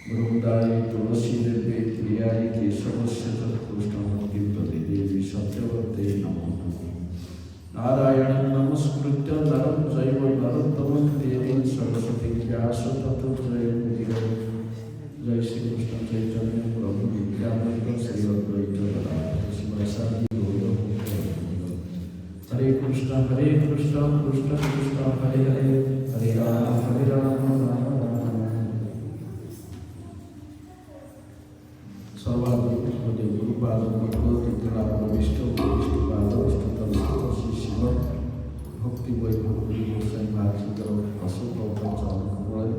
वृंदाय तुलसी देवे प्रियाय केशवस्य कृष्णभक्ति प्रदे देवी सत्यवते नमो नमः। नारायणं नमस्कृत्य नरं चैव नरोत्तमं देवीं सरस्वतीं व्यासं ततो जयमुदीरये। जय श्री कृष्ण चैतन्य प्रभु नित्यानंद श्री अद्वैत गदाधर शिवासादि गौरभक्त। हरे कृष्ण कृष्ण कृष्ण हरे हरे, हरे राम राम राम। सर्वाधिक गुरुपाद तीर्थराज विष्णु विष्णुपाद विष्णुतम श्री शिव भक्ति वैभव गोसाई महाराजଙ୍କର ଅଶୋକ ଚରଣ କମଳରେ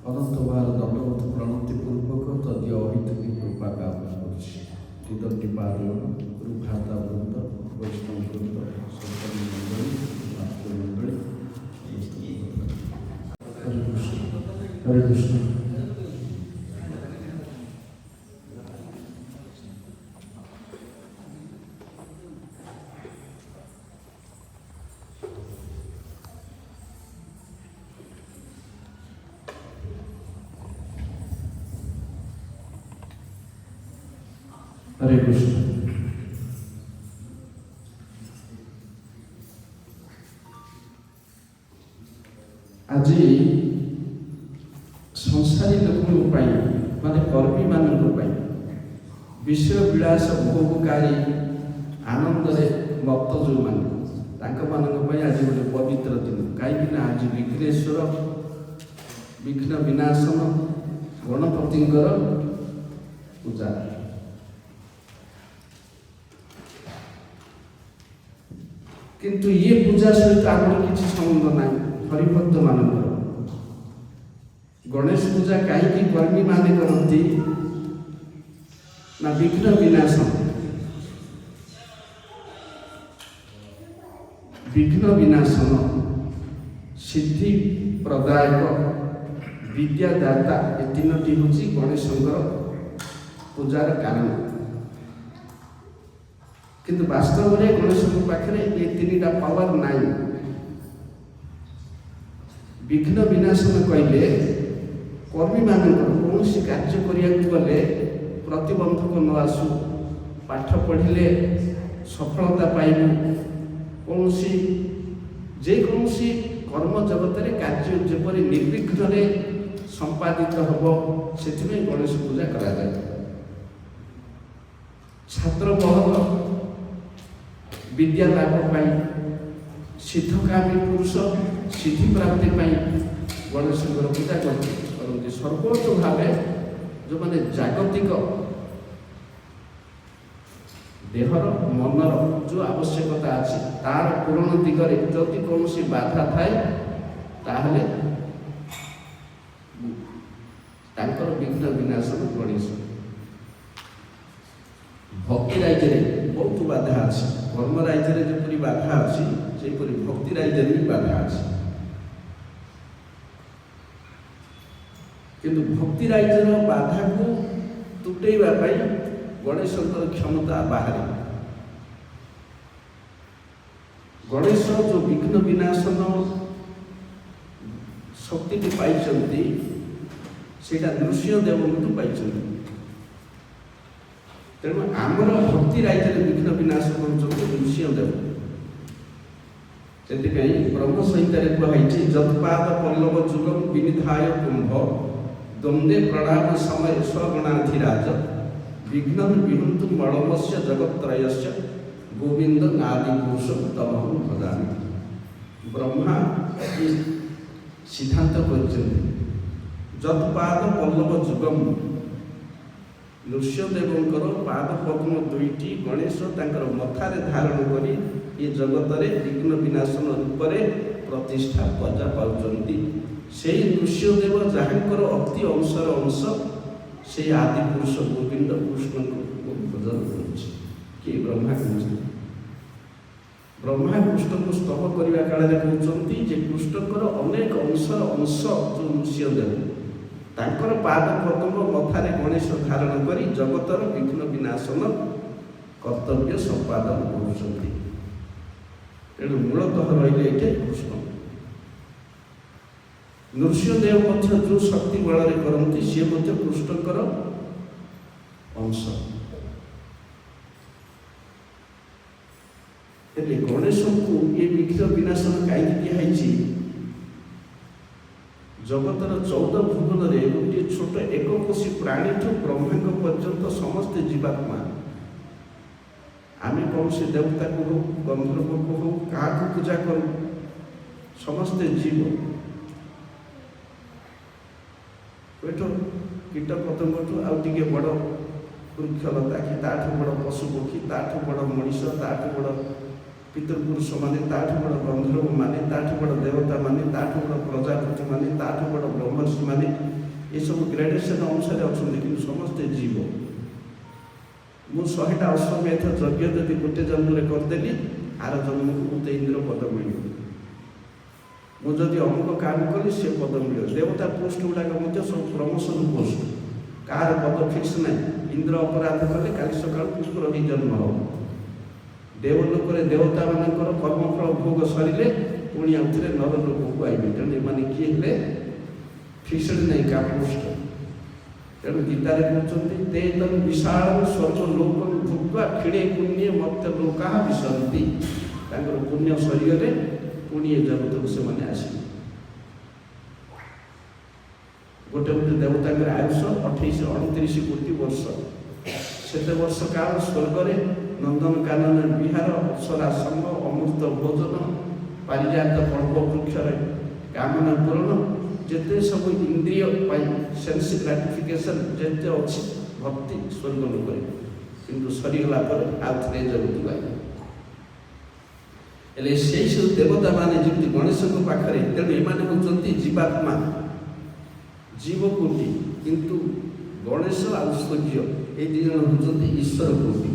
ଅନନ୍ତ ବାର ଦଣ୍ଡବତ ପ୍ରଣତି ପୂର୍ବକ ତଦୀୟ ଅହିତକି କୃପା କାମନା କରୁଛି। ତ୍ରିଦଣ୍ଡୀ ପାଦଗଣ ଗୁରୁ ଭ୍ରାତା ବୃନ୍ଦ ବୈଷ୍ଣବ ବୃନ୍ଦ ସନ୍ତନ ମଣ୍ଡଳୀ ମାତୃମଣ୍ଡଳୀ ହରେ କୃଷ୍ଣ ହରେ କୃଷ୍ଣ। हरे कृष्ण। आज संसारी लोकों माने कर्मी मानक विषय विलास उपभोगकारी आनंद मत जो मान आज गोटे पवित्र दिन कहीं आज विघ्नेश्वर विघ्न विनाशन गणपति पूजा। किंतु ये पूजा सहित आम किसी संबंध ना हरिभक्त मान गणेश पूजा कहीं कर्मी माने करती ना विघ्न विनाशन सिद्धि प्रदायक विद्यादाता ये तीनोटी हूँ गणेश पूजार कारण। किंतु वास्तव में गणेश पाखे ये तीन टा पावर नाई। विघ्न विनाशन कहले कर्मी मान कौन कार्य करने प्रतिबंधक न आसू पाठ पढ़िले सफलता पाइबू कौन जेकोसी कर्म जगत में कार्य जपरी निर्विघ्न संपादित हम से गणेश पूजा करा जाए। छात्र बहल विद्या लाभ पाई सिद्धकामी पुरुष सिद्धि प्राप्ति गणेश पूजा करते सर्वोच्च भाव जो मैंने जागतिक देहर मनर जो आवश्यकता अच्छी तार पूरण दिगरे जदि कौन बाधा थाए ताहले तांकर विघ्न विनाशन गणेश। भक्ति राज्य बहुत बाधा अच्छी कर्म राज्य जपरी बाधा अच्छी से भक्ति राज्य भी बाधा अच्छी। किंतु भक्ति राज्यर बाधा को तुटेवा गणेश क्षमता बाहर। गणेश जो विघ्न विनाशन शक्ति पाई नृसिंहदेव पाई। तेणु आमर भक्ति राज्य विघ्न विनाश कर नृसिंहदेव से ब्रह्म संहिता कहुई जत्पाद पल्लव जुगम विनिधाय कुंभ द्वंद्वे प्रणाम समय स्वगणाधिराज विघ्न विहंतु मलमस्य जगत्त्रयस्य गोविंद नादि पुरुषम तमहं भजामि। ब्रह्मा सिद्धांत जत्पाद पल्लव जुगम नृसिंहदेवंकर पाद पद्म दुईटी गणेश तांकर मथारे धारण करी ये जगत रे विघ्न विनाशन रूप प्रतिष्ठा प्रजा पाउचंती। से नृसिंहदेव जहाँकर अति अंशर अंश से आदि पुरुष गोविंद कृष्ण को भजन कि ब्रह्मा कहते ब्रह्मा कृष्ण को स्तव करने काल कहते कृष्णकर अनेक अंशर अंश जो नृसिंहदेव तांकर पाद पद्म मथारे गणेश धारण करी जगतर विघ्न विनाशन कर्तव्य संपादन करुछंती। तेणु मूलतः रहिले कृष्ण ନୃସିଂହଦେବ ମଧ୍ୟ ଯେଉଁ ଶକ୍ତି ବଳରେ କରନ୍ତି ସିଏ ମଧ୍ୟ କୃଷ୍ଣଙ୍କର ଅଂଶ। ହେଲେ ଗଣେଶଙ୍କୁ ଏ ବିଘ୍ନ ବିନାଶନ କାହିଁକି ଦିଆହେଇଛି? ଜଗତର 14 ଭୁବନରେ ଗୋଟିଏ ଛୋଟ ଏକକୋଷୀ ପ୍ରାଣୀଠୁ ବ୍ରହ୍ମାଙ୍କ ପର୍ଯ୍ୟନ୍ତ ସମସ୍ତେ ଜୀବାତ୍ମା। ଆମେ କୌଣସି ଦେବତାକୁ ହଉ ଗନ୍ଧର୍ବକୁ ହଉ କାହାକୁ ପୂଜା କରୁ, ସମସ୍ତେ ଜୀବ। କୀଟ ପତଙ୍ଗଠୁ ଆଉ ଟିକେ ବଡ଼ ବୃକ୍ଷଲତା କି ତାଠୁ ବଡ଼ ପଶୁ ପକ୍ଷୀ, ତାଠୁ ବଡ଼ ମଣିଷ, ତାଠୁ ବଡ଼ ପିତୃପୁରୁଷ ମାନେ, ତାଠୁ ବଡ଼ ଗନ୍ଧର୍ବ ମାନେ, ତାଠୁ ବଡ଼ ଦେବତା ମାନେ, ତାଠୁ ବଡ଼ ପ୍ରଜାପତି ମାନେ, ତାଠୁ ବଡ଼ ବ୍ରହ୍ମର୍ଷି ମାନେ, ଏସବୁ ଗ୍ରେଡେସନ୍ ଅନୁସାରେ ଅଛନ୍ତି, କିନ୍ତୁ ସମସ୍ତେ ଜୀବ। ମୁଁ 100ଟା ଅଶ୍ୱମେଧ ଯଜ୍ଞ ଯଦି ଗୋଟେ ଜନ୍ମରେ କରିଦେଲି, ଆର ଜନ୍ମକୁ ମୋତେ ଇନ୍ଦ୍ର ପଦ ମିଳିବ। ମୁଁ ଯଦି ଅମୁକ କାମ କଲି ସେ ପଦ ମିଳିବ। ଦେବତା ପୋଷ୍ଟ ଗୁଡ଼ାକ ମଧ୍ୟ ସବୁ ପ୍ରମୋସନ ପୋଷ୍ଟ, କାହାର ପଦ ଫିକ୍ସ ନାହିଁ। ଇନ୍ଦ୍ର ଅପରାଧ କଲେ କାଲି ସକାଳୁ କୁକୁର ହିଁ ଜନ୍ମ ହେବ। ଦେବଲୋକରେ ଦେବତା ମାନଙ୍କର କର୍ମଫଳ ଭୋଗ ସରିଲେ ପୁଣି ଆଉଥରେ ନରଲୋକକୁ ଆଇବେ। ତେଣୁ ଏମାନେ କିଏ ହେଲେ ଫିକ୍ସଡ ନାହିଁ କା ପୋଷ୍ଟ। ତେଣୁ ଗୀତାରେ କହୁଛନ୍ତି ତେ ତନ୍ ବିଶାଳ ସ୍ୱର୍ଗ ଲୋକ ଭୁକ୍ତ୍ୱା କ୍ଷୀଣେ ପୁଣ୍ୟ ମତ୍ୟ ଲୋକା ବିଶନ୍ତି। ତାଙ୍କର ପୁଣ୍ୟ ସରିଗଲେ ପୁଣି ଏ ଜଗତକୁ ସେମାନେ ଆସିବେ। ଗୋଟେ ଗୋଟେ ଦେବତାଙ୍କର ଆୟୁଷ 28-29 କୋଟି ବର୍ଷ। ସେତେ ବର୍ଷ କାଳ ସ୍ୱର୍ଗରେ ନନ୍ଦନକାନନ ବିହାର, ଅପ୍ସରା ସଙ୍ଗ, ଅମୃତ ଭୋଜନ, ପାରିଜାତ କଳ୍ପ ବୃକ୍ଷରେ କାମନା ପୂରଣ, ଯେତେ ସବୁ ଇନ୍ଦ୍ରିୟ ପାଇଁ ସେନ୍ସ ଗ୍ରାଟିଫିକେସନ୍ ଯେତେ ଅଛି ଭକ୍ତି ସ୍ୱର୍ଗ ଲୋକରେ। କିନ୍ତୁ ସରିଗଲା ପରେ ଆଉ ଥରେ ଜଗତକୁ ଆଇବେ। ହେଲେ ସେଇ ସବୁ ଦେବତା ମାନେ ଯେମିତି ଗଣେଶଙ୍କ ପାଖରେ, ତେଣୁ ଏମାନେ ହେଉଛନ୍ତି ଜୀବାତ୍ମା, ଜୀବକୋଟି। କିନ୍ତୁ ଗଣେଶ ଆଉ ସୂର୍ଯ୍ୟ ଏଇ ଦୁଇ ଜଣ ହେଉଛନ୍ତି ଈଶ୍ୱର କୋଟି।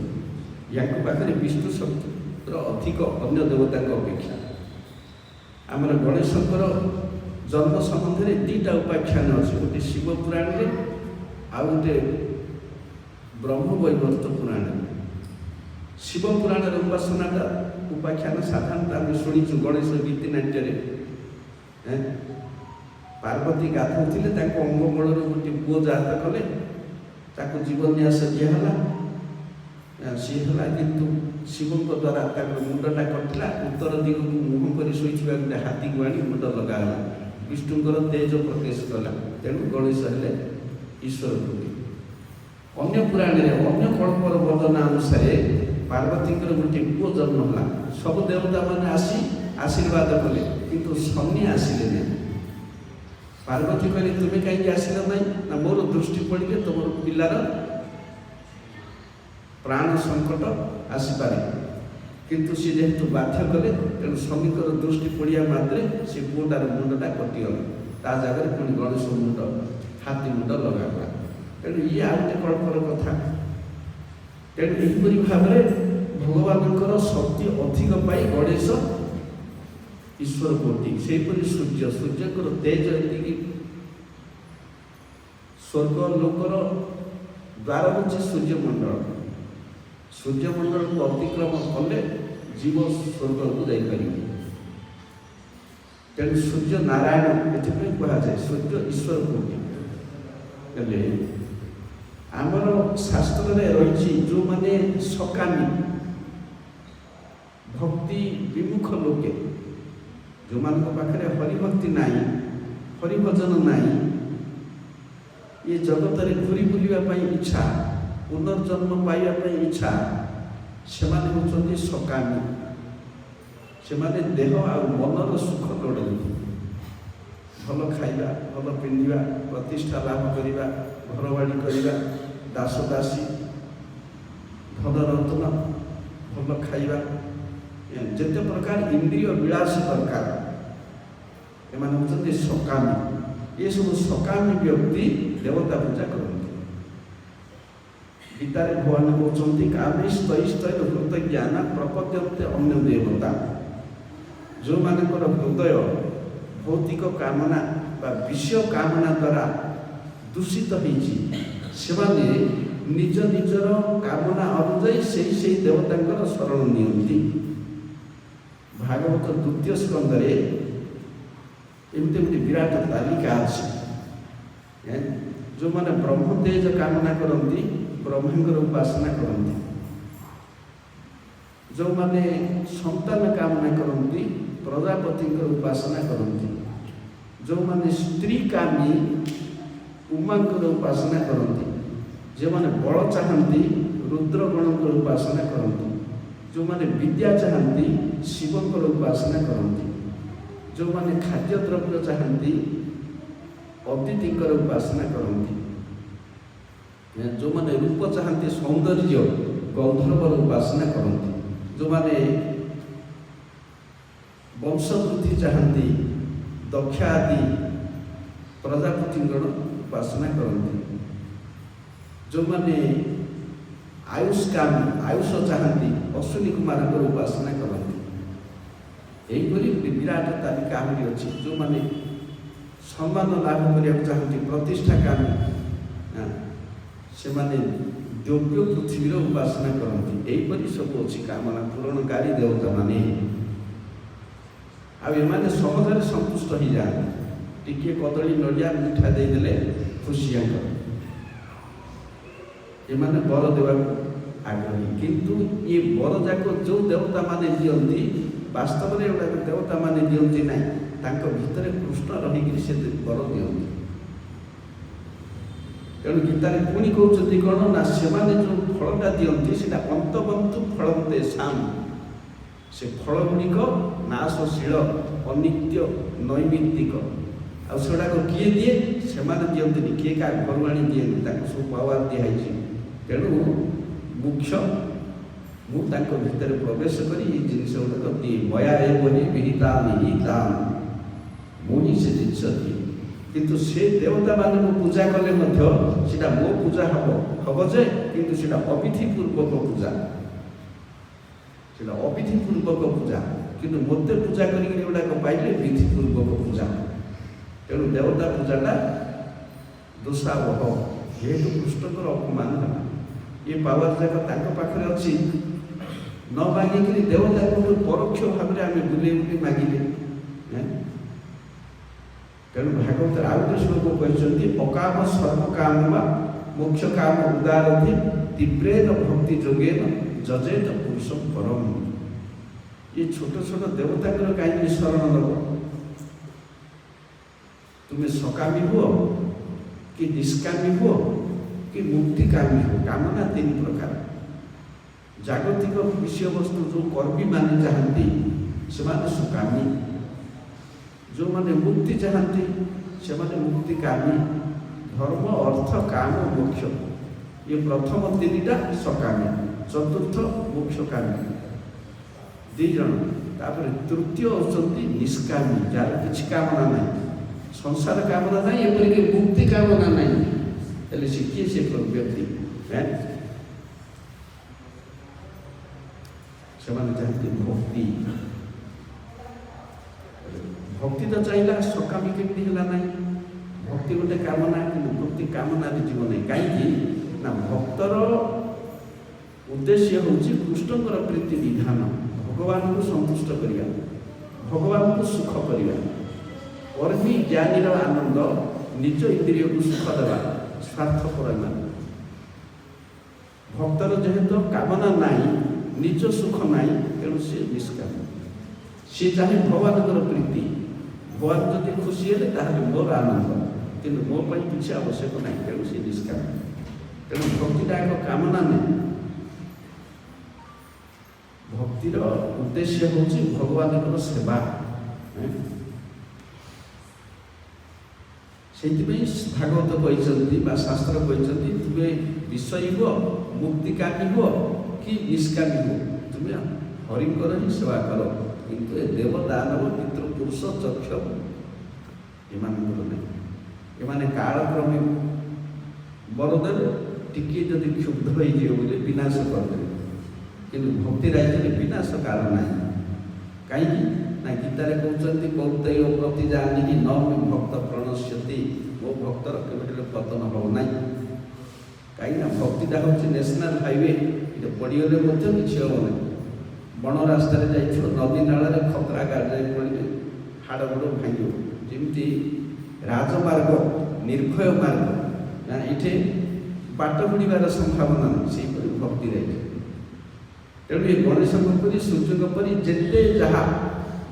ୟାଙ୍କ ପାଖରେ ବିଷ୍ଣୁ ଶକ୍ତିର ଅଧିକ ଅନ୍ୟ ଦେବତାଙ୍କ ଅପେକ୍ଷା। ଆମର ଗଣେଶଙ୍କର ଜନ୍ମ ସମ୍ବନ୍ଧରେ 2ଟା ଉପାଖ୍ୟାନ ଅଛି, ଗୋଟେ ଶିବ ପୁରାଣରେ ଆଉ ଗୋଟେ ବ୍ରହ୍ମ ବୈବର୍ତ ପୁରାଣରେ। ଶିବ ପୁରାଣର ଉପାସନାଟା ଉପାଖ୍ୟାନ ସାଧାରଣତଃ ଆମେ ଶୁଣିଛୁ ଗଣେଶ ଗୀତିନାଟ୍ୟରେ। ପାର୍ବତୀ ଗାଧୋଉଥିଲେ, ତାଙ୍କ ଅଙ୍ଗମୂଳରୁ ଗୋଟିଏ ପୁଅ ଜାତ କଲେ, ତାକୁ ଜୀବନ୍ୟାସ ଦିଆହେଲା, ସିଏ ହେଲା। କିନ୍ତୁ ଶିବଙ୍କ ଦ୍ୱାରା ତାଙ୍କର ମୁଣ୍ଡଟା କଟିଲା, ଉତ୍ତର ଦିଗକୁ ମୁହଁ କରି ଶୋଇଥିବା ଗୋଟେ ହାତୀକୁ ଆଣି ମୁଣ୍ଡ ଲଗାଗଲା, ବିଷ୍ଣୁଙ୍କର ତେଜ ପ୍ରକାଶ କଲା। ତେଣୁ ଗଣେଶ ହେଲେ ଈଶ୍ୱର କୋଟି। ଅନ୍ୟ ପୁରାଣରେ ଅନ୍ୟ କଳ୍ପର ବର୍ଣ୍ଣନା ଅନୁସାରେ ପାର୍ବତୀଙ୍କର ଗୋଟିଏ ପୁଅ ଜନ୍ମ ହେଲା। ସବୁ ଦେବତା ମାନେ ଆସି ଆଶୀର୍ବାଦ କଲେ, କିନ୍ତୁ ଶନି ଆସିଲେ ନାହିଁ। ପାର୍ବତୀ କହିଲେ ତୁମେ କାହିଁକି ଆସିଲ ନାହିଁ? ନା ମୋର ଦୃଷ୍ଟି ପଡ଼ିଲେ ତୁମର ପିଲାର ପ୍ରାଣ ସଙ୍କଟ ଆସିପାରେ। କିନ୍ତୁ ସେ ଯେହେତୁ ବାଧ୍ୟ କଲେ, ତେଣୁ ଶନିଙ୍କର ଦୃଷ୍ଟି ପଡ଼ିବା ମାତ୍ରେ ସେ ପୁଅଟାର ମୁଣ୍ଡଟା କଟିଗଲା, ତା ଜାଗାରେ ପୁଣି ଗଣେଶ ମୁଣ୍ଡ, ହାତୀ ମୁଣ୍ଡ ଲଗାଗଲା। ତେଣୁ ଇଏ ଆଉ ଗୋଟେ କଳ୍ପର କଥା। ତେଣୁ ଏହିପରି ଭାବରେ ଭଗବାନଙ୍କର ଶକ୍ତି ଅଧିକ ପାଇ ଗଣେଶ ଈଶ୍ୱର କୋଟି। ସେହିପରି ସୂର୍ଯ୍ୟଙ୍କର ତେଜ ଏତିକି। ସ୍ୱର୍ଗ ଲୋକର ଦ୍ୱାର ହେଉଛି ସୂର୍ଯ୍ୟମଣ୍ଡଳ। ସୂର୍ଯ୍ୟମଣ୍ଡଳକୁ ଅତିକ୍ରମ କଲେ ଜୀବ ସ୍ୱର୍ଗକୁ ଯାଇପାରିବେ। ତେଣୁ ସୂର୍ଯ୍ୟ ନାରାୟଣ ଏଥିପାଇଁ କୁହାଯାଏ, ସୂର୍ଯ୍ୟ ଈଶ୍ୱର କୋଟି। ହେଲେ ଆମର ଶାସ୍ତ୍ରରେ ରହିଛି ଯେଉଁମାନେ ସକାମୀ, ଭକ୍ତି ବିମୁଖ ଲୋକେ, ଯେଉଁମାନଙ୍କ ପାଖରେ ହରିଭକ୍ତି ନାହିଁ, ହରିଭଜନ ନାହିଁ, ଏ ଜଗତରେ ଘୁରି ବୁଲିବା ପାଇଁ ଇଚ୍ଛା, ପୁନର୍ଜନ୍ମ ପାଇବା ପାଇଁ ଇଚ୍ଛା, ସେମାନେ ହେଉଛନ୍ତି ସକାମୀ। ସେମାନେ ଦେହ ଆଉ ମନର ସୁଖ ଲୋଡ଼ନ୍ତି। ଭଲ ଖାଇବା, ଭଲ ପିନ୍ଧିବା, ପ୍ରତିଷ୍ଠା ଲାଭ କରିବା, ଘରବାଡ଼ି କରିବା, ଦାସ ଦାସୀ, ଧନରତ୍ନ, ଭଲ ଖାଇବା, ଯେତେ ପ୍ରକାର ଇନ୍ଦ୍ରିୟ ବିଳାସ ଦରକାର, ଏମାନେ ହେଉଛନ୍ତି ସକାମୀ। ଏସବୁ ସକାମୀ ବ୍ୟକ୍ତି ଦେବତା ପୂଜା କରନ୍ତି। ଗୀତାରେ ଭଗବାନ କହୁଛନ୍ତି ହୃତ ଜ୍ଞାନ ପ୍ରପଦ୍ୟନ୍ତେ ଅନ୍ୟ ଦେବତା। ଯେଉଁମାନଙ୍କର ହୃଦୟ ଭୌତିକ କାମନା ବା ବିଷୟ କାମନା ଦ୍ୱାରା ଦୂଷିତ ହେଇଛି, ସେମାନେ ନିଜ ନିଜର କାମନା ଅନୁଯାୟୀ ସେହି ଦେବତାଙ୍କର ଶରଣ ନିଅନ୍ତି। ଭାଗବତ 2ୟ ସ୍କନ୍ଧରେ एमती गोटे विराट तालिका अच्छी जो मैंने ब्रह्म तेज कामना करती ब्रह्मांगर उपासना करती जो मैंने संतान कामना करती प्रजापति उपासना करती जो मैंने स्त्री कामी उमांकर उपासना करती जो मैंने बल चाहती रुद्रगण उपासना करती जो मैंने विद्या चाहती शिवंकर उपासना करती जो मैंने खाद्य द्रव्य चाहती अतिथिकर उपासना करती जो मैंने रूप चाहती सौंदर्य गंधर्वर उपासना करती जो मैंने वंशवृद्धि चाहती दक्ष आदि प्रजापति उपासना करती जो मैंने आयुष चाहती अश्विनी कुमार उपासना करती यहीपरी गोटे विराट तालिका आमरी अच्छी जो मैंने सम्मान लाभ करने चाहती प्रतिष्ठा कामी से माने द्रव्य पृथ्वीर उपासना करती यहीपरी सब अच्छी कामना पूरणकारी देवता माने आने सहजरे संतुष्ट हो जाए टिके कदली नड़िया मिठा देदेले खुशिया एमाने बर देवा आग्रही किंतु ये बर जाक जो देवता माने दियंती वास्तव में एगुड़ा देवता माने दियंती ना भितर कृष्ण रही से बर दियंती तेणु गीतार पुणी कहते कौन ना से जो फलटा दियंती से अंतबंतु फलंते साम से फल गुड़िक नाशशील अनित्य नैमित्तिक आगुड़ाक किए दिए से दिखती किए क्या घर आनी दिए सब पावर दिखाई तेणु मुख्य मुझे भितर प्रवेश कर जिनस गुड़ाक दिए मया एवं विहिता निहिता मुझे से जिनस दिए किंतु से देवता मान पूजा कले सीटा मो पूजा हम जे किंतु सीटा अविधिपूर्वक पूजा से अविधिपूर्वक पूजा किंतु मत पूजा करके पाइले विधिपूर्वक पूजा तेणु देवता पूजाटा दोषावह जेहेतु कृष्णकर अपमान है ये पावर जाक पाखे अच्छी न मागिक देवता को परोक्ष भाव में आम बुले बुले मागिले तेणु भागवत आउ गोटे श्लोक कहते अकाम सर्वकाम मोक्ष काम उदारथि तीव्रेन भक्ति जोगेन जजेत पुरुषम परम ये छोट छोट देवता कहीं शरण नब तुम्हें सकामी हो कि निष्कामी हो कि मुक्तिकामी हो कामना तीन प्रकार जागतिक विषय वस्तु जो कर्मी माने चाहती से सुकामी जो माने मुक्ति चाहती से मुक्तिकामी धर्म अर्थ काम मोक्ष ये प्रथम तीनटा सकामी चतुर्थ मोक्षकामी दीज तृतीय होती निष्कामी जार किसी कामना ना संसार कामना ना एपरिक मुक्ति कामना ना से किए से व्यक्ति से चाहती भक्ति भक्ति तो चाहिए सकामी केमी है ना भक्ति गोटे कामना कि भक्ति कामना जीव ना कहीं ना भक्तर उद्देश्य हूँ कृष्णकर प्रीति विधान भगवान को संतुष्ट करवा भगवान को सुख करवा और भी ज्ञानी आनंद निज इंद्रिय को सुख देवा स्वार्थपर भक्तर जेहेतु कामना नाई निज सुख नाई तेणु सी निष्काम सी चाहे भगवान प्रीति भगवान जदि खुशी है मोर आनंद किंतु मो पर किसी आवश्यक ना तेणु सी निष्काम तेणु भक्तिटा एक कामना नहीं भक्तिर उद्देश्य हूँ भगवान सेवा से भागवत कहते शास्त्र कहते तुम्हें विषयी हो मुक्तिकामी हो कि निष्कामी हो तुम्हें हरिंकर ही सेवा कर किंतु देव दानव पितृपुरुष चक्ष एमाने कालक्रमे बरदेव टिके जदि क्षुब्ध हो विनाश करदे किंतु भक्ति राज्य विनाश काल ना कहीं ना गीतार कहते कौतय प्रति जानी कि न भक्त प्रणश्यति मो भक्तर के पतन हो ना कहीं भक्तिटा हूँ नेशनल हाईवे ये पड़गले किसी हम ना बण रास्त नदी नाल खतरा गाड़ी पड़े हाड़ गोड़ भांग ଯେମିତି ରାଜମାର୍ଗ ନିର୍ଭୟ ମାର୍ଗ ନା ଏଠି ବାଟ ବୁଡ଼ିବାର ସମ୍ଭାବନା ନାହିଁ, ସେହିପରି ଭକ୍ତି ରହିଛି। ତେଣୁ ଏ ଗଣେଶଙ୍କ ପରି ସୂର୍ଯ୍ୟଙ୍କ ପରି ଯେତେ ଯାହା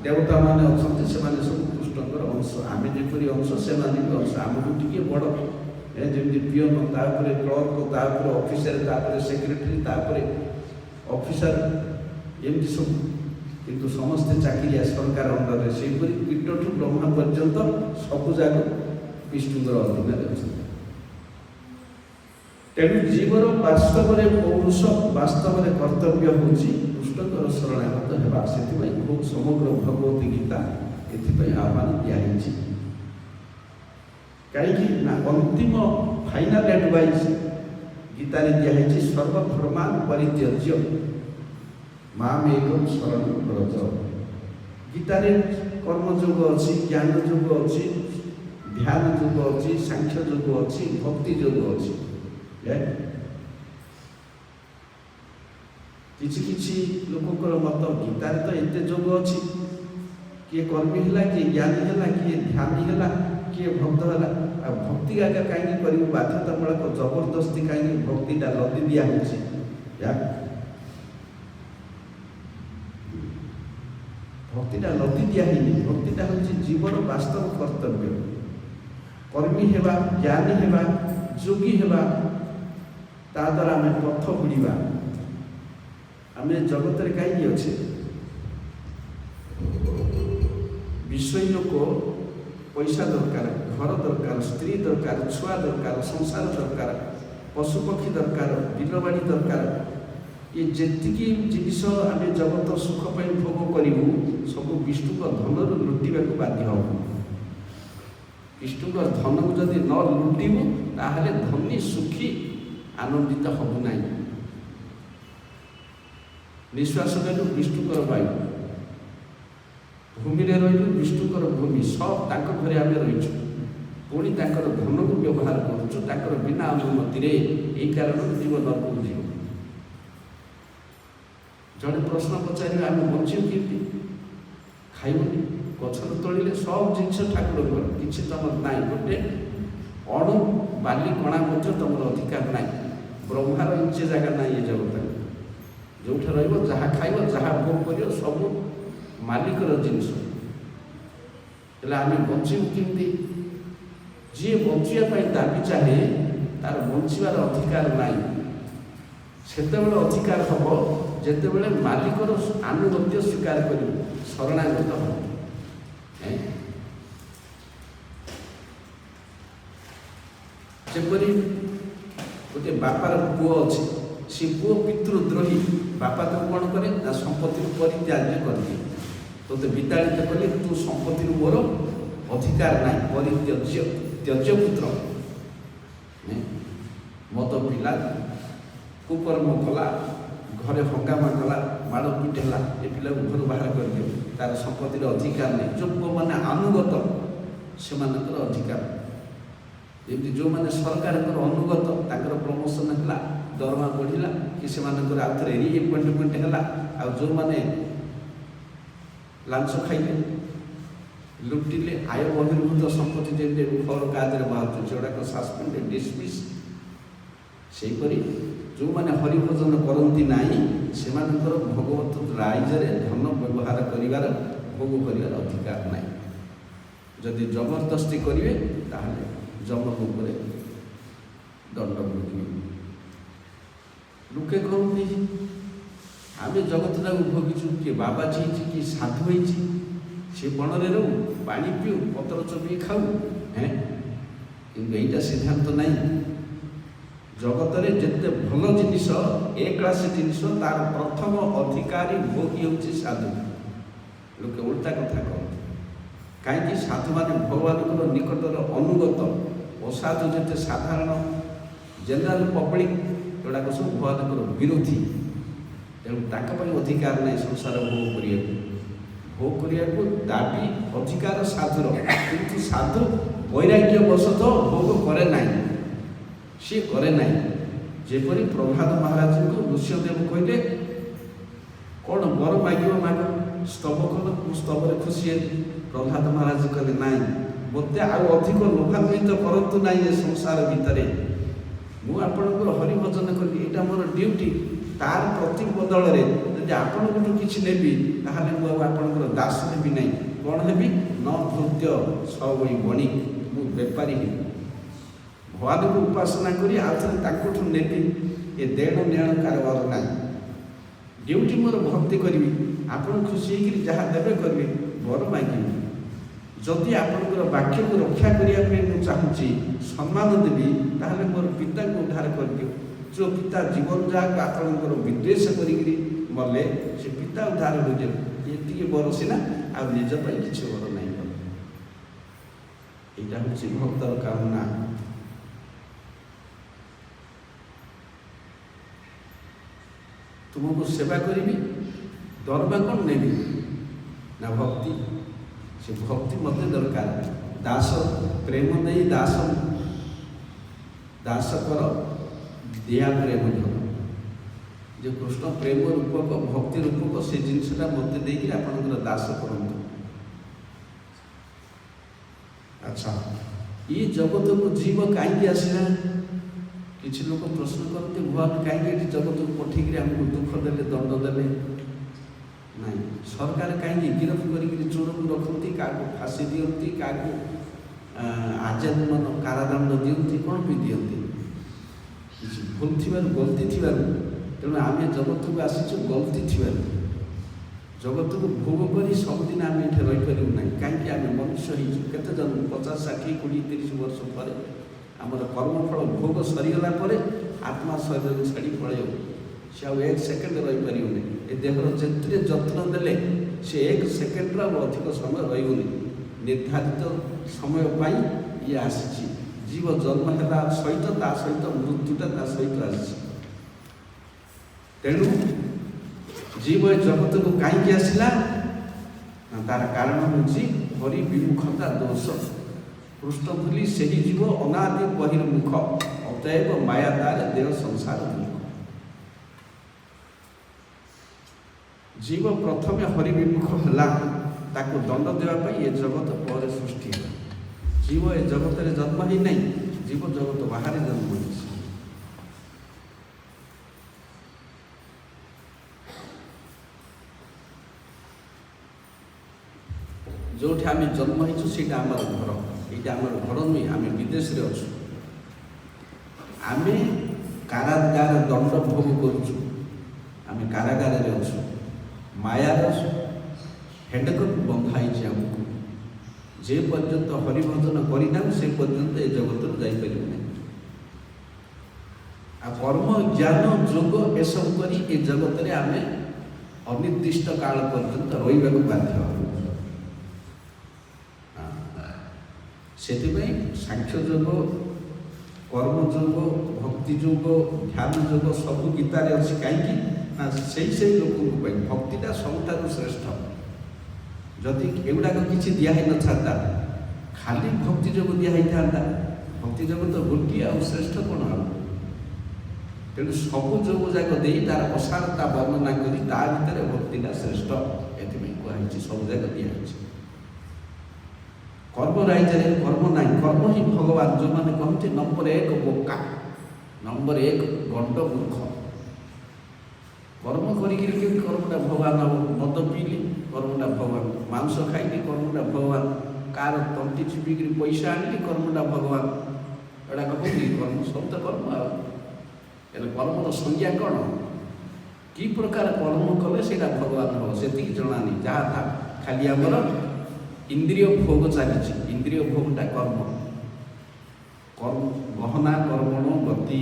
ଦେବତାମାନେ ଅଛନ୍ତି ସେମାନେ ସବୁ କୃଷ୍ଣଙ୍କର ଅଂଶ। ଆମେ ଯେପରି ଅଂଶ ସେମାନେ ବି ଅଂଶ, ଆମକୁ ଟିକେ ବଡ଼, ଯେମିତି ପିଅନ, ତାପରେ କ୍ଲର୍କ, ତାପରେ ଅଫିସର, ତାପରେ ସେକ୍ରେଟାରୀ, ତାପରେ ଅଫିସର, ଏମିତି ସବୁ, କିନ୍ତୁ ସମସ୍ତେ ଚାକିରିଆ ସରକାର ଅଣ୍ଡରରେ। ସେହିପରି କୀଟଠୁ ବ୍ରହ୍ମା ପର୍ଯ୍ୟନ୍ତ ସବୁ ଯାକ ବିଷ୍ଣୁଙ୍କର ଅଧୀନରେ ଅଛନ୍ତି। ତେଣୁ ଜୀବର ବାସ୍ତବରେ ପୌରୁଷ, ବାସ୍ତବରେ କର୍ତ୍ତବ୍ୟ ହେଉଛି କୃଷ୍ଣଙ୍କର ଶରଣାଗତ ହେବା। ସେଥିପାଇଁ ସମଗ୍ର ଭଗବତୀ ଗୀତା ଏଥିପାଇଁ ଆହ୍ୱାନ ଦିଆହେଇଛି। କାହିଁକି ନା ଅନ୍ତିମ ଫାଇନାଲ ଆଡଭାଇସ୍ ଗୀତାରେ ଦିଆହେଇଛି ସର୍ବଧର୍ମାନ ପରିତ୍ୟଜ୍ୟ ମାମେକଂ ଶରଣଂ ବ୍ରଜ। ଗୀତାରେ କର୍ମଯୋଗ ଅଛି, ଜ୍ଞାନ ଯୋଗ ଅଛି, ଧ୍ୟାନ ଯୋଗ ଅଛି, ସାଂଖ୍ୟ ଯୋଗ ଅଛି, ଭକ୍ତି ଯୋଗ ଅଛି। କିଛି କିଛି ଲୋକଙ୍କର ମତ ଗୀତାରେ ତ ଏତେ ଯୋଗ ଅଛି, କିଏ କର୍ମୀ ହେଲା, କିଏ ଜ୍ଞାନୀ ହେଲା, କିଏ ଧ୍ୟାନୀ ହେଲା, କିଏ ଭକ୍ତ ହେଲା, ଆଉ ଭକ୍ତି ଆଜ୍ଞା କାହିଁକି କରିବୁ? ବାଧ୍ୟତାମୂଳକ ଜବରଦସ୍ତି କାହିଁକି ଭକ୍ତିଟା ଲଦି ଦିଆ ହେଉଛି? ଭକ୍ତିଟା ଲଦି ଦିଆ ହେଇନି। ଭକ୍ତିଟା ହେଉଛି ଜୀବନ ବାସ୍ତବ କର୍ତ୍ତବ୍ୟ। କର୍ମୀ ହେବା, ଜ୍ଞାନୀ ହେବା, ଯୋଗୀ ହେବା, ତା ଦ୍ୱାରା ଆମେ ପଥ ବୁଡ଼ିବା। ଆମେ ଜଗତରେ କାହିଁକି ଅଛେ? ବିଷୟୀ ଲୋକ ପଇସା ଦରକାର, ଘର ଦରକାର, ସ୍ତ୍ରୀ ଦରକାର, ଛୁଆ ଦରକାର, ସଂସାର ଦରକାର, ପଶୁପକ୍ଷୀ ଦରକାର, ବିଲବାଡ଼ି ଦରକାର। ଏ ଯେତିକି ଜିନିଷ ଆମେ ଜଗତ ସୁଖ ପାଇଁ ଭୋଗ କରିବୁ ସବୁ ବିଷ୍ଣୁଙ୍କ ଧନରୁ ଲୁଟିବାକୁ ବାଧ୍ୟ ହବ। ବିଷ୍ଣୁଙ୍କ ଧନକୁ ଯଦି ନ ଲୁଟିବୁ ତାହେଲେ ଧନୀ ସୁଖୀ ଆନନ୍ଦିତ ହବୁ ନାହିଁ। ନିଶ୍ୱାସ ନେଲୁ ବିଷ୍ଣୁଙ୍କର ବାୟୁ, ଭୂମିରେ ରହିଲୁ ବିଷ୍ଣୁଙ୍କର ଭୂମି, ସବ ତାଙ୍କ ଘରେ ଆମେ ରହିଛୁ, ପୁଣି ତାଙ୍କର ଧନକୁ ବ୍ୟବହାର କରୁଛୁ ତାଙ୍କର ବିନା ଅନୁମତିରେ। ଏହି କାରଣରୁ ଜୀବ ନରକକୁ ଯିବ। ଜଣେ ପ୍ରଶ୍ନ ପଚାରିବେ ଆମେ ବଞ୍ଚିବୁ କେମିତି? ଖାଇବୁନି, ଗଛରୁ ତୋଳିଲେ ସବୁ ଜିନିଷ ଠାକୁରଙ୍କର, କିଛି ତମର ନାହିଁ, ଗୋଟେ ଅଣୁ ବାଲି କଣା ମଧ୍ୟ ତମର ଅଧିକାର ନାହିଁ। ବ୍ରହ୍ମାର ଇଞ୍ଚେ ଜାଗା ନାହିଁ ଏ ଜଗତରେ। ଯେଉଁଠି ରହିବ, ଯାହା ଖାଇବ, ଯାହା ଭୋଗ କରିବ, ସବୁ ମାଲିକର ଜିନିଷ। ହେଲେ ଆମେ ବଞ୍ଚିବୁ କେମିତି? ଯିଏ ବଞ୍ଚିବା ପାଇଁ ଦାବି ଚାହେଁ ତାର ବଞ୍ଚିବାର ଅଧିକାର ନାହିଁ। ସେତେବେଳେ ଅଧିକାର ହେବ ଯେତେବେଳେ ମାଲିକର ଆନୁଗତ୍ୟ ସ୍ୱୀକାର କରିବ, ଶରଣାଗତ ହେବ। ଯେପରି ଗୋଟେ ବାପାର ପୁଅ ଅଛି, ସେ ପୁଅ ପିତୃଦ୍ରୋହୀ, ବାପା ତାକୁ କ'ଣ କରେ ନା ସମ୍ପତ୍ତିରୁ ପରିତ୍ୟାଜ୍ୟ କରିଦିଏ। ତୋତେ ବିତାଡ଼ିତ କଲେ, ତୁ ସମ୍ପତ୍ତିରୁ ମୋର ଅଧିକାର ନାହିଁ, ପରିତ୍ୟଜ୍ୟ, ତ୍ୟଜ୍ୟ ପୁତ୍ର। ମଦ ପିଲା, କୁକର୍ମ କଲା, ଘରେ ହଙ୍ଗାମା କଲା, ମାଡ଼ ପିଟ ହେଲା, ଏ ପିଲାକୁ ଘରୁ ବାହାର କରିଦିଅ, ତାର ସମ୍ପତ୍ତିର ଅଧିକାର ନାହିଁ। ଯେଉଁମାନେ ଆନୁଗତ ସେମାନଙ୍କର ଅଧିକାର। ଯେମିତି ଯେଉଁମାନେ ସରକାରଙ୍କର ଅନୁଗତ ତାଙ୍କର ପ୍ରମୋସନ୍ ହେଲା, ଦରମା ବଢ଼ିଲା, କି ସେମାନଙ୍କର ଆଉ ଥରେ ରିଏପଏଣ୍ଟମେଣ୍ଟ ହେଲା। ଆଉ ଯେଉଁମାନେ ଲାଞ୍ଚ ଖାଇଲେ, ଲୁଟିଲେ, ଆୟ ବହିର୍ଭୂତ ସମ୍ପତ୍ତି ଯେମିତି ଖବର କାଗଜରେ ବାହାରୁଛି, ସେଗୁଡ଼ାକ ସସ୍ପେଣ୍ଡ, ଡିସମିସ୍। ସେହିପରି ଯେଉଁମାନେ ହରିଭଜନ କରନ୍ତି ନାହିଁ ସେମାନଙ୍କର ଭଗବତ ରାଇଜରେ ଧନ ବ୍ୟବହାର କରିବାର, ଭୋଗ କରିବାର ଅଧିକାର ନାହିଁ। ଯଦି ଜବରଦସ୍ତି କରିବେ ତାହେଲେ ଯମକ ଉପରେ ଦଣ୍ଡ ଭୋଗିବେ। ଲୋକେ କହନ୍ତି ଆମେ ଜଗତଟାକୁ ଭୋଗିଛୁ, କିଏ ବାବାଜୀ ହେଇଛି, କିଏ ସାଧୁ ହେଇଛି, ସେ ବଣରେ ରହୁ, ପାଣି ପିଉ, ପତ୍ର ଚୋବେଇ ଖାଉ। କିନ୍ତୁ ଏଇଟା ସିଦ୍ଧାନ୍ତ ନାହିଁ। ଜଗତରେ ଯେତେ ଭଲ ଜିନିଷ, ଏ କ୍ଲାସ ଜିନିଷ, ତାର ପ୍ରଥମ ଅଧିକାରୀ ଭୋଗୀ ହେଉଛି ସାଧୁ। ଲୋକେ ଓଲଟା କଥା କହନ୍ତି। କାହିଁକି? ସାଧୁମାନେ ଭଗବାନଙ୍କର ନିକଟର ଅନୁଗତ, ଅସାଧୁ ଯେତେ ସାଧାରଣ ଜେନେରାଲ ପବ୍ଲିକ ଏଗୁଡ଼ାକ ସବୁ ଭଗବାନଙ୍କର ବିରୋଧୀ। ତେଣୁ ତାଙ୍କ ପାଇଁ ଅଧିକାର ନାହିଁ ସଂସାର ଭୋଗ କରିବାକୁ। ଭୋଗ କରିବାକୁ ଦାବି ଅଧିକାର ସାଧୁର, କିନ୍ତୁ ସାଧୁ ବୈରାଗ୍ୟ ବଶତଃ ଭୋଗ କରେ ନାହିଁ, ସିଏ କରେ ନାହିଁ। ଯେପରି ପ୍ରହ୍ଲାଦ ମହାରାଜଙ୍କୁ ଋଷ୍ୟଦେବ କହିଲେ କ'ଣ ବର ମାଗିବ ମାଗ, ସ୍ତବ କଲ, ମୁଁ ସ୍ତବରେ ଖୁସି ହେଲି। ପ୍ରହ୍ଲାଦ ମହାରାଜ କହିଲେ ନାହିଁ, ମୋତେ ଆଉ ଅଧିକ ଲୋଭାନ୍ୱିତ କରନ୍ତୁ ନାହିଁ ଏ ସଂସାର ଭିତରେ। ମୁଁ ଆପଣଙ୍କର ହରିଭଜନ କଲି, ଏଇଟା ମୋର ଡ୍ୟୁଟି। ତାର ପ୍ରତି ବଦଳରେ ଯଦି ଆପଣଙ୍କଠୁ କିଛି ନେବି ତାହେଲେ ମୁଁ ଆଉ ଆପଣଙ୍କର ଦାସ ହେବି ନାହିଁ। କ'ଣ ହେବି? ନ ଭୃତ୍ୟ ସବଳି ବଣିକ, ମୁଁ ବେପାରୀ ହେବି। ଭଗବାନଙ୍କୁ ଉପାସନା କରି ଆଉ ଥରେ ତାଙ୍କଠୁ ନେବି, ଏ ଦେଣ ନେଣ କାରବାର ନାହିଁ। ଡ୍ୟୁଟି ମୋର ଭକ୍ତି କରିବି, ଆପଣ ଖୁସି ହେଇକିରି ଯାହା ଦେବେ କରିବେ, ବର ମାଗିବି। ଯଦି ଆପଣଙ୍କର ବାକ୍ୟକୁ ରକ୍ଷା କରିବା ପାଇଁ ମୁଁ ଚାହୁଁଛି, ସମ୍ମାନ ଦେବି, ତାହେଲେ ମୋର ପିତାଙ୍କୁ ଉଦ୍ଧାର କରିଦିଅ। ଯେଉଁ ପିତା ଜୀବନ ଯାହାକୁ ଆପଣଙ୍କର ବିଦ୍ୱେଷ କରିକିରି ମଲେ, ସେ ପିତା ଉଦ୍ଧାର ହୋଇଯାଉ। ଏତିକି ବର ସିନା, ଆଉ ନିଜ ପାଇଁ କିଛି ବର ନାହିଁ। ଏଇଟା ହେଉଛି ଭକ୍ତର କାମନା। ତୁମକୁ ସେବା କରିବି, ଦରମା କ'ଣ ନେବି? ନା ଭକ୍ତି। ସେ ଭକ୍ତି ମୋତେ ଦରକାର। ଦାସ ପ୍ରେମ ଦେଇ ଦାସ କର ଦିଆ ପ୍ରେମ ଧର। ଯେ କୃଷ୍ଣ ପ୍ରେମ ରୂପକ, ଭକ୍ତି ରୂପକ, ସେ ଜିନିଷଟା ମୋତେ ଦେଇକିରି ଆପଣଙ୍କର ଦାସ କରନ୍ତୁ। ଆଚ୍ଛା, ଏ ଜଗତକୁ ଜୀବ କାହିଁକି ଆସିଲା? କିଛି ଲୋକ ପ୍ରଶ୍ନ କରନ୍ତି, ଭଗବାନ କାହିଁକି ଏଠି ଜଗତକୁ ପଠେଇକିରି ଆମକୁ ଦୁଃଖ ଦେଲେ, ଦଣ୍ଡ ଦେଲେ? ନାଇଁ, ସରକାର କାହିଁକି ଗିରଫ କରିକିରି ଚୋରକୁ ରଖନ୍ତି, କାହାକୁ ଫାଶୀ ଦିଅନ୍ତି, କାହାକୁ ଆଜୀବନ କାରାଦଣ୍ଡ ଦିଅନ୍ତି? କ'ଣ ବି ଦିଅନ୍ତି? କିଛି ଭୁଲ ଥିବାରୁ, ଗଲତି ଥିବାରୁ। ତେଣୁ ଆମେ ଜଗତକୁ ଆସିଛୁ ଗଲତି ଥିବାରୁ। ଜଗତକୁ ଭୋଗ କରି ସବୁଦିନ ଆମେ ଏଠି ରହିପାରିବୁ ନାହିଁ। କାହିଁକି? ଆମେ ମନୁଷ୍ୟ ହେଇଛୁ। କେତେ ଜନ୍ମ? 50, 60, 20, 30 ବର୍ଷ ପରେ ଆମର କର୍ମଫଳ ଭୋଗ ସରିଗଲା ପରେ ଆତ୍ମା ଶରୀରକୁ ଛାଡ଼ି ପଳାଇବ। ସେ ଆଉ 1 ସେକେଣ୍ଡ ରହିପାରିବନି। ଏ ଦେହର ଯେତେ ଯତ୍ନ ଦେଲେ ସେ 1 ସେକେଣ୍ଡର ଆଉ ଅଧିକ ସମୟ ରହିବନି। ନିର୍ଦ୍ଧାରିତ ସମୟ ପାଇଁ ଇଏ ଆସିଛି। ଜୀବ ଜନ୍ମ ହେବା ସହିତ ତା ସହିତ ମୃତ୍ୟୁଟା ତା ସହିତ ଆସିଛି। ତେଣୁ ଜୀବ ଏ ଜଗତକୁ କାହିଁକି ଆସିଲା? ନା ତାର କାରଣ ହେଉଛି ହରି ବିମୁଖତା ଦୋଷ। କୃଷ୍ଣ ଭୁଲି ସେହି ଜୀବ ଅନାଦି ବହିର୍ମୁଖ, ଅତଏବ ମାୟା ତାର ଦେହ ସଂସାର ଦୁଃଖ। ଜୀବ ପ୍ରଥମେ ହରି ବିମୁଖ ହେଲା, ତାକୁ ଦଣ୍ଡ ଦେବା ପାଇଁ ଏ ଜଗତ ପରେ ସୃଷ୍ଟି ହେଲା। ଜୀବ ଏ ଜଗତରେ ଜନ୍ମ ହେଇନାହିଁ, ଜୀବ ଜଗତ ବାହାରେ ଜନ୍ମ ହେଇଛି। ଯେଉଁଠି ଆମେ ଜନ୍ମ ହେଇଛୁ ସେଇଟା ଆମର ଘର। ଏଇଟା ଆମର ଘର ନୁହେଁ, ଆମେ ବିଦେଶରେ ଅଛୁ। ଆମେ କାରାଗାର ଦଣ୍ଡ ଭୋଗ କରୁଛୁ। ଆମେ କାରାଗାରରେ ଅଛୁ। ମାୟାର ହେଣ୍ଡକକୁ ବନ୍ଧା ହେଇଛି ଆମକୁ। ଯେ ପର୍ଯ୍ୟନ୍ତ ହରିଭଜନ କରିନାହୁଁ ସେ ପର୍ଯ୍ୟନ୍ତ ଏ ଜଗତରୁ ଯାଇପାରିବୁ ନାହିଁ। ଆଉ କର୍ମ, ଜ୍ଞାନ, ଯୋଗ ଏସବୁ କରି ଏ ଜଗତରେ ଆମେ ଅନିର୍ଦ୍ଦିଷ୍ଟ କାଳ ପର୍ଯ୍ୟନ୍ତ ରହିବାକୁ ବାଧ୍ୟ ହବୁ। ସେଥିପାଇଁ ସାଂଖ୍ୟ ଯୋଗ, କର୍ମ ଯୋଗ, ଭକ୍ତି ଯୋଗ, ଧ୍ୟାନ ଯୋଗ ସବୁ ଗୀତାରେ ଅଛି। କାହିଁକି? ନା ସେଇ ଲୋକଙ୍କ ପାଇଁ ଭକ୍ତିଟା ସବୁଠାରୁ ଶ୍ରେଷ୍ଠ। ଯଦି ଏଗୁଡ଼ାକ କିଛି ଦିଆ ହେଇନଥାନ୍ତା, ଖାଲି ଭକ୍ତି ଯୋଗ ଦିଆ ହେଇଥାନ୍ତା, ଭକ୍ତି ଯୋଗ ତ ଗୋଟିଏ, ଆଉ ଶ୍ରେଷ୍ଠ କ'ଣ ହେବ? ତେଣୁ ସବୁ ଯୋଗ ଯାକ ଦେଇ ତାର ଅସାରତା ବର୍ଣ୍ଣନା କରି ତା ଭିତରେ ଭକ୍ତିଟା ଶ୍ରେଷ୍ଠ। ଏଥିପାଇଁ କୁହାହେଇଛି ସବୁ ଯାକ ଦିଆହେଇଛି। କର୍ମ ରାଇଜରେ କର୍ମ ନାହିଁ, କର୍ମ ହିଁ ଭଗବାନ। ଯେଉଁମାନେ କହନ୍ତି ନମ୍ବର 1 ବୋକା, ନମ୍ବର 1 ଗଣ୍ଡ ମୂର୍ଖ। କର୍ମ କରିକିରି କେମିତି କର୍ମଟା ଭଗବାନ ହେବ? ମଦ ପିଇଲି କର୍ମଟା ଭଗବାନ, ମାଂସ ଖାଇଲି କର୍ମଟା ଭଗବାନ, କାହାର ତଣ୍ଟି ଚିପିକିରି ପଇସା ଆଣିଲି କର୍ମଟା ଭଗବାନ। ଏଗୁଡ଼ା କହନ୍ତି କର୍ମ, ସବୁ ତ କର୍ମ। ଆଉ ହେଲେ କର୍ମର ସଂଜ୍ଞା କ'ଣ? କି ପ୍ରକାର କର୍ମ କଲେ ସେଇଟା ଭଗବାନ ହେବ ସେତିକି ଜଣାନି। ଯାହା ତା ଖାଲି ଆମର ଇନ୍ଦ୍ରିୟ ଭୋଗ ଚାଲିଛି। ଇନ୍ଦ୍ରିୟ ଭୋଗଟା କର୍ମ। ଗହନା କର୍ମଣ ଗତି।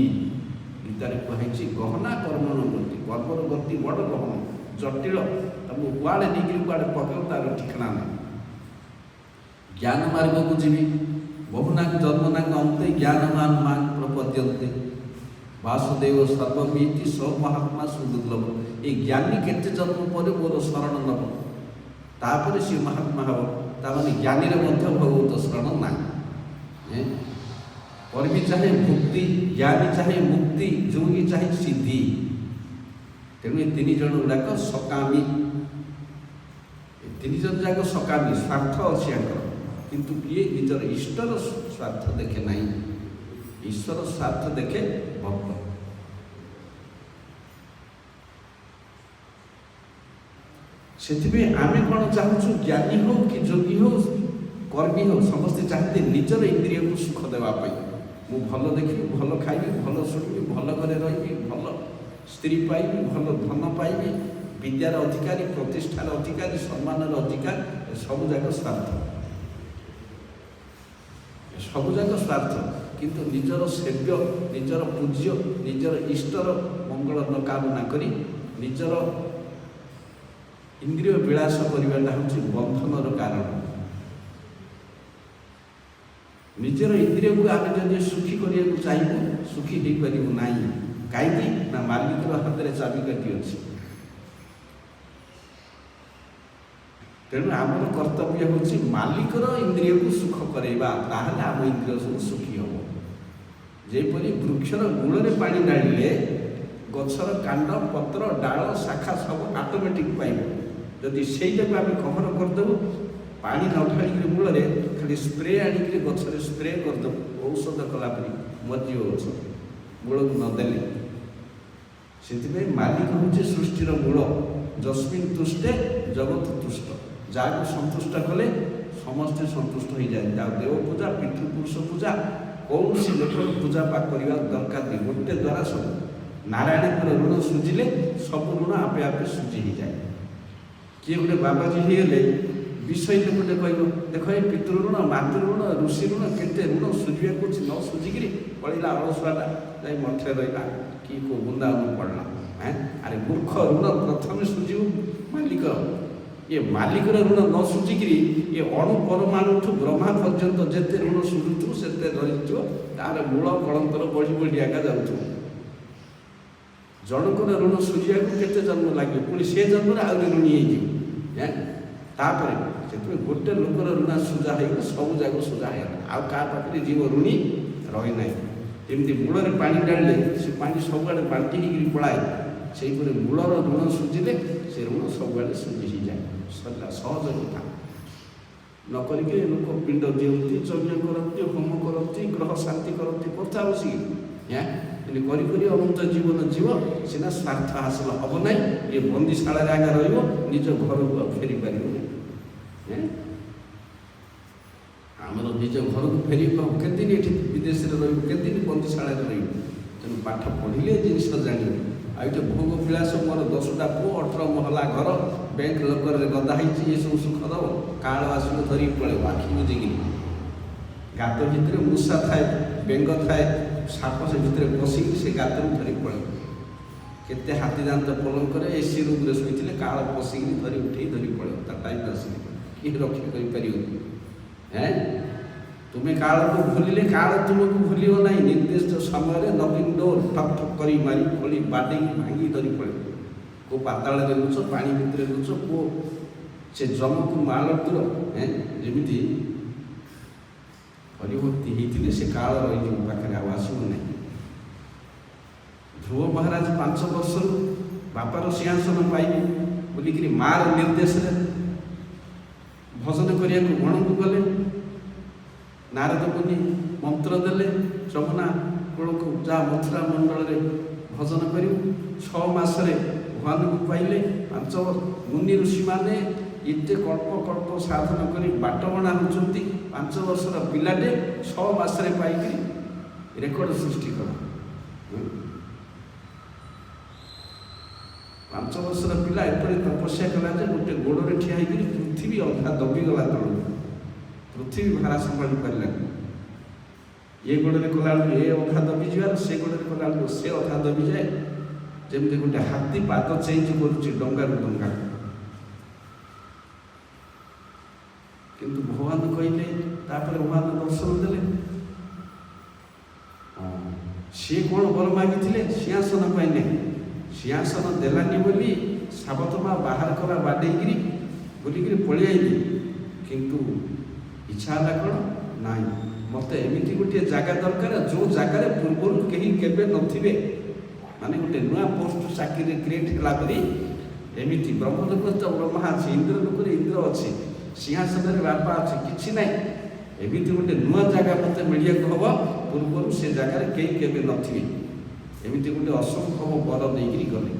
ଗୀତାରେ କୁହାଯାଇଛି ଗହନା କର୍ମଣ ଗତି। କର୍ମର ଗତି ବଡ଼ ଗହନ, ଜଟିଳ। ତାକୁ କୁଆଡ଼େ ନେଇକିରି କୁଆଡ଼େ ପକେଇବ ତାର ଠିକଣା ନାହିଁ। ଜ୍ଞାନ ମାର୍ଗକୁ ଯିବି, ବହୁନାଙ୍କ ଜନ୍ମନାଙ୍କ ଅନ୍ତେ ଜ୍ଞାନମାନ ମାଂ ପ୍ରପଦ୍ୟନ୍ତେ ବାସୁଦେବ ସର୍ବମିତି ସ ମହାତ୍ମା ସୁଦୁର୍ଲଭ। ଏ ଜ୍ଞାନୀ କେତେ ଜନ୍ମ ପରେ ମୋର ଶରଣ ନେବ, ତାପରେ ସେ ମହାତ୍ମା ହେବ। ତାମାନେ ଜ୍ଞାନୀର ମଧ୍ୟ ଭଗବତ ଶରଣ ନାହିଁ। କର୍ମୀ ଚାହେଁ ଭୁକ୍ତି, ଜ୍ଞାନୀ ଚାହେଁ ମୁକ୍ତି, ଯୋଗୀ ଚାହେଁ ସିଦ୍ଧି। ତେଣୁ ଏ 3 ଜଣ ଗୁଡ଼ାକ ସକାମୀ। ଏ 3 ଜଣ ଯାକ ସକାମୀ, ସ୍ୱାର୍ଥ ଅଛି ୟାଙ୍କର। କିନ୍ତୁ କିଏ ନିଜର ଇଷ୍ଟର ସ୍ୱାର୍ଥ ଦେଖେ ନାହିଁ, ଈଶ୍ୱର ସ୍ୱାର୍ଥ ଦେଖେ ଭକ୍ତ। ସେଥିପାଇଁ ଆମେ କ'ଣ ଚାହୁଁଛୁ, ଜ୍ଞାନୀ ହଉ କି ଯୋଗୀ ହଉ କର୍ମୀ ହଉ ସମସ୍ତେ ଚାହାନ୍ତି ନିଜର ଇନ୍ଦ୍ରିୟକୁ ସୁଖ ଦେବା ପାଇଁ। ମୁଁ ଭଲ ଦେଖିବି, ଭଲ ଖାଇବି, ଭଲ ଶୁଣିବି, ଭଲ ଘରେ ରହିବି, ଭଲ ସ୍ତ୍ରୀ ପାଇବି, ଭଲ ଧନ ପାଇବି, ବିଦ୍ୟାର ଅଧିକାରୀ, ପ୍ରତିଷ୍ଠାର ଅଧିକାରୀ, ସମ୍ମାନର ଅଧିକାରୀ, ସବୁଯାକ ସ୍ୱାର୍ଥ, ସବୁଯାକ ସ୍ୱାର୍ଥ। କିନ୍ତୁ ନିଜର ସେବ୍ୟ, ନିଜର ପୂଜ୍ୟ, ନିଜର ଇଷ୍ଟର ମଙ୍ଗଳ ନ କାମନା କରି ନିଜର ଇନ୍ଦ୍ରିୟ ବିଳାସ କରିବାଟା ହେଉଛି ବନ୍ଧନର କାରଣ। ନିଜର ଇନ୍ଦ୍ରିୟକୁ ଆମେ ଯଦି ସୁଖୀ କରିବାକୁ ଚାହିଁବୁ, ସୁଖୀ ହେଇପାରିବୁ ନାହିଁ। କାହିଁକି ନା ମାଲିକର ହାତରେ ଚାବିକାଠି ଅଛି। ତେଣୁ ଆମର କର୍ତ୍ତବ୍ୟ ହେଉଛି ମାଲିକର ଇନ୍ଦ୍ରିୟକୁ ସୁଖ କରାଇବା, ତାହେଲେ ଆମ ଇନ୍ଦ୍ରିୟ ସବୁ ସୁଖୀ ହେବ। ଯେପରି ବୃକ୍ଷର ମୂଳରେ ପାଣି ଢାଳିଲେ ଗଛର କାଣ୍ଡ, ପତ୍ର, ଡାଳ, ଶାଖା ସବୁ ଅଟୋମେଟିକ୍ ପାଇବ। ଯଦି ସେଇଟାକୁ ଆମେ କଭର କରିଦେବୁ, ପାଣି ନ ଢାଳିକିରି ମୂଳରେ ଖାଲି ସ୍ପ୍ରେ ଆଣିକିରି ଗଛରେ ସ୍ପ୍ରେ କରିଦେବୁ, ଔଷଧ କଲା ପରି ମରିଯିବ ଗଛ ମୂଳକୁ ନଦେଲେ। ସେଥିପାଇଁ ମାଲିକ ହେଉଛି ସୃଷ୍ଟିର ମୂଳ। ଯସ୍ମିନ୍ ତୁଷ୍ଟେ ଜଗତ ତୁଷ୍ଟ। ଯାହାକୁ ସନ୍ତୁଷ୍ଟ କଲେ ସମସ୍ତେ ସନ୍ତୁଷ୍ଟ ହୋଇଯାଏ। ଯାହା ଦେବ ପୂଜା, ପିତୃପୁରୁଷ ପୂଜା, କୌଣସି ଲୋକର ପୂଜା ପାଠ କରିବା ଦରକାର ନାହିଁ। ଗୋଟେ ଦ୍ୱାରା ସବୁ ନାରାୟଣଙ୍କର ଋଣ ସୁଝିଲେ ସବୁ ଋଣ ଆପେ ଆପେ ସୁଝି ହେଇଯାଏ। କିଏ ଗୋଟେ ବାବାଜୀ ହେଇଗଲେ ବିଷୟ ଲୋକଟେ କହିବ, ଦେଖ ଏ ପିତୃଋଣ, ମାତୃଋଣ, ଋଷି ଋଣ, କେତେ ଋଣ ସୁଝିବାକୁ ଅଛି, ନ ସୁଝିକିରି ପଳିଲା ଅଳସୁଆଟା ଯାଇ ମଠରେ ରହିଲା କି କେଉଁ ବୃନ୍ଦାବନ ପଡ଼ିଲା। ଆରେ ମୂର୍ଖ, ଋଣ ପ୍ରଥମେ ସୁଝିବୁ ମାଲିକର। ଏ ମାଲିକର ଋଣ ନ ସୁଝିକିରି ଏ ଅଣୁ ପରମାଣୁଠୁ ବ୍ରହ୍ମା ପର୍ଯ୍ୟନ୍ତ ଯେତେ ଋଣ ସୁଝୁଥିବ ସେତେ ରହିଥିବ, ତାର ମୂଳ କଳନ୍ତର ବଢ଼ି ବଢ଼ି ଆଗା ଯାଉଥିବ। ଜଣଙ୍କର ଋଣ ସୁଝିବାକୁ କେତେ ଜନ୍ମ ଲାଗିବ, ପୁଣି ସେ ଜନ୍ମରେ ଆହୁରି ଋଣୀ ହେଇଯିବ। ତାପରେ ସେଥିପାଇଁ ଗୋଟେ ଲୋକର ଋଣ ସୁଝା ହେଇଗଲେ ସବୁ ଯାକ ସୁଝା ହେଇଗଲା, ଆଉ କାହା ପାଖରେ ଜୀବ ଋଣୀ ରହିନାହିଁ। ଯେମିତି ମୂଳରେ ପାଣି ଢାଳିଲେ ସେ ପାଣି ସବୁଆଡ଼େ ବାଲ୍ଟି ହେଇକିରି ପଳାଏ, ସେହିପରି ମୂଳର ଋଣ ସୁଝିଲେ ସେ ଋଣ ସବୁଆଡ଼େ ସୁଝି ହେଇଯାଏ। ସରିଲା, ସହଜ କଥା। ନ କରିକି ଲୋକ ପିଣ୍ଡ ଦିଅନ୍ତି, ଯଜ୍ଞ କରନ୍ତି, ହୋମ କରନ୍ତି, ଗ୍ରହ ଶାନ୍ତି କରନ୍ତି, କଥା ବସିକି ଏମିତି କରି କରି ଅନନ୍ତ ଜୀବନ ଯିବ, ସିନା ସ୍ୱାର୍ଥ ହାସଲ ହେବ ନାହିଁ। ଏ ବନ୍ଦିଶାଳାରେ ଆଗା ରହିବ, ନିଜ ଘରକୁ ଆଉ ଫେରି ପାରିବନି। ଆମର ନିଜ ଘରକୁ ଫେରି କେତେଦିନ ଏଠି ବିଦେଶରେ ରହିବୁ, କେତେଦିନ ବନ୍ଦିଶାଳାରେ ରହିବୁ। ତେଣୁ ପାଠ ପଢ଼ିଲେ ଜିନିଷ ଜାଣିବ। ଆଉ ଏଠି ଭୋଗ ବିଳାସ, ମୋର 10ଟା ପୁଅ, 18 ମହଲା ଘର, ବ୍ୟାଙ୍କ ଲୋକରେ ଗଦା ହେଇଛି, ଏସବୁ ସୁଖ ଦେବ। କାଳ ଆସିବ ଧରିକି ପଳେଇବ ଆଖି ବୁଝିକିରି। ଗାତ ଭିତରେ ମୂଷା ଥାଏ, ବେଙ୍ଗ ଥାଏ, ସାପ ସେ ଭିତରେ ପଶିକି ସେ ଗାତରୁ ଧରିକି ପଳେଇବ। କେତେ ହାତୀ ଦାନ୍ତ ପଲଙ୍କରେ ଏସି ରୁମ୍ରେ ଶୋଇଥିଲେ କାଳ ପଶିକିରି ଧରି ଉଠେଇ ଧରି ପଳେଇବ। ତା ଟାଇମ୍ ଆସିଲେ କିଏ ରକ୍ଷା କରିପାରିବନି। ତୁମେ କାଳକୁ ଭୁଲିଲେ କାଳ ତୁମକୁ ଭୁଲିବ ନାହିଁ। ନିର୍ଦ୍ଦିଷ୍ଟ ସମୟରେ ନବୀନ ଡୋର ଠକ୍ ଠକ୍ କରି ମାରି ଖୋଳି ବାଡ଼େଇକି ଭାଙ୍ଗି ଧରି ପଳେଇବ। କେଉଁ ପାତାଳରେ ଲୁଚ, ପାଣି ଭିତରେ ଲୁଚ, କେଉଁ ସେ ଜମକୁ ମାଳତୁର ଯେମିତି ହରିଭକ୍ତି ହେଇଥିଲେ ସେ କାଳ ରହିଯିବ ପାଖରେ, ଆଉ ଆସିବ ନାହିଁ। ଧ୍ରୁବ ମହାରାଜ 5 ବର୍ଷରୁ ବାପାର ସିଂହାସନ ପାଇବେ ବୋଲିକିରି ମାର ନିର୍ଦ୍ଦେଶରେ ଭଜନ କରିବାକୁ ବଣକୁ ଗଲେ। ନାରଦ ମୁନି ମନ୍ତ୍ର ଦେଲେ, ଯମୁନା କୂଳକୁ ଯା, ମଥୁରା ମଣ୍ଡଳରେ ଭଜନ କରିବୁ। 6 ମାସରେ ଭଗବାନଙ୍କୁ ପାଇଲେ। 5 ମୁନି ଋଷିମାନେ ଏତେ କଳ୍ପ କଳ୍ପ ସାଧନ କରି ବାଟବଣା ହେଉଛନ୍ତି। 5 ବର୍ଷର ପିଲାଟେ 6 ମାସରେ ପାଇକିରି ରେକର୍ଡ ସୃଷ୍ଟି କଲା। 5 ବର୍ଷର ପିଲା ଏପରି ତପସ୍ୟା କଲା ଯେ ଗୋଟେ ଗୋଡ଼ରେ ଠିଆ ହେଇକିରି ପୃଥିବୀ ଅଧା ଦବିଗଲା ତଳକୁ। ପୃଥିବୀ ଭାରା ସମ୍ଭାଳି ପାରିଲାନି। ଏ ଗୋଡ଼ରେ କଲାବେଳକୁ ଏ ଅଧା ଦବିଯିବାର, ସେ ଗୋଡ଼ରେ କଲାବେଳକୁ ସେ ଅଧା ଦବିଯାଏ। ଯେମିତି ଗୋଟେ ହାତୀ ପାଦ ଚେଞ୍ଜ କରୁଛି ଡଙ୍ଗାରୁ ଡଙ୍ଗା। କିନ୍ତୁ ଭଗବାନ କହିଲେ, ତାପରେ ଭଗବାନ ଦର୍ଶନ ଦେଲେ। ସିଏ କ'ଣ ବର ମାଗିଥିଲେ? ସିଂହାସନ ପାଇଁ ନାହିଁ। ସିଂହାସନ ଦେଲାନି ବୋଲି ସାବତ ମା ବାହାର କଲା ବାଡ଼େଇକିରି ବୁଲିକିରି ପଳେଇ ଆଇଲି। କିନ୍ତୁ ଇଚ୍ଛା ହେଲା କ'ଣ? ନାହିଁ, ମୋତେ ଏମିତି ଗୋଟିଏ ଜାଗା ଦରକାର ଯେଉଁ ଜାଗାରେ ପୂର୍ବରୁ କେହି କେବେ ନଥିବେ। ମାନେ ଗୋଟେ ନୂଆ ପୋଷ୍ଟ ଚାକିରି କ୍ରିଏଟ୍ ହେଲା ପରି। ଏମିତି ବ୍ରହ୍ମଲୋକରେ ତ ବ୍ରହ୍ମା ଅଛି, ଇନ୍ଦ୍ର ଲୋକରେ ଇନ୍ଦ୍ର ଅଛି, ସିଂହାସନରେ ବାପା ଅଛି, କିଛି ନାହିଁ। एमती गोटे नुआ जगह मत मिलिया हम पूर्व से जगार कई केवे नी एमती गोटे असंभव बर देकर गले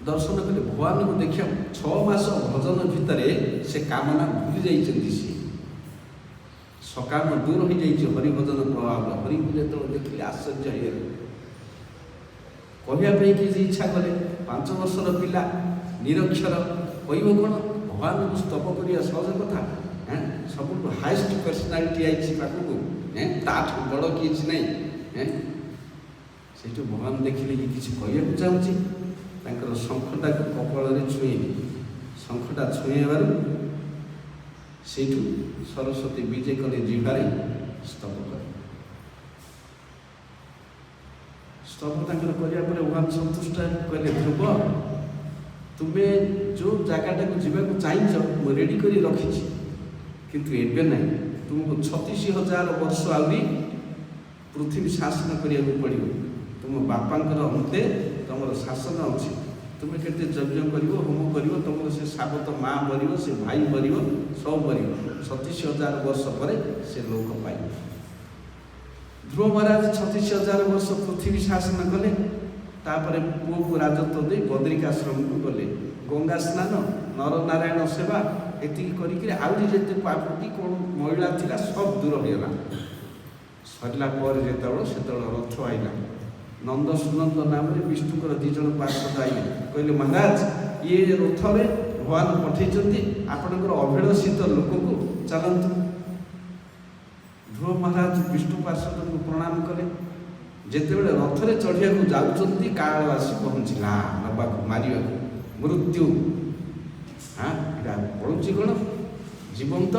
दर्शन कले भगवान को देखिए 6 मास भजन भितर से कामना भूली जाइए सी सकाम दूर हो जाइए हरिभजन प्रभाव हरि को जो देखिए आश्चर्य कहवाई किसी इच्छा कले 5 वर्षर पिला निरक्षर कह कौन भगवान को स्तप करने सहज कथा सब हाएस्ट पर्सनालीटी आई पाखक ताठ बड़ किसी ना से भगवान देखिले कि किसी कहूँ चाहूँगी शंखटा को कपाल छुईली शंखटा छुईबार से सरस्वती विजय कले जिहारे स्तप कर स्तप करने भगवान सन्तुष्ट कहले ध्रुव तुम्हें जो जगटा को जीवाक चाहिए मुझे रेडी कर रखी किंतु एबे ना तुमको 36,000 वर्ष आहरी पृथ्वी शासन करने पड़ो तुम बापांकर अंते तुम शासन अच्छी तुम्हें केते यज्ञ कर होम कर तुम से साबत माँ मर से भाई मर सब मर 36,000 वर्ष पर से लोक पाइब ध्रुव महाराज 36,000 वर्ष पृथ्वी शासन कले तापर पुओ को राजत्व दे बद्रिकाश्रम को गले गंगा स्नान नर नारायण सेवा एति करते पापी कौन महिला थिला सब दूर होगा सरला से रथ आईला नंद सुनंद नाम विष्णुकर 2 जन पार्षद आए कहले महाराज ये रथ में भगवान पठे आपणकर अभिलषित लोक को चलतु ध्रुव महाराज विष्णु पार्षद को प्रणाम कले जिते बड़े रथ में चढ़िया जाऊँच काल आसी पहुँचला नवा मार मृत्यु हाँ यहाँ पड़ुची कौन जीवंत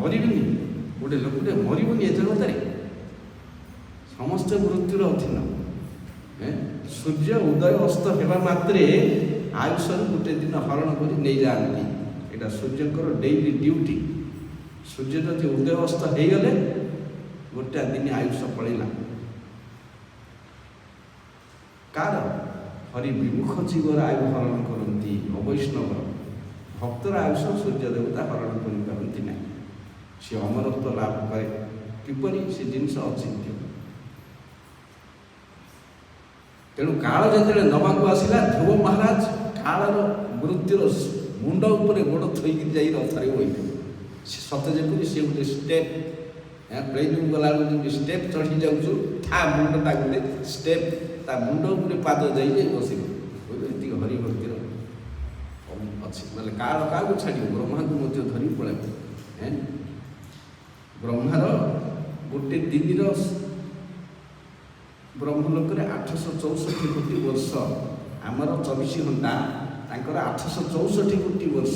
मरबनी गोटे लोकटे मरबनी ए जगत समस्त मृत्युर अधीन सूर्य उदय अस्त होगा मात्रे आयुष गोटे दिन हरण कर नहीं जाती यहाँ सूर्यकर डेली ड्यूटी सूर्य जब उदय अस्त हो गले गोटे दिन आयुष पड़ेगा कार हरि विमुख जीवर आयु हरण करती अवैष्णव भक्तर आयुष सूर्य देवता हरण करती ना सी अमरत्व लाभ करे किपरि से जिनस अचिंत्य तेणु काल जो नवाक आसला ध्रुव महाराज कालर मृत्युर मुंड उपर गोड़ थोक जा रथरे बही सत जमी सी गोटे स्टेप प्लेन गला स्टेप चढ़ी जाऊँ था मुंडटा गोटे स्टेप ता मुंड उपर पाद जाइए बस ये हरिभक्तिर अच्छी मतलब काल क्या छाड़ ब्रह्मा को धरी पड़े ब्रह्मार गोटे दिन ब्रह्मलोक 864 कोटी वर्ष आमर 24 घंटा तांकर 864 कोटी वर्ष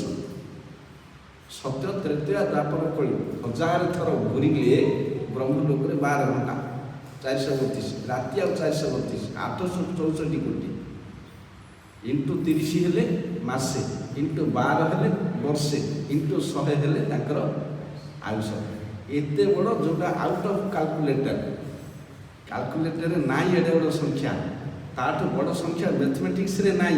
सत्य तृतीय द्वापर कली 1000 थर घूरिले ब्रह्मलोक 12 घंटा 432 राति आ 432 864 कोटी इंटू 30 हेले मासे इंटू 12 हेले वर्षे इंटू 100 हेले तांकर आयुष एते बड़ जोटा आउट ऑफ कैलकुलेटर नाई एडे बड़ संख्या ताठू बड़ संख्या मैथमेटिक्स रे नाई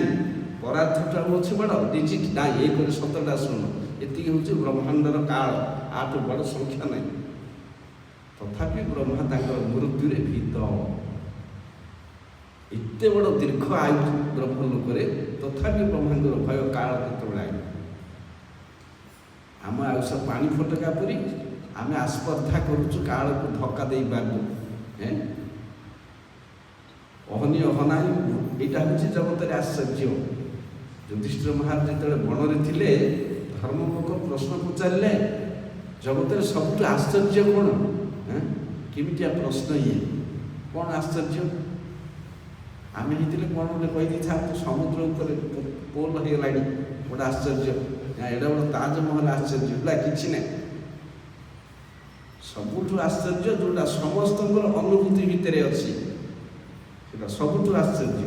परार्थटा अच्छे बड़ डिजिट नाई 1 रे 17टा शून्य एति होचे ब्रह्मांडर काल आठू बड़ संख्या नाई तथापि ब्रह्मा तांकर मृत्यु रे भीत एते बड़ दीर्घ आयु ब्रह्मलोक रे तथापि ब्रह्मांडर भय काल केतबेला आइ आम आयुष पानी फटका परी आम आस्पर्धा करुचु काल को धक्का दे पारु अहनी अहनाई यहाँ हूँ जगत आश्चर्य युधिष्ठिर महाराज जो बण में थे धर्मलोक प्रश्न पचारे जगत सब आश्चर्य कौन केमिटिया प्रश्न ये कौन आश्चर्य आम होते कौन गोटे कही था समुद्र उपर पोल हो गला गोटे आश्चर्य एडा बड़ ताजमहल आश्चर्य कि ना सबुठ आश्चर्य जोटा समस्त अनुभूति भितर अच्छी सबुठ आश्चर्य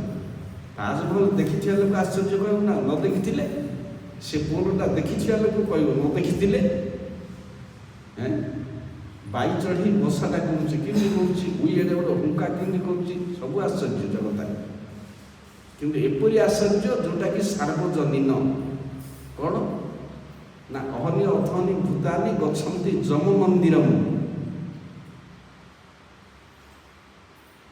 ताजमहल देखी लोक आश्चर्य कह ना न देखी से पोलटा देखी लोक कह न देखी बाई चढ़ी बसाटा करुँची उईडे गोटे हुंका केमी कर सब आश्चर्य जगत किंतु एपरी आश्चर्य जोटा कि सार्वजनीन कौन ନା ଅହନି ଅଥନି ଭୂତାନି ଗଛନ୍ତି ଯମ ମନ୍ଦିର।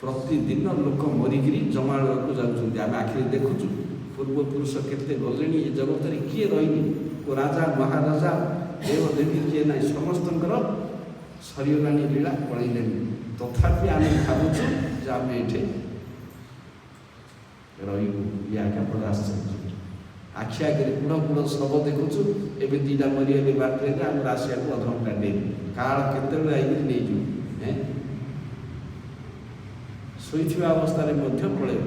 ପ୍ରତିଦିନ ଲୋକ ମରିକିରି ଜମାଳକୁ ଯାଉଛନ୍ତି, ଆମେ ଆଖିରେ ଦେଖୁଛୁ। ପୂର୍ବପୁରୁଷ କେତେ ଗଲେଣି ଏ ଜଗତରେ, କିଏ ରହିନି? ଓ ରାଜା ମହାରାଜା ଦେବ ଦେବୀ କିଏ ନାହିଁ, ସମସ୍ତଙ୍କର ସରିଗଲାଣି ଲୀଳା, ପଳେଇଲେଣି। ତଥାପି ଆମେ ଭାବୁଛୁ ଯେ ଆମେ ଏଠି ରହିବୁ। ଇଏ ଆଜ୍ଞା ଆଶ୍ଚର୍ଯ୍ୟ। ଆଖି ଆଗରେ କୁଢ଼ କୁଢ଼ ଶବ ଦେଖୁଛୁ। ଏବେ ଦୁଇଟା ମରିଗଲେ ବାଟରେ, ଆମର ଆସିବାକୁ ଅଧଘଣ୍ଟା ଡେରି। କାଳ କେତେବେଳେ ଆଇକିରି ନେଇଯିବୁ। ଶୋଇଥିବା ଅବସ୍ଥାରେ ମଧ୍ୟ ପଳେଇବ।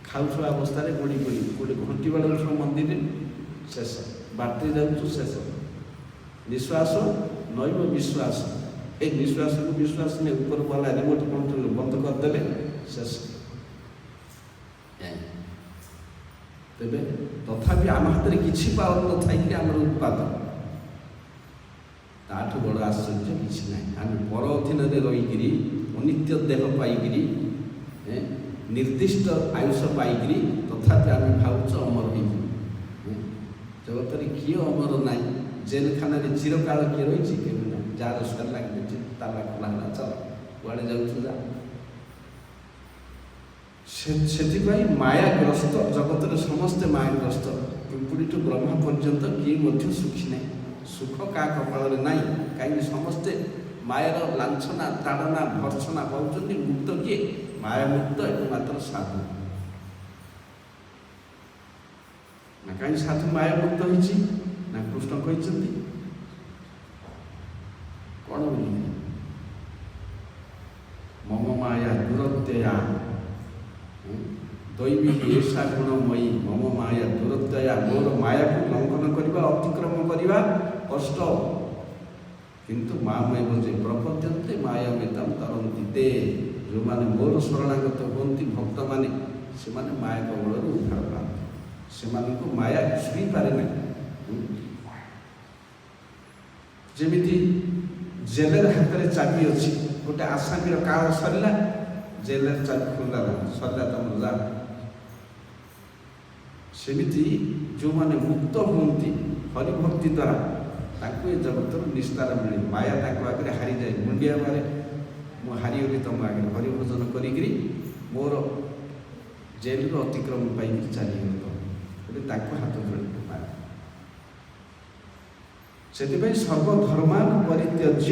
ଖାଉଥିବା ଅବସ୍ଥାରେ ଗୋଡ଼ି ଗୋଡ଼ି ଗୋଟେ ଘଣ୍ଟି ବାଡ଼ଉଛୁ ମନ୍ଦିରରେ, ଶେଷ। ବାଟରେ ଯାଉଛୁ, ଶେଷ। ନିଶ୍ୱାସ ନଇବ ବିଶ୍ୱାସ। ଏ ନିଶ୍ୱାସକୁ ବିଶ୍ୱାସ ନେଇ ଉପର ବାଲା ରିମୋଟ କଣ୍ଟ୍ରୋଲ ବନ୍ଦ କରିଦେଲେ, ଶେଷ। ତେବେ ତଥାପି ଆମ ହାତରେ କିଛି ପାୱାର ନଥାଇକି ଆମର ଉତ୍ପାଦ, ତାଠୁ ବଡ଼ ଆଶ୍ଚର୍ଯ୍ୟ କିଛି ନାହିଁ। ଆମେ ପର ଅଧୀନରେ ରହିକିରି ଅନିତ୍ୟ ଦେହ ପାଇକିରି, ନିର୍ଦ୍ଦିଷ୍ଟ ଆୟୁଷ ପାଇକିରି, ତଥାପି ଆମେ ଭାବୁଛୁ ଅମର ହେଇଯିବୁ। ଜଗତରେ କିଏ ଅମର ନାହିଁ? ଜେଲଖାନାରେ ଚିରକାଳ କିଏ ରହିଛି? କେବେ ନାହିଁ। ଯାହାର ସରିଲା ତାଲା ଖୋଲା ହେଲା, ଚାଲ କୁଆଡ଼େ ଯାଉଛୁ ଯା। ସେଥିପାଇଁ ମାୟାଗ୍ରସ୍ତ ଜଗତରେ ସମସ୍ତେ ମାୟାଗ୍ରସ୍ତ। ପିମ୍ପୁଡ଼ିଠୁ ବ୍ରହ୍ମା ପର୍ଯ୍ୟନ୍ତ କିଏ ମଧ୍ୟ ସୁଖୀ ନାହିଁ। ସୁଖ କାହା କପାଳରେ ନାହିଁ। କାହିଁକି? ସମସ୍ତେ ମାୟାର ଲାଞ୍ଛନା, ତାଡ଼ନା, ଭର୍ସନା ପାଉଛନ୍ତି। ମୁକ୍ତ କିଏ? ମାୟାମୁକ୍ତ ଏକମାତ୍ର ସାଧୁ। ନା କାହିଁକି ସାଧୁ ମାୟାମୁକ୍ତ ହେଇଛି? ନା କୃଷ୍ଣ କହିଛନ୍ତି କ'ଣ ବୋଲି? ମମ ମାୟା ଦୁରତ୍ୟୟା ଦୈବୀ ଏଷା ଗୁଣମୟୀ ମମ ମାୟା ଦୁରତ୍ୟୟା। ମୋର ମାୟାକୁ ଲଙ୍ଘନ କରିବା, ଅତିକ୍ରମ କରିବା କଷ୍ଟ। କିନ୍ତୁ ମାମେବ ଯେ ପ୍ରପଦ୍ୟନ୍ତେ ମାୟାମେତାଂ ତରନ୍ତି ତେ। ଯେଉଁମାନେ ମୋର ଶରଣାଗତ ହୁଅନ୍ତି ଭକ୍ତମାନେ, ସେମାନେ ମାୟା କବଳରୁ ଉଦ୍ଧାର ପାଆନ୍ତି। ସେମାନଙ୍କୁ ମାୟା ଛୁଇଁପାରେ ନାହିଁ। ଯେମିତି ଜେଲର ହାତରେ ଚାବି ଅଛି। ଗୋଟେ ଆସାମୀର କାଳ ସରିଲା, ଜେଲର ଚାବି ଖୋଲା ସରିଲା, ତମର ଯା। ସେମିତି ଯେଉଁମାନେ ମୁକ୍ତ ହୁଅନ୍ତି ହରିଭକ୍ତି ଦ୍ୱାରା, ତାଙ୍କୁ ଏ ଜଗତରୁ ନିସ୍ତାର ମିଳେ। ମାୟା ତାଙ୍କ ଆଗରେ ହାରିଯାଏ। ମୁଣ୍ଡିଆ ମାରେ, ମୁଁ ହାରିଗଲି ତମ ଆଗରେ। ହରିଭଜନ କରିକିରି ମୋର ଜେଲରୁ ଅତିକ୍ରମ ପାଇକି ଚାଲିଗଲି ତମେ, ତାଙ୍କୁ ହାତ ଯୋଡ଼ି ମାରେ। ସେଥିପାଇଁ ସର୍ବଧର୍ମାନ ପରିତ୍ୟଜ୍ୟ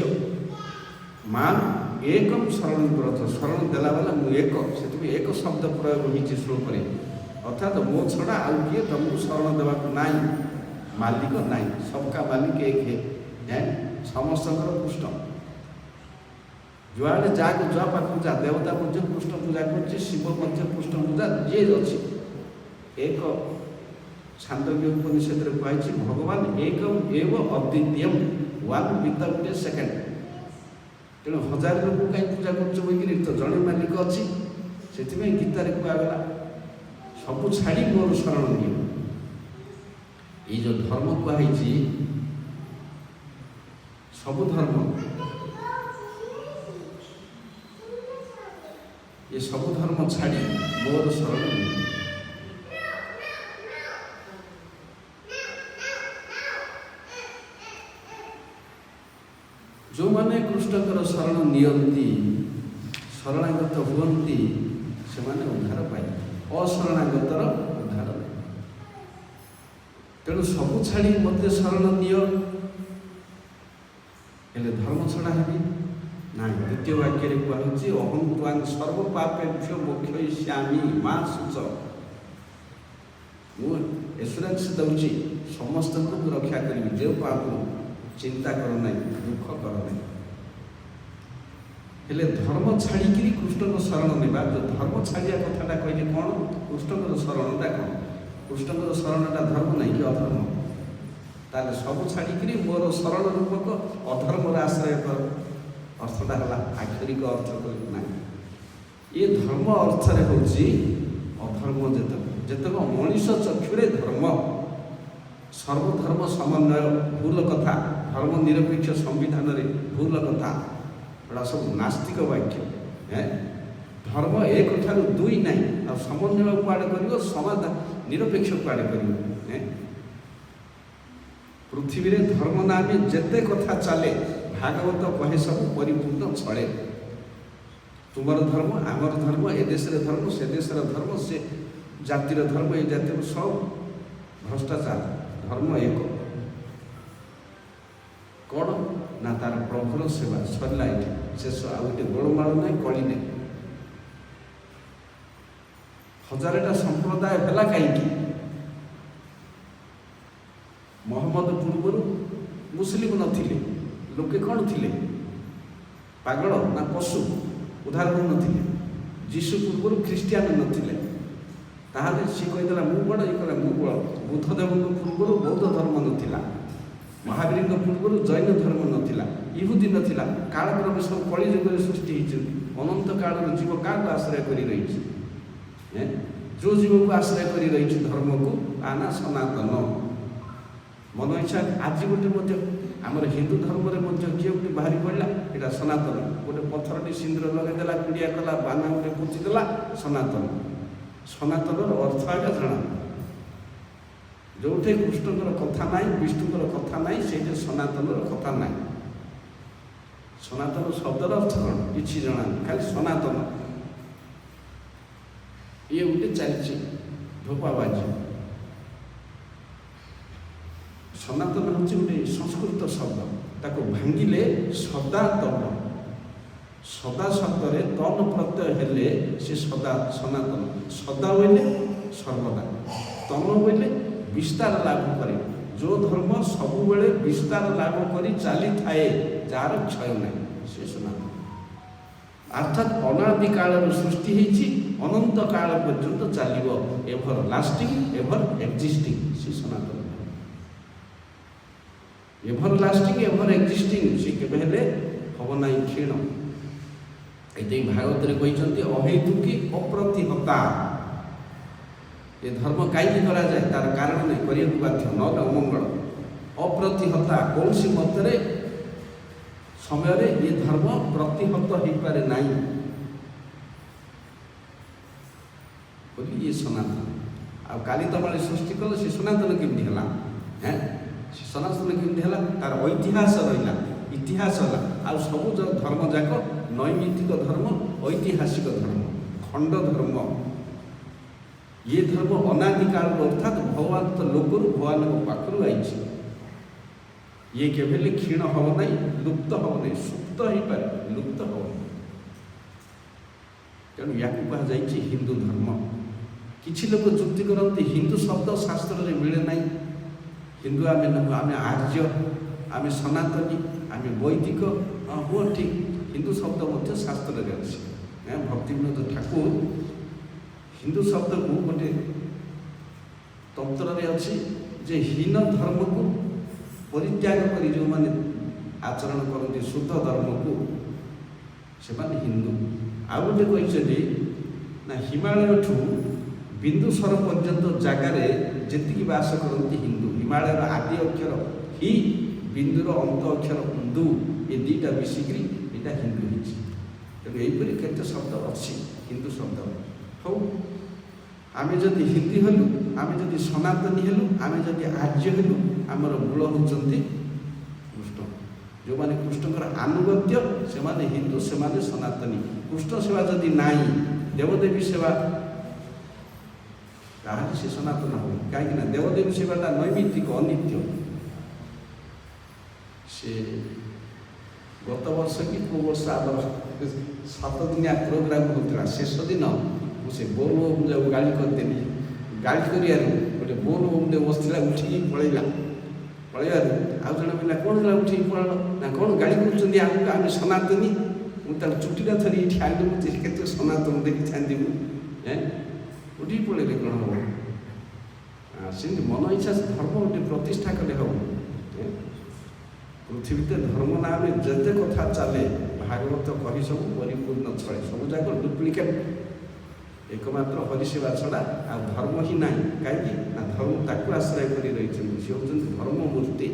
ମାମ୍ ଏକମ୍ ଶରଣଂ ବ୍ରତ। ଶରଣ ଦେଲା ବେଲା ମୁଁ ଏକ। ସେଥିପାଇଁ ଏକ ଶବ୍ଦ ପ୍ରୟୋଗ ହୋଇଛି ଶ୍ଲୋକରେ। ଅର୍ଥାତ୍ ମୋ ଛଡ଼ା ଆଉ କିଏ ତମକୁ ଶରଣ ଦେବାକୁ ନାହିଁ। ମାଲିକ ନାହିଁ। ସବକା ମାଲିକ ଏକ ହେ। ସମସ୍ତଙ୍କର କୃଷ୍ଣ। ଯୁଆଡ଼େ ଯାହାକୁ ଯା ପାଖକୁ ଯା, ଦେବତା ମଧ୍ୟ କୃଷ୍ଣ ପୂଜା କରୁଛି, ଶିବ ମଧ୍ୟ କୃଷ୍ଣ ପୂଜା, ଯିଏ ଅଛି ଏକ। ଛାନ୍ଦୋଗ୍ୟ ଉପନିଷଦରେ କୁହାଯାଇଛି ଭଗବାନ ଏକମ୍ ଏବ ଅଦ୍ୱିତୀୟମ୍, ୱାନ୍ ୱିଥଆଉଟ୍ ଏ ସେକେଣ୍ଡ। ତେଣୁ ହଜାର ଲୋକ କାହିଁ ପୂଜା କରୁଛୁ ବୋଲିକିରି, ତ ଜଣେ ମାଲିକ ଅଛି। ସେଥିପାଇଁ ଗୀତାରେ କୁହାଗଲା ସବୁ ଛାଡ଼ି ମୋର ଶରଣ ନିଅ। ଏଇ ଯେଉଁ ଧର୍ମ କୁହାହେଇଛି, ସବୁ ଧର୍ମ, ଏ ସବୁ ଧର୍ମ ଛାଡ଼ି ମୋର ଶରଣ ନିଅ। ଯେଉଁମାନେ କୃଷ୍ଣଙ୍କର ଶରଣ ନିଅନ୍ତି, ଶରଣାଗତ ହୁଅନ୍ତି, ସେମାନେ ଉଦ୍ଧାର ପାଇବେ। ଅଶରଣାଗତର ଉଦ୍ଧାର ନାହିଁ। ତେଣୁ ସବୁ ଛାଡ଼ି ମୋତେ ଶରଣ ଦିଅ, ହେଲେ ଧର୍ମ ଛଡ଼ା ହେବି ନାହିଁ। ଦ୍ୱିତୀୟ ବାକ୍ୟରେ କୁହାହେଉଛି ଅହଂ ତ୍ୱାଂ ସର୍ବ ପାପେଭ୍ୟ ମୋକ୍ଷୟିଷ୍ୟାମି ମା ଶୁଚ। ମୁଁ ଏସୁରାନ୍ସ ଦେଉଛି, ସମସ୍ତଙ୍କୁ ମୁଁ ରକ୍ଷା କରିବି। ଯେଉଁ ପାପରୁ ଚିନ୍ତା କର ନାହିଁ, ଦୁଃଖ କର ନାହିଁ। ହେଲେ ଧର୍ମ ଛାଡ଼ିକିରି କୃଷ୍ଣଙ୍କ ଶରଣ ନେବା, ଯେଉଁ ଧର୍ମ ଛାଡ଼ିବା କଥାଟା କହିଲେ କ'ଣ? କୃଷ୍ଣଙ୍କର ଶରଣଟା କ'ଣ? କୃଷ୍ଣଙ୍କର ଶରଣଟା ଧର୍ମ ନାହିଁ କି ଅଧର୍ମ? ତାହେଲେ ସବୁ ଛାଡ଼ିକିରି ମୋର ଶରଣ ରୂପକ ଅଧର୍ମର ଆଶ୍ରୟ କର। ଅର୍ଥଟା ହେଲା ଆକ୍ଷରିକ ଅର୍ଥ କଲେ ନାହିଁ। ଏ ଧର୍ମ ଅର୍ଥରେ ହେଉଛି ଅଧର୍ମ ଯେତକ ମଣିଷ ଚକ୍ଷୁରେ ଧର୍ମ। ସର୍ବଧର୍ମ ସମନ୍ୱୟ ଭୁଲ କଥା। ଧର୍ମ ନିରପେକ୍ଷ ସମ୍ବିଧାନରେ ଭୁଲ କଥା। ଏଗୁଡ଼ା ସବୁ ନାସ୍ତିକ ବାକ୍ୟ। ଧର୍ମ ଏକ ଠାରୁ ଦୁଇ ନାହିଁ। ଆଉ ସମନ୍ୱୟ କୁଆଡ଼େ କରିବ? ସମାଧାନ ନିରପେକ୍ଷ କୁଆଡ଼େ କରିବ? ପୃଥିବୀରେ ଧର୍ମ ନାମେ ଯେତେ କଥା ଚାଲେ ଭାଗବତ କହେ ସବୁ ପରିପୂର୍ଣ୍ଣ ଛଳେ। ତୁମର ଧର୍ମ ଆମର ଧର୍ମ, ଏ ଦେଶର ଧର୍ମ ସେ ଦେଶର ଧର୍ମ, ସେ ଜାତିର ଧର୍ମ ଏ ଜାତିର, ସବୁ ଭ୍ରଷ୍ଟାଚାର। ଧର୍ମ ଏକ କ'ଣ ନା ତାର ପ୍ରଭୁର ସେବା, ସରିଲା ଏଠି ଶେଷ। ଆଉ ଗୋଟେ ଗୋଳମାଳ ନାହିଁ, କଳି ନାହିଁ। ହଜାରଟା ସମ୍ପ୍ରଦାୟ ହେଲା କାହିଁକି? ମହମ୍ମଦ ପୂର୍ବରୁ ମୁସଲିମ ନଥିଲେ, ଲୋକେ କ'ଣ ଥିଲେ? ପାଗଳ ନା ପଶୁ? ଉଦାହରଣ ନଥିଲେ। ଯୀଶୁ ପୂର୍ବରୁ ଖ୍ରୀଷ୍ଟିଆନ ନଥିଲେ, ତାହେଲେ ସିଏ କହିଦେଲା ମୁଁ ବଡ଼, ଇଏ କହିଲା ମୁଁ ବଡ଼। ବୁଦ୍ଧଦେବଙ୍କ ପୂର୍ବରୁ ବୌଦ୍ଧ ଧର୍ମ ନଥିଲା, ମହାବୀରଙ୍କ ପୂର୍ବରୁ ଜୈନ ଧର୍ମ ନଥିଲା, ଇହୁଦୀ ନଥିଲା। କାଳକ୍ରମେ ସବୁ କଳି ଯୁଗରେ ସୃଷ୍ଟି ହେଇଛନ୍ତି। ଅନନ୍ତ କାଳର ଜୀବ କାହାକୁ ଆଶ୍ରୟ କରି ରହିଛି? ଯେଉଁ ଜୀବକୁ ଆଶ୍ରୟ କରି ରହିଛି ଧର୍ମକୁ, ତା ନା ସନାତନ। ମନ ଇଚ୍ଛା ଆଜି ଗୋଟେ ମଧ୍ୟ ଆମର ହିନ୍ଦୁ ଧର୍ମରେ ମଧ୍ୟ କିଏ ଗୋଟେ ବାହାରି ପଡ଼ିଲା, ଏଇଟା ସନାତନ। ଗୋଟେ ପଥରଟି ସିନ୍ଦୁର ଲଗାଇଦେଲା, କୁଡ଼ିଆ କଲା, ବାନା ଗୋଟେ ପୋତିଦେଲା, ସନାତନ। ସନାତନର ଅର୍ଥ ଆଜ୍ଞା ଜଣା। ଯେଉଁଠି କୃଷ୍ଣଙ୍କର କଥା ନାହିଁ, ବିଷ୍ଣୁଙ୍କର କଥା ନାହିଁ, ସେଇଠି ସନାତନର କଥା ନାହିଁ। ସନାତନ ଶବ୍ଦର ଅର୍ଥ କ'ଣ? କିଛି ଜଣାନି, ଖାଲି ସନାତନ। ଇଏ ଗୋଟେ ଚାଲିଛି ଧୋପାବାଜି। ସନାତନ ହେଉଛି ଗୋଟେ ସଂସ୍କୃତ ଶବ୍ଦ, ତାକୁ ଭାଙ୍ଗିଲେ ସଦାତନ। ସଦା ଶବ୍ଦରେ ତନ ପ୍ରତ୍ୟୟ ହେଲେ ସେ ସଦା, ସନାତନ। ସଦା ବୋଇଲେ ସର୍ବଦା, ତନ ବୋଇଲେ ବିସ୍ତାର ଲାଭ କରେ। ଯେଉଁ ଧର୍ମ ସବୁବେଳେ ବିସ୍ତାର ଲାଭ କରି ଚାଲିଥାଏ, ଯାହାର କ୍ଷୟ ନାହିଁ, ସେ ସନାତନ। ଅର୍ଥାତ୍ ଅନାଦି କାଳରୁ ସୃଷ୍ଟି ହେଇଛି, ଅନନ୍ତ କାଳ ପର୍ଯ୍ୟନ୍ତ ଚାଲିବ। ଏଭର ଲାଷ୍ଟିଂ, ଏଭର ଏକ୍ଜିଷ୍ଟିଂ, ସେ ସନାତନ। ଏଭର ଲାଷ୍ଟିଂ, ଏଭର ଏକ୍ଜିଷ୍ଟିଂ, ସେ କେବେ ହେଲେ ହବ ନାହିଁ କ୍ଷୀଣ। ଏଇଠି ଭାଗବତରେ କହିଛନ୍ତି ଅହେତୁକି ଅପ୍ରତିହତା। ଏ ଧର୍ମ କାହିଁକି କରାଯାଏ? ତାର କାରଣ ନାହିଁ, କରିବାକୁ ବାଧ୍ୟ, ନହେଲେ ଅମଙ୍ଗଳ। ଅପ୍ରତିହତା, କୌଣସି ମତରେ ସମୟରେ ଏ ଧର୍ମ ପ୍ରତିହତ ହୋଇପାରେ ନାହିଁ ବୋଲି ଇଏ ସନାତନ। ଆଉ କାଲି ତମାଳି ସୃଷ୍ଟି କଲେ ସେ ସନାତନ କେମିତି ହେଲା? ସେ ସନାତନ କେମିତି ହେଲା? ତାର ଐତିହାସ ରହିଲା, ଇତିହାସ ହେଲା। ଆଉ ସବୁ ଧର୍ମ ଯାକ ନୈମିତିକ ଧର୍ମ, ଐତିହାସିକ ଧର୍ମ, ଖଣ୍ଡ ଧର୍ମ। ଇଏ ଧର୍ମ ଅନାଦି କାଳରୁ, ଅର୍ଥାତ୍ ଭଗବାନ ଲୋକରୁ ଭଗବାନଙ୍କ ପାଖରୁ ଆଇଛି। ଇଏ କେବେ ହେଲେ କ୍ଷୀଣ ହେବ ନାହିଁ, ଲୁପ୍ତ ହେବ ନାହିଁ। ସୁପ୍ତ ହେଇପାରେ, ଲୁପ୍ତ ହେବ ନାହିଁ। ତେଣୁ ୟାକୁ କୁହାଯାଇଛି ହିନ୍ଦୁ ଧର୍ମ। କିଛି ଲୋକ ଯୁକ୍ତି କରନ୍ତି ହିନ୍ଦୁ ଶବ୍ଦ ଶାସ୍ତ୍ରରେ ମିଳେ ନାହିଁ। ହିନ୍ଦୁ ଆମେ ନୁହଁ, ଆମେ ଆର୍ଯ୍ୟ, ଆମେ ସନାତନୀ, ଆମେ ବୈଦିକ। ହୁଅ ଠିକ୍, ହିନ୍ଦୁ ଶବ୍ଦ ମଧ୍ୟ ଶାସ୍ତ୍ରରେ ଅଛି। ଭକ୍ତିବିନୋଦ ଠାକୁର ହିନ୍ଦୁ ଶବ୍ଦକୁ ଗୋଟେ ତନ୍ତ୍ରରେ ଅଛି ଯେ ହୀନ ଧର୍ମକୁ ପରିତ୍ୟାଗ କରି ଯେଉଁମାନେ ଆଚରଣ କରନ୍ତି ଶୁଦ୍ଧ ଧର୍ମକୁ, ସେମାନେ ହିନ୍ଦୁ। ଆଉ ଗୋଟେ କହିଛନ୍ତି ନା ହିମାଳୟଠୁ ବିନ୍ଦୁସର ପର୍ଯ୍ୟନ୍ତ ଜାଗାରେ ଯେତିକି ବାସ କରନ୍ତି ହିନ୍ଦୁ। ହିମାଳୟର ଆଦି ଅକ୍ଷର ହି, ବିନ୍ଦୁର ଅନ୍ତ ଅକ୍ଷର ଦୁ, ଏ ଦୁଇଟା ମିଶିକିରି ଏଇଟା ହିନ୍ଦୁ ହେଇଛି। ତେଣୁ ଏହିପରି କେତେ ଶବ୍ଦ ଅଛି ହିନ୍ଦୁ ଶବ୍ଦ। ହଉ, ଆମେ ଯଦି ହିନ୍ଦୀ ହେଲୁ, ଆମେ ଯଦି ସନାତନୀ ହେଲୁ, ଆମେ ଯଦି ଆର୍ଯ୍ୟ ହେଲୁ, ଆମର ମୂଳ ହେଉଛନ୍ତି କୃଷ୍ଣ। ଯେଉଁମାନେ କୃଷ୍ଣଙ୍କର ଆନୁଗତ୍ୟ ସେମାନେ ହିନ୍ଦୁ, ସେମାନେ ସନାତନୀ। କୃଷ୍ଣ ସେବା ଯଦି ନାହିଁ, ଦେବଦେବୀ ସେବା, ତାହେଲେ ସେ ସନାତନ ହେବ। କାହିଁକିନା ଦେବଦେବୀ ସେବାଟା ନୈମିତିକ, ଅନିତ୍ୟ। ସେ ଗତ ବର୍ଷ କି କେଉଁ ବର୍ଷ ଆମର 7 ଦିନିଆ ପ୍ରୋଗ୍ରାମ ହେଉଥିଲା, ଶେଷ ଦିନ ମୁଁ ସେ ବୋଲ ବୋମ୍ ଯାକୁ ଗାଳି କରିଦେଲି। ଗାଳି କରିବାରୁ ଗୋଟେ ବୋଲ ବୋମ୍ଟେ ବସିଥିଲା, ଉଠିକି ପଳେଇବାରୁ ଆଉ ଜଣେ ପିଲା କ'ଣ ହେଲା ଉଠିକି ପଳାଳ ନା କ'ଣ ଗାଳି କରୁଛନ୍ତି ଆମକୁ, ଆମେ ସନାତନୀ। ମୁଁ ତାର ଚୁଟିଟା ଧରି ଏଠି ଆଣିଲି, କେତେ ସନାତନ ଦେଖିଥାନ୍ତି ମୁଁ। ଉଠିକି ପଳେଇଲେ କ'ଣ ହେବ? ସେମିତି ମନ ଇଚ୍ଛା ଧର୍ମ ଗୋଟେ ପ୍ରତିଷ୍ଠା କଲେ ହେବ। ପୃଥିବୀতে ଧର୍ମ ନାମରେ ଯେତେ କଥା ଚାଲେ, ଭାଗବତ କହି ସବୁ ପରିପୂର୍ଣ୍ଣ ଛଳେ। ସବୁ ଯାକ ଡୁପ୍ଲିକେଟ୍, ଏକମାତ୍ର ହରିସେବା ଛଡ଼ା ଆଉ ଧର୍ମ ହିଁ ନାହିଁ। କାହିଁକି ନା ଧର୍ମ ତାକୁ ଆଶ୍ରୟ କରି ରହିଛନ୍ତି, ସେ ହେଉଛନ୍ତି ଧର୍ମମୂର୍ତ୍ତି।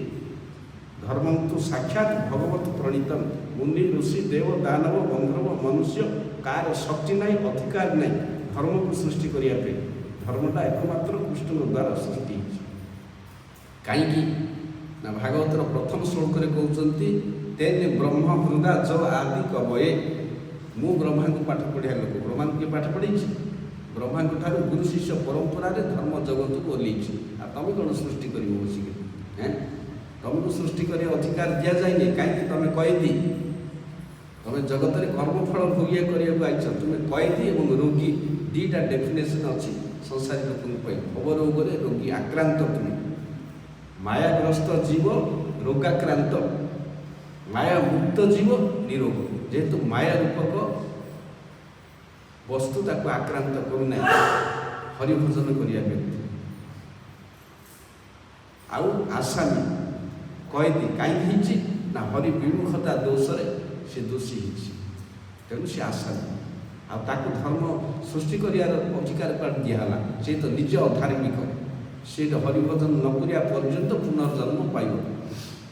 ଧର୍ମନ୍ତୁ ସାକ୍ଷାତ ଭଗବତ ପ୍ରଣୀତମ। ମୁନି ଋଷି ଦେବ ଦାନବ ଗନ୍ଧର୍ବ ମନୁଷ୍ୟ କାହାର ଶକ୍ତି ନାହିଁ, ଅଧିକାର ନାହିଁ ଧର୍ମକୁ ସୃଷ୍ଟି କରିବା ପାଇଁ। ଧର୍ମଟା ଏକମାତ୍ର କୃଷ୍ଣଙ୍କ ଦ୍ୱାରା ସୃଷ୍ଟି ହେଇଛି। କାହିଁକି ନା ଭାଗବତର ପ୍ରଥମ ଶ୍ଲୋକରେ କହୁଛନ୍ତି ତେନେ ବ୍ରହ୍ମ ହୃଦା ଜ ଆଦି କବଏ। ମୁଁ ବ୍ରହ୍ମାଙ୍କୁ ପାଠ ପଢ଼ିବା ଲୋକ। ବ୍ରହ୍ମାଙ୍କୁ କିଏ ପାଠ ପଢ଼େଇଛି? ବ୍ରହ୍ମାଙ୍କ ଠାରୁ ଗୁରୁ ଶିଷ୍ୟ ପରମ୍ପରାରେ ଧର୍ମ ଜଗତକୁ ଓହ୍ଲେଇଛି। ଆଉ ତମେ କ'ଣ ସୃଷ୍ଟି କରିବ ବସିକି? ତମକୁ ସୃଷ୍ଟି କରିବା ଅଧିକାର ଦିଆଯାଇନି। କାହିଁକି? ତମେ କଏଦୀ। ତମେ ଜଗତରେ କର୍ମଫଳ ଭୋଗିଆ କରିବାକୁ ଆଇଛ। ତୁମେ କଏଦୀ ଏବଂ ରୋଗୀ, ଦୁଇଟା ଡେଫିନେସନ୍ ଅଛି ସଂସାରୀ ଲୋକଙ୍କ ପାଇଁ। ଭବରୋଗରେ ରୋଗୀ, ଆକ୍ରାନ୍ତ ତୁମେ। ମାୟାଗ୍ରସ୍ତ ଜୀବ ରୋଗାକ୍ରାନ୍ତ, ମାୟା ମୁକ୍ତ ଜୀବ ନିରୋଗ। ଯେହେତୁ ମାୟା ରୂପକ ବସ୍ତୁ ତାକୁ ଆକ୍ରାନ୍ତ କରୁନାହିଁ ହରିଭୋଜନ କରିବା ବ୍ୟକ୍ତି। ଆଉ ଆସାମୀ କଏଦୀ କାହିଁକି ହେଇଛି? ନା ହରି ବିମୁଖତା ଦୋଷରେ ସେ ଦୋଷୀ ହେଇଛି, ତେଣୁ ସେ ଆସାମୀ। ଆଉ ତାକୁ ଧର୍ମ ସୃଷ୍ଟି କରିବାର ଅଧିକାର କୁଆଡ଼େ ଦିଆହେଲା? ସେ ତ ନିଜ ଅଧାର୍ମିକ। ସେ ହରିଭୋଜନ ନ କରିବା ପର୍ଯ୍ୟନ୍ତ ପୁନର୍ଜନ୍ମ ପାଇବ।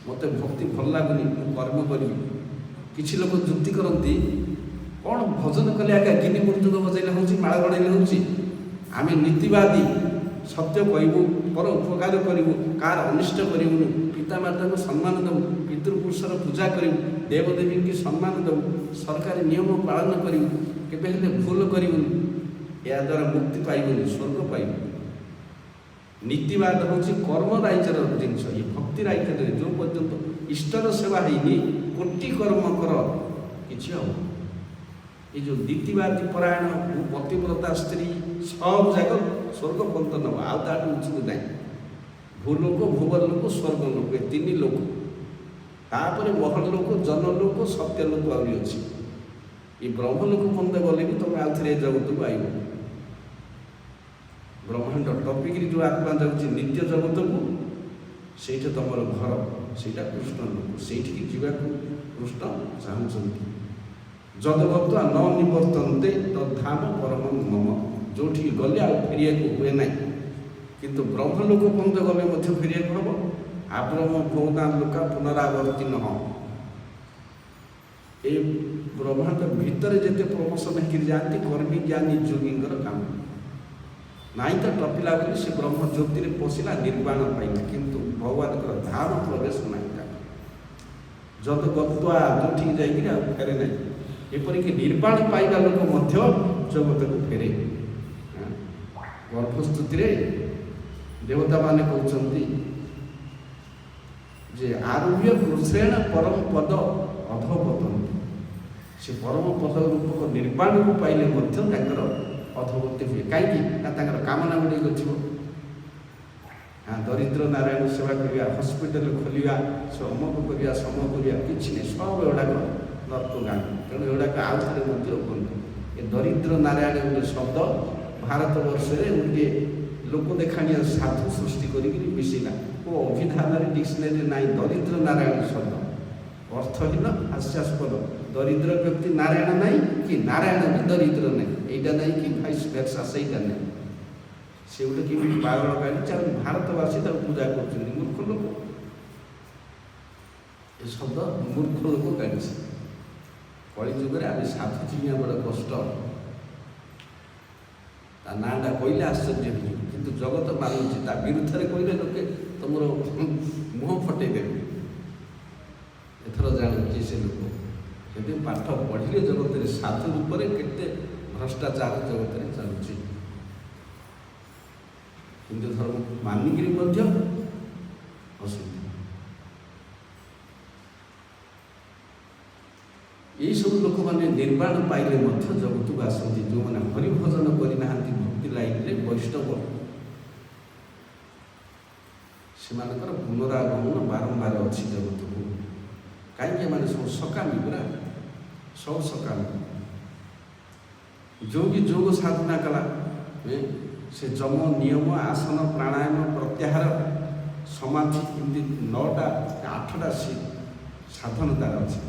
ମୋତେ ଭକ୍ତି ଭଲ ଲାଗୁନି, ମୁଁ କର୍ମ କରିବି। କିଛି ଲୋକ ଯୁକ୍ତି କରନ୍ତି, କ'ଣ ଭଜନ କଲେ ଆଜ୍ଞା ଗିନି ମୃଦୁକ ବଜାଇଲେ ହେଉଛି, ମାଳ ଗଢ଼ାଇଲେ ହେଉଛି? ଆମେ ନୀତିବାଦୀ, ସତ୍ୟ କହିବୁ, ପର ଉପକାର କରିବୁ, କାହାର ଅନିଷ୍ଟ କରିବୁନି, ପିତାମାତାଙ୍କୁ ସମ୍ମାନ ଦେବୁ, ପିତୃପୁରୁଷର ପୂଜା କରିବୁ, ଦେବଦେବୀଙ୍କୁ ସମ୍ମାନ ଦେବୁ, ସରକାରୀ ନିୟମ ପାଳନ କରିବୁ, କେବେ ହେଲେ ଭୁଲ କରିବୁନି। ଏହାଦ୍ୱାରା ମୁକ୍ତି ପାଇବୁନି, ସ୍ୱର୍ଗ ପାଇବୁ। ନୀତିବାଦ ହେଉଛି କର୍ମ ରାଇଜର ଜିନିଷ। ଏ ଭକ୍ତି ରାଇଜରେ ଯେଉଁ ପର୍ଯ୍ୟନ୍ତ ଇଷ୍ଟର ସେବା ହେଇନି କୋଟି କର୍ମ କର, କିଛି ହେବ। ଏ ଯେଉଁ ନୀତିବାଦୀ ପରାୟଣ ପତିବ୍ରତା ସ୍ତ୍ରୀ ସବୁ ଯାକ ସ୍ୱର୍ଗ ପର୍ଯ୍ୟନ୍ତ ନେବ, ଆଉ ତାଠୁ ଉଚିତ ନାହିଁ। ଭୂଲୋକ, ଭୁବରଲୋକ, ସ୍ୱର୍ଗ ଲୋକ, ଏ ତିନି ଲୋକ। ତାପରେ ମହଲୋକ, ଜନଲୋକ, ସତ୍ୟଲୋକ ଆହୁରି ଅଛି। ଏ ବ୍ରହ୍ମଲୋକ ପର୍ଯ୍ୟନ୍ତ ଗଲେ ବି ତୁମେ ଆଉ ଥରେ ଏ ଜଗତକୁ ଆଇବ। ବ୍ରହ୍ମାଣ୍ଡ ଟପିକିରି ଯେଉଁ ଆତ୍ମା ଯାଉଛି ନିତ୍ୟ ଜଗତକୁ, ସେଇଟା ତୁମର ଘର, ସେଇଟା କୃଷ୍ଣ ଲୋକ। ସେଇଠିକି ଯିବାକୁ କୃଷ୍ଣ ଚାହୁଁଛନ୍ତି। ଯଦବତ୍ୱା ନ ନିବର୍ତ୍ତନ୍ତେ ତଦ୍ଧାମ ପରମ ମମ। ଯେଉଁଠିକି ଗଲେ ଆଉ ଫେରିବାକୁ ହୁଏ ନାହିଁ। କିନ୍ତୁ ବ୍ରହ୍ମଲୋକ ପର୍ଯ୍ୟନ୍ତ ଗଲେ ମଧ୍ୟ ଫେରିବାକୁ ହେବ। ଆବ୍ରହ୍ମ ଭୋଗଦାନ ଲୋକା ପୁନରାବର୍ତ୍ତୀ ନହ। ଏ ବ୍ରହ୍ମାଣ୍ଡ ଭିତରେ ଯେତେ ପ୍ରମୋଶନ ହେଇକିରି ଯାଆନ୍ତି କର୍ମୀ ଜ୍ଞାନୀ ଯୋଗୀଙ୍କର କାମ ନାଇଁ ତ ଟପିଲା ବୋଲି ସେ ବ୍ରହ୍ମ ଜ୍ୟୋତିରେ ପଶିଲା, ନିର୍ବାଣ ପାଇଲା। କିନ୍ତୁ ଭଗବାନଙ୍କର ଧାମ ପ୍ରବେଶ ନାହିଁ। ଯଦଗତ୍ୱା, ଯେଉଁଠିକି ଯାଇକିରି ଆଉ ଫେରେ ନାହିଁ। ଏପରିକି ନିର୍ବାଣ ପାଇବା ଲୋକ ମଧ୍ୟ ଜଗତକୁ ଫେରେ। ଗର୍ଭସ୍ତୁତିରେ ଦେବତାମାନେ କହୁଛନ୍ତି ଯେ ଆରୁହ୍ୟ କୃଷ୍ଣେଣ ପରମ ପଦ ଅଧୋପତନ୍ତି। ସେ ପରମ ପଦ ରୂପକ ନିର୍ବାଣକୁ ପାଇଲେ ମଧ୍ୟ ତାଙ୍କର ଅଧୋଗତି ହୁଏ। କାହିଁକି? ନା ତାଙ୍କର କାମନା ଗୁଡ଼ିକ ଥିବ। ଦରିଦ୍ର ନାରାୟଣ ସେବା କରିବା, ହସ୍ପିଟାଲ ଖୋଲିବା, ସେ ଅମକ କରିବା, ସମ କରିବା, କିଛି ନାହିଁ। ସବୁ ଏଗୁଡ଼ାକ ନର୍କ ଗାଁ। ତେଣୁ ଏଗୁଡ଼ାକ ଆଉ ଥରେ ମଧ୍ୟ କୁହନ୍ତୁ। ଏ ଦରିଦ୍ର ନାରାୟଣ ଗୋଟେ ଶବ୍ଦ ଭାରତବର୍ଷରେ ଗୋଟିଏ ଲୋକ ଦେଖାଣିଆ ସାଧୁ ସୃଷ୍ଟି କରିକି ମିଶିଲା। ଓ ଅଭିଧାନରେ ଡିକ୍ସନାରୀରେ ନାହିଁ ଦରିଦ୍ର ନାରାୟଣ ଶବ୍ଦ। ଅର୍ଥହୀନ, ହାସ୍ୟାସ୍ପଦ। ଦରିଦ୍ର ବ୍ୟକ୍ତି ନାରାୟଣ ନାହିଁ, କି ନାରାୟଣ ବି ଦରିଦ୍ର ନାହିଁ। এইটা ନାହିଁ କି ଭାଇସ୍ ଭେର୍ସା, ସେଇଟା ନାହିଁ। ସେ ଗୋଟେ କେମିତି ପାଗଳ କାଢ଼ିଛି, ଆଉ ଭାରତବାସୀ ତାକୁ ପୂଜା କରୁଛନ୍ତି। ମୂର୍ଖ ଲୋକ, ଏ ଶବ୍ଦ ମୂର୍ଖ ଲୋକ କାଢ଼ିଛି। କଳିଯୁଗରେ ଆମେ ସାଧୁ ଚିହ୍ନିବା ବଡ଼ କଷ୍ଟ। ତା ନାଁଟା କହିଲେ ଆଶ୍ଚର୍ଯ୍ୟ ହେଇଯିବ, କିନ୍ତୁ ଜଗତ ମାନୁଛି। ତା ବିରୁଦ୍ଧରେ କହିଲେ ଲୋକେ ତମର ମୁହଁ ଫଟେଇ ଦେବେ। ଏଥର ଜାଣୁ କିଏ ସେ ଲୋକ। ଯଦି ପାଠ ପଢ଼ିଲେ ଜଗତରେ ସାଧୁ ରୂପରେ କେତେ ଭ୍ରଷ୍ଟାଚାର ଜଗତରେ ଚାଲୁଛି। ହିନ୍ଦୁ ଧର୍ମକୁ ମାନିକିରି ମଧ୍ୟ ଅସୁବିଧା। ଏହିସବୁ ଲୋକମାନେ ନିର୍ବାଣ ପାଇଲେ ମଧ୍ୟ ଜଗତକୁ ଆସନ୍ତି। ଯେଉଁମାନେ ହରିଭଜନ କରିନାହାନ୍ତି ଭକ୍ତି ଲାଇନରେ, ବୈଷ୍ଣବ, ସେମାନଙ୍କର ପୁନରାଗମନ ବାରମ୍ବାର ଅଛି ଜଗତକୁ। କାହିଁକି? ଏମାନେ ସବୁ ସକାମୀ, ପୁରା ସବୁ ସକାମୀ। ଯୋଗୀ ଯୋଗ ସାଧନା କଲା, ସେ ଯମ, ନିୟମ, ଆସନ, ପ୍ରାଣାୟାମ, ପ୍ରତ୍ୟାହାର, ସମାଧି, ଏମିତି 9ଟା 8ଟା ସାଧନ ତାର ଅଛି।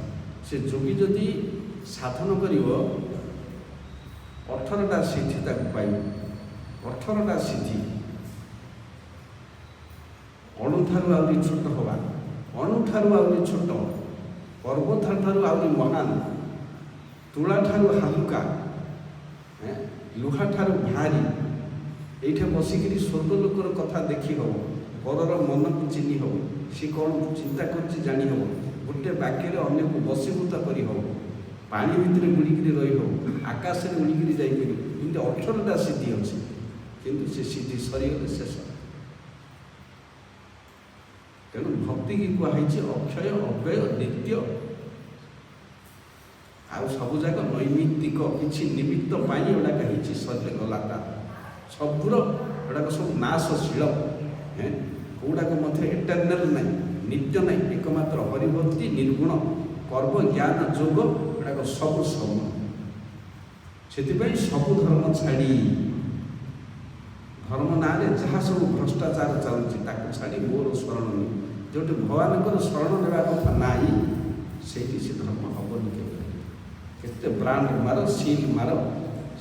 ସେ ଯୋଗୀ ଯଦି ସାଧନ କରିବ 18ଟା ସିଦ୍ଧି ତାକୁ ପାଇବ। 18ଟା ସିଦ୍ଧି। ଅଣୁଠାରୁ ଆହୁରି ଛୋଟ ହେବା, ଅଣୁଠାରୁ ଆହୁରି ଛୋଟ, ପର୍ବତଠାରୁ ଆହୁରି ମହାନ, ତୁଳାଠାରୁ ହାଲୁକା, ଲୁହାଠାରୁ ଭାରି। ଏଇଠି ବସିକିରି ସ୍ୱର୍ଗ ଲୋକର କଥା ଦେଖି ହେବ, ପରର ମନକୁ ଚିହ୍ନି ହେବ, सी कौन चिंता कर जानी हम गोटे बाक्य अन्य को बसीभूत कर पानी भितर बुड़िकी रही हो आकाश में उड़िकी जापर एमती 18टा सिद्धि अच्छी किंतु से सिद्धि सरीगले शेष तेणु भक्ति की कहुई अक्षय अव्यय नित्य आउ सबुजाक नैमित्तिक किसी निमित्त गुड़ाक होती सर गलाटा सबूर गुड़ाक सब नाशशील कौटाक एटर्नाल ना नित्य ना एकमात्र हरिभक्ति निर्गुण कर्म ज्ञान जोग गुड़ाक सब सम से सबू धर्म छाड़ी धर्म ना जहाँ सब भ्रष्टाचार चलुची छाड़ी मोर शरण नहीं जो भगवान शरण नेवा कथा ना से धर्म हेनी के ब्रांड मार सील मार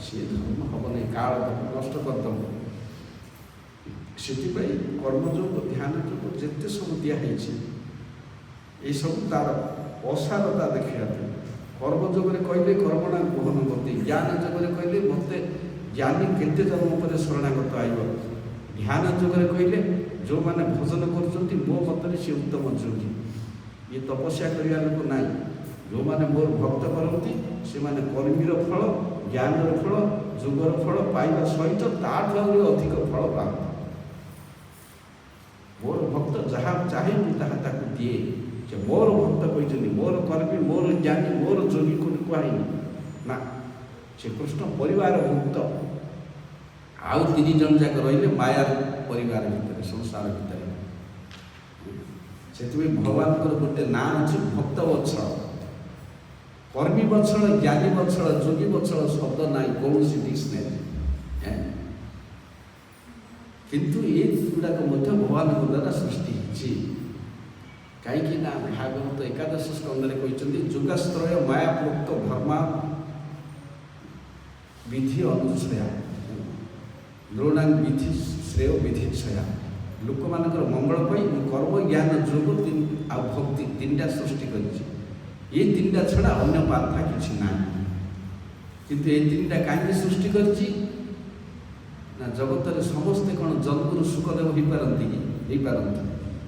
सी धर्म हम नहीं काल नष्ट करदम से कर्मयोग ध्यान योग जिते सब दिखाई ये सब तार असारता देखा कर्मयोग कहले कर्मणा मोहन गति ज्ञान जगह कहले मत ज्ञानी केते जन्म पर शरणागत आइब ध्यान जगह कहले जो मैंने भजन कर मो मत सी उत्तम योगी ये तपस्या करने लोक ना जो मैंने मोर भक्त करती से माने कर्मीर फल ज्ञानर फल जोगर फल पाइबा सहित ताठू अधिक फल प्राप्त मोर भक्त जहाँ चाहे मुझे दिए जे मोर भक्त कहते मोर कर्मी मोर ज्ञानी मोर जोगी को कहे ना से कृष्ण परिवार भक्त आउ 3 जन जाक रही माया परिवार भितर संसार भितर से भगवान गोटे ना अच्छे भक्त वत्सल कर्मी वत्सल ज्ञानी वत्सल जोगी वत्सल शब्द ना कौन डिक्शनरी किंतु ये गुड़ाक भगवान द्वारा सृष्टि होती कहीं भागवत एकादश स्कंदे कहते जुगाश्रय माया प्रोक्त धर्मा विधि अनुश्रया नृणांग विधि श्रेय विधि छया लोक मान मंगल कर्म ज्ञान जोग आ भक्ति 3टा सृष्टि कर ये 3टा छड़ा अन्य पाथा किसी ना किंतु ये 3टा कहीं सृष्टि कर जगत में समस्ते कौन जन्म सुखदेव हो पारती कि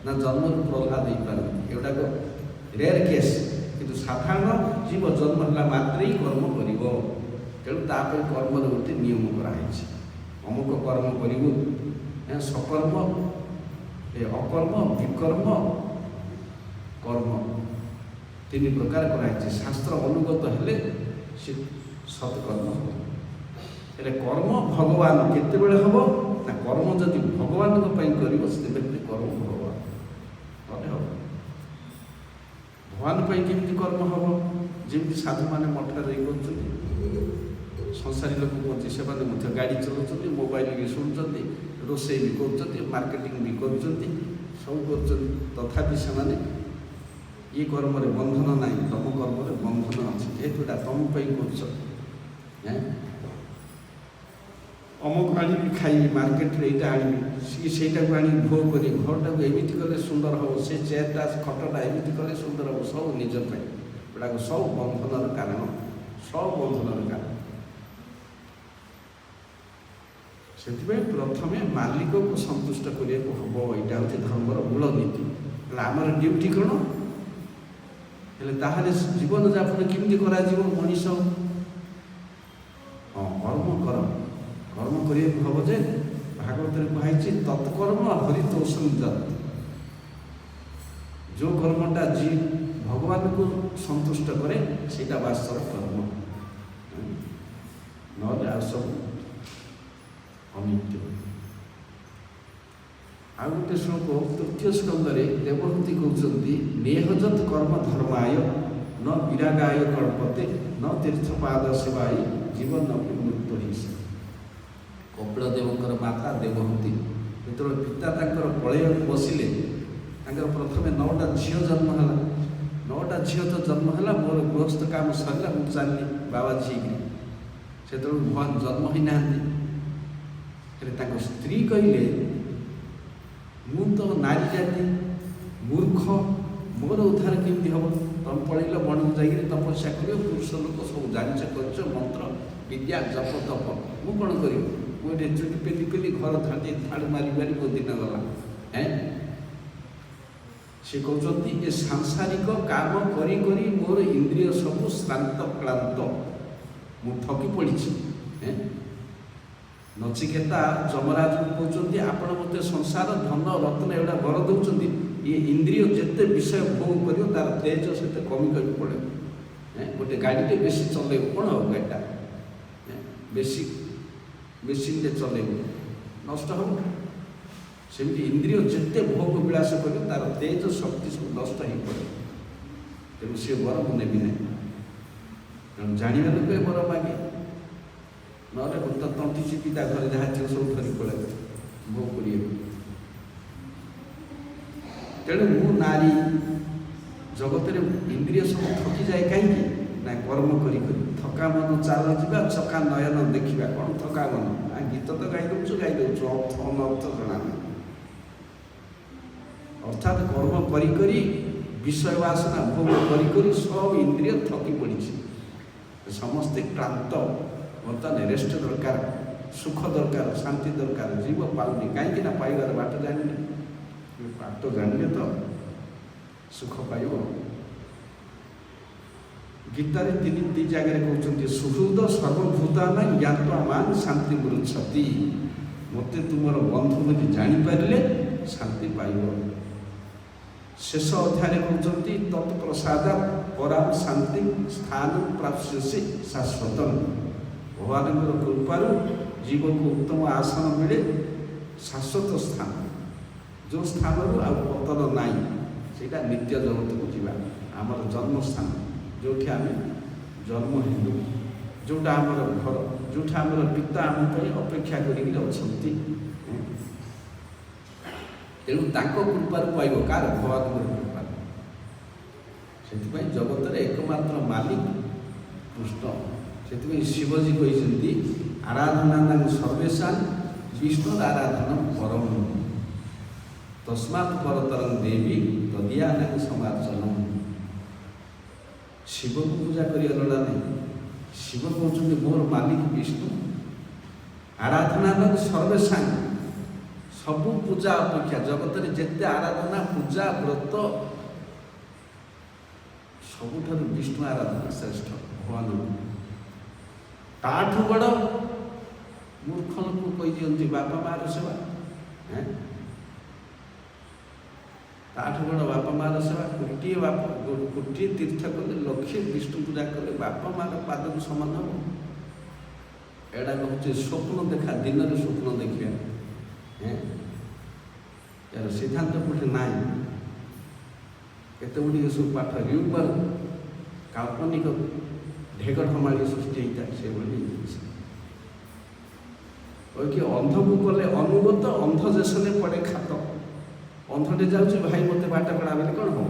ना जन्म प्रहलाद हो पारती एगुड़ाक रेयर केस किंतु साधारण जीव जन्म है मात्र ही कर्म कर तेणु तापर कर्म गोटे नियम कराई अमुक कर्म करू सकर्म अकर्म विकर्म कर्म 3 प्रकार कराई शास्त्र अनुगत हेले से सत्कर्म हे कर्म भगवान केत हम ना कर्म जदि भगवान कर कर्म भगवान हम भगवान केमी कर्म हम जमी साधु मैंने मठर रही संसारी लोक से गाड़ी चलाउछन्ति मोबाइल भी शुणुछन्ति रोषे भी कर मार्केटिंग भी कर सब कर तथापि से ये कर्म बंधन ना तुम कर्म बंधन अच्छे जेहेतुटा तुम कर अमुक आनी खाई मार्केट रे आनी से आनी भोग कर घर टाक एमती कले सुंदर हम से चेयरटा खटटा एमती कले सुंदर हम सब निजपाई गुड़ाक सब बंधन कारण सब बंधन कारण से प्रथमे मालिक को संतुष्ट करने को हम यहाँ हूँ धर्मर मूल नीति आमर ड्यूटी कौन हेल्ले जीवन यापन केमती कर मनीष हाँ कर्म कर कर्म करने हम जे भागवत कहुई तत्कर्म हरितोषम जत जो कर्मटा जी भगवान को संतुष्ट करे सीटा वास्तव कर्म ना सब अनित्य आ गोटे श्लोक 3य स्कंदे देवहूति कहते नेहजत कर्म धर्माय न विरागाय कल्पते न तीर्थपाद सेवाय जीवन मृत्यु ही कपिल देवकर माता देवहूति जो पिता पलय बसिले प्रथम 9टा झील जन्म है 9टा झील तो जन्म है मोर गृहस्थ काम सरला मुझे चलनी बाबा झी से भगवान जन्म ही ना स्त्री कहले मु तो नारी जाति मूर्ख मोर उद्धार केमती हम तुम पढ़ल बण को जाकर तपस्या कर पुरुष लोक सब जांच कर मंत्र विद्या जप तप मु कौन कर मुझे चुटी पेटी कली घर थाड़ी थाड़ मारी मारी मो दिन गला से कहते ये सांसारिक काम करी करी मोर इंद्रिय सब श्रांत क्लांत मु थकी पड़ी। नचिकेता जमराज को कहते आपण मत संसार धन रत्न एवं वर दौरान ये इंद्रिय जिते विषय भोग कर तार तेज से कमी कर पड़े। गोटे गाड़ी बेसी चल कौन हम गाड़ीटा बेसी मेसीन चल नष्ट हम सेमती इंद्रिय जिते भोग विलास कर तार तेज शक्ति सब नष्ट हो पड़े। तेणु सी वर मुझे ना तेणु जाना लोक वर मागे ना तो तंटी चिपी घर जहाँ थी सब धरी पड़े भोग कर। तेणु मु नारी जगत इंद्रिय सब थकी जाए कहीं ना कर्म करी थका मन चाल जा चका नयन देखा कौन थका मन गीत तो गाई दौ अर्थ अनर्थ जना अर्थात कर्म करी विषय वासना भोग करी सब इंद्रिय थकी पड़ी। समस्ते क्लांत बर्तमान रेस्ट दरकार सुख दरकार शांति दरकार जीव पाऊनी कहीं पाइबार बाट जानी बाट जानिले तो सुख पाइब। गीतार दी जगह कहते सुहृद सर्वभूताना ज्ञातवान शांति मृच्छति मत तुमर बंधु बोली जानीपारे शांति पाइब। शेष अध्याय कहते तत्प्रसाद पराम शांति स्थान प्राप्स्यसि शाश्वत भगवान कृपार जीव को उत्तम आसन मिले शाश्वत स्थान जो स्थान पतन नाई सेटा नित्य जगत को जीवा आमर जन्म स्थान जो आम जन्म हेलु जोटा आमर घर जोटा आमर पिता आम अपेक्षा कर तेणु कृपार पाइब कार भगवान कृपा से जगत एकमात्र मालिक कृष्ण से शिवजी कहते आराधना सर्वेशा विष्णु आराधना परम तस्मात् परतरं देवी तदिया समार्चन। शिव को पूजा कर नहीं शिव कहते मोर मालिक विष्णु आराधना सर्वेशा सबू पूजा अपेक्षा जगत में जिते आराधना पूजा व्रत सबुठ विष्णु आराधना श्रेष्ठ भगवान ताठू बड़ मूर्ख लोक कही दिखती बापा मार सेवा ताठू बड़ बापा मार सेवा गोटे तीर्थ कले लक्षे विष्णु पूजा कले बापा मार पाद को समान हम एड़ा हूँ स्वप्न देखा दिन में स्वप्न देखा यार सिद्धांत कोटे ना केत गुड़ सब पाठ र्यूबर काल्पनिक ढेकठमाड़ी सृष्टि होता है से कि अंध को कले अनुगत अंध जेसने पड़े खात अंधटे जाऊँगी भाई मत बाट कड़ा बोले कौन हम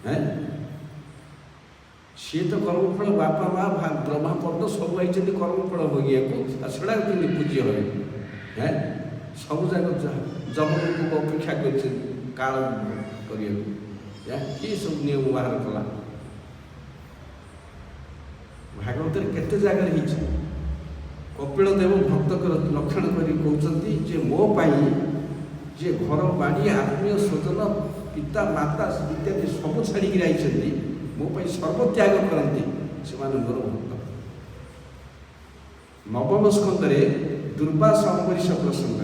है सी तो कर्मफल बापा माँ ब्रह्मा पद सब आई कर्मफल भोगिया सेड़ा कि पूज्य है सब जाक जबन को अपेक्षा कर किए सब नियम बाहर कला भागवत केते जगह कपिल देव भक्त लक्षण कर कहते मो पाई जे घर बाड़ी आत्मीय स्वजन पिता माता इत्यादि सब छाड़ी आई मो पाई सर्वत्याग करती से भक्त। नवम स्कंदे दुर्वास अम्बरीश प्रसंग